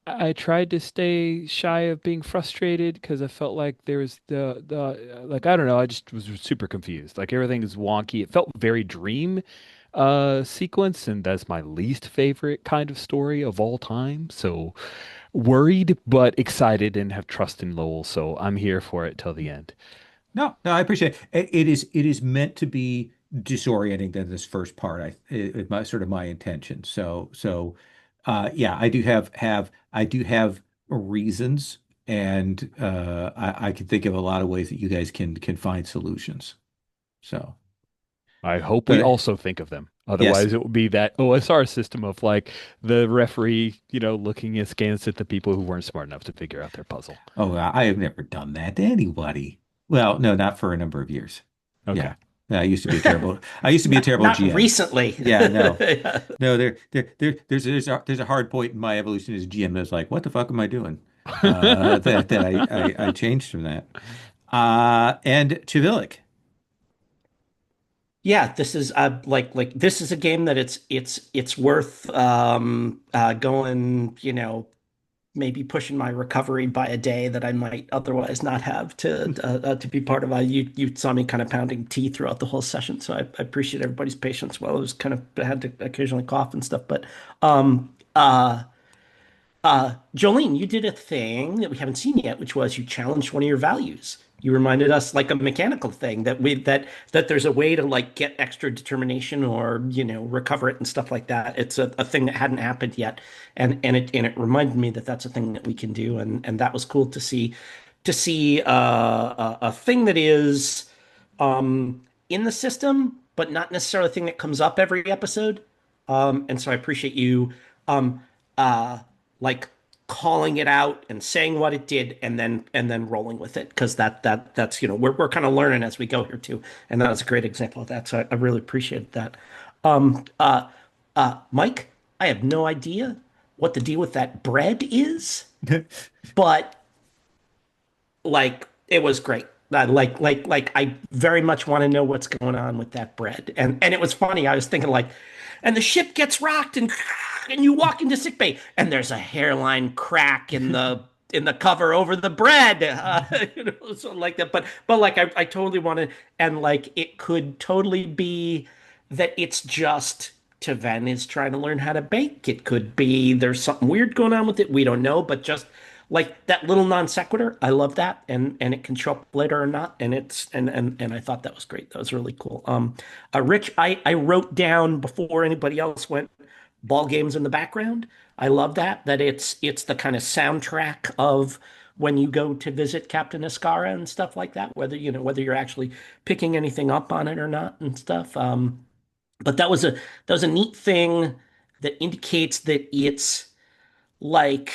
I tried to stay shy of being frustrated because I felt like there was the like I don't know, I just was super confused. Like everything is wonky. It felt very dream sequence, and that's my least favorite kind of story of all time. So worried but excited and have trust in Lowell, so I'm here for it till the end. No, no, I appreciate it. It is meant to be disorienting than this first part. My sort of my intention. Yeah, I do have reasons, and I can think of a lot of ways that you guys can find solutions. So, I hope we but also think of them. yes. Otherwise, it would be that OSR system of like the referee, looking askance at the people who weren't smart enough to figure out their puzzle. Oh, I have never done that to anybody. Well, no, not for a number of years. Okay. Yeah. I used to be a terrible. I used to be a terrible Not GM. recently. Yeah, no. No, there's a hard point in my evolution as GM that's like, what the fuck am I doing? That I changed from that. And Chivilic. Yeah, this is like this is a game that it's worth going, maybe pushing my recovery by a day that I might otherwise not have to be part of. You saw me kind of pounding tea throughout the whole session, so I appreciate everybody's patience while I was kind of had to occasionally cough and stuff. But um uh Jolene, you did a thing that we haven't seen yet, which was you challenged one of your values. You reminded us like a mechanical thing that there's a way to like get extra determination or recover it and stuff like that. It's a thing that hadn't happened yet, and it reminded me that that's a thing that we can do, and that was cool to see a thing that is in the system, but not necessarily a thing that comes up every episode. And so I appreciate you um, uh, like calling it out and saying what it did, and then rolling with it because that's we're kind of learning as we go here too, and that was a great example of that. So I really appreciated that. Um, uh, Mike, I have no idea what the deal with that bread is, but like it was great. Like I very much want to know what's going on with that bread. And it was funny. I was thinking like, and the ship gets rocked and you walk into sickbay and there's a hairline crack in the cover over the bread, so like that. But like I totally want to, and like it could totally be that it's just Taven is trying to learn how to bake. It could be there's something weird going on with it. We don't know, but just like that little non sequitur, I love that, and it can show up later or not, and it's and I thought that was great. That was really cool. Rich, I wrote down before anybody else went ball games in the background. I love that it's the kind of soundtrack of when you go to visit Captain Escarra and stuff like that, whether you're actually picking anything up on it or not and stuff. But that was a neat thing that indicates that it's like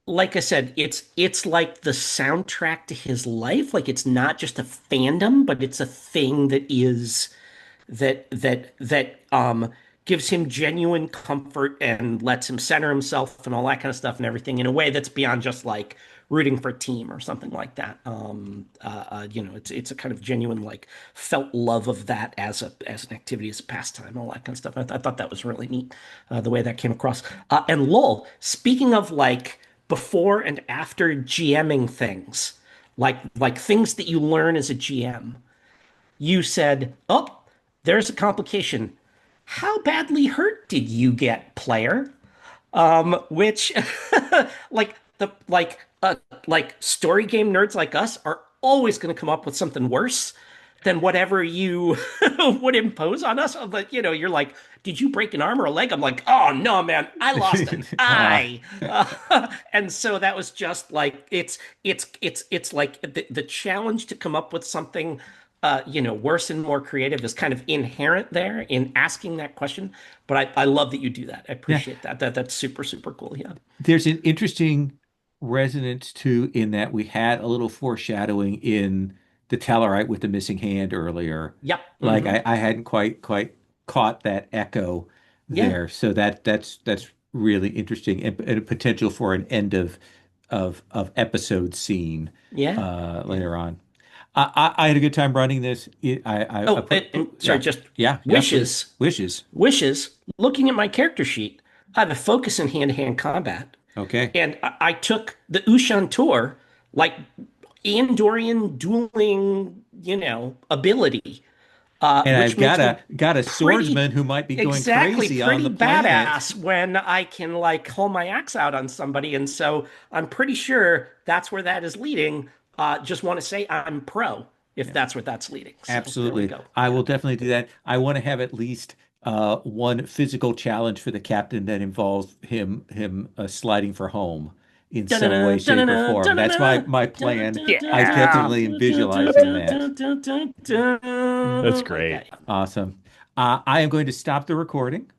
like I said, it's like the soundtrack to his life. Like it's not just a fandom, but it's a thing that is that gives him genuine comfort and lets him center himself and all that kind of stuff and everything in a way that's beyond just like rooting for a team or something like that. It's a kind of genuine like felt love of that as an activity, as a pastime, all that kind of stuff. I thought that was really neat, the way that came across. And lol, speaking of like before and after GMing things, like things that you learn as a GM, you said, "Oh, there's a complication. How badly hurt did you get, player?" Which like the like story game nerds like us are always going to come up with something worse than whatever you would impose on us. But you're like, "Did you break an arm or a leg?" I'm like, "Oh no, man, I lost an Ah, eye." And so that was just like it's like the challenge to come up with something worse and more creative is kind of inherent there in asking that question. But I love that you do that. I yeah. appreciate that. That's super, super cool. Yeah. There's an interesting resonance too in that we had a little foreshadowing in the Tellarite with the missing hand earlier. Yep. Like I hadn't quite caught that echo Yeah. there. So that's really interesting and a potential for an end of episode scene Yeah. Yeah. later on. I had a good time running this. I Oh, put, and sorry, yeah, just yeah, please. wishes. Wishes. Wishes. Looking at my character sheet, I have a focus in hand-to-hand combat. Okay. And I took the Ushan Tour, like Andorian dueling, ability, And which I've makes me got a pretty, swordsman who might be going exactly, crazy on pretty the planet. badass when I can like hold my axe out on somebody. And so I'm pretty sure that's where that is leading. Just want to say I'm pro if that's where that's leading. So there we Absolutely. go. I Yeah. will definitely do that. I want to have at least one physical challenge for the captain that involves him sliding for home in some way, shape, or form. That's my plan. I Yeah, definitely am visualizing that. that's Like great. that. Awesome. I am going to stop the recording.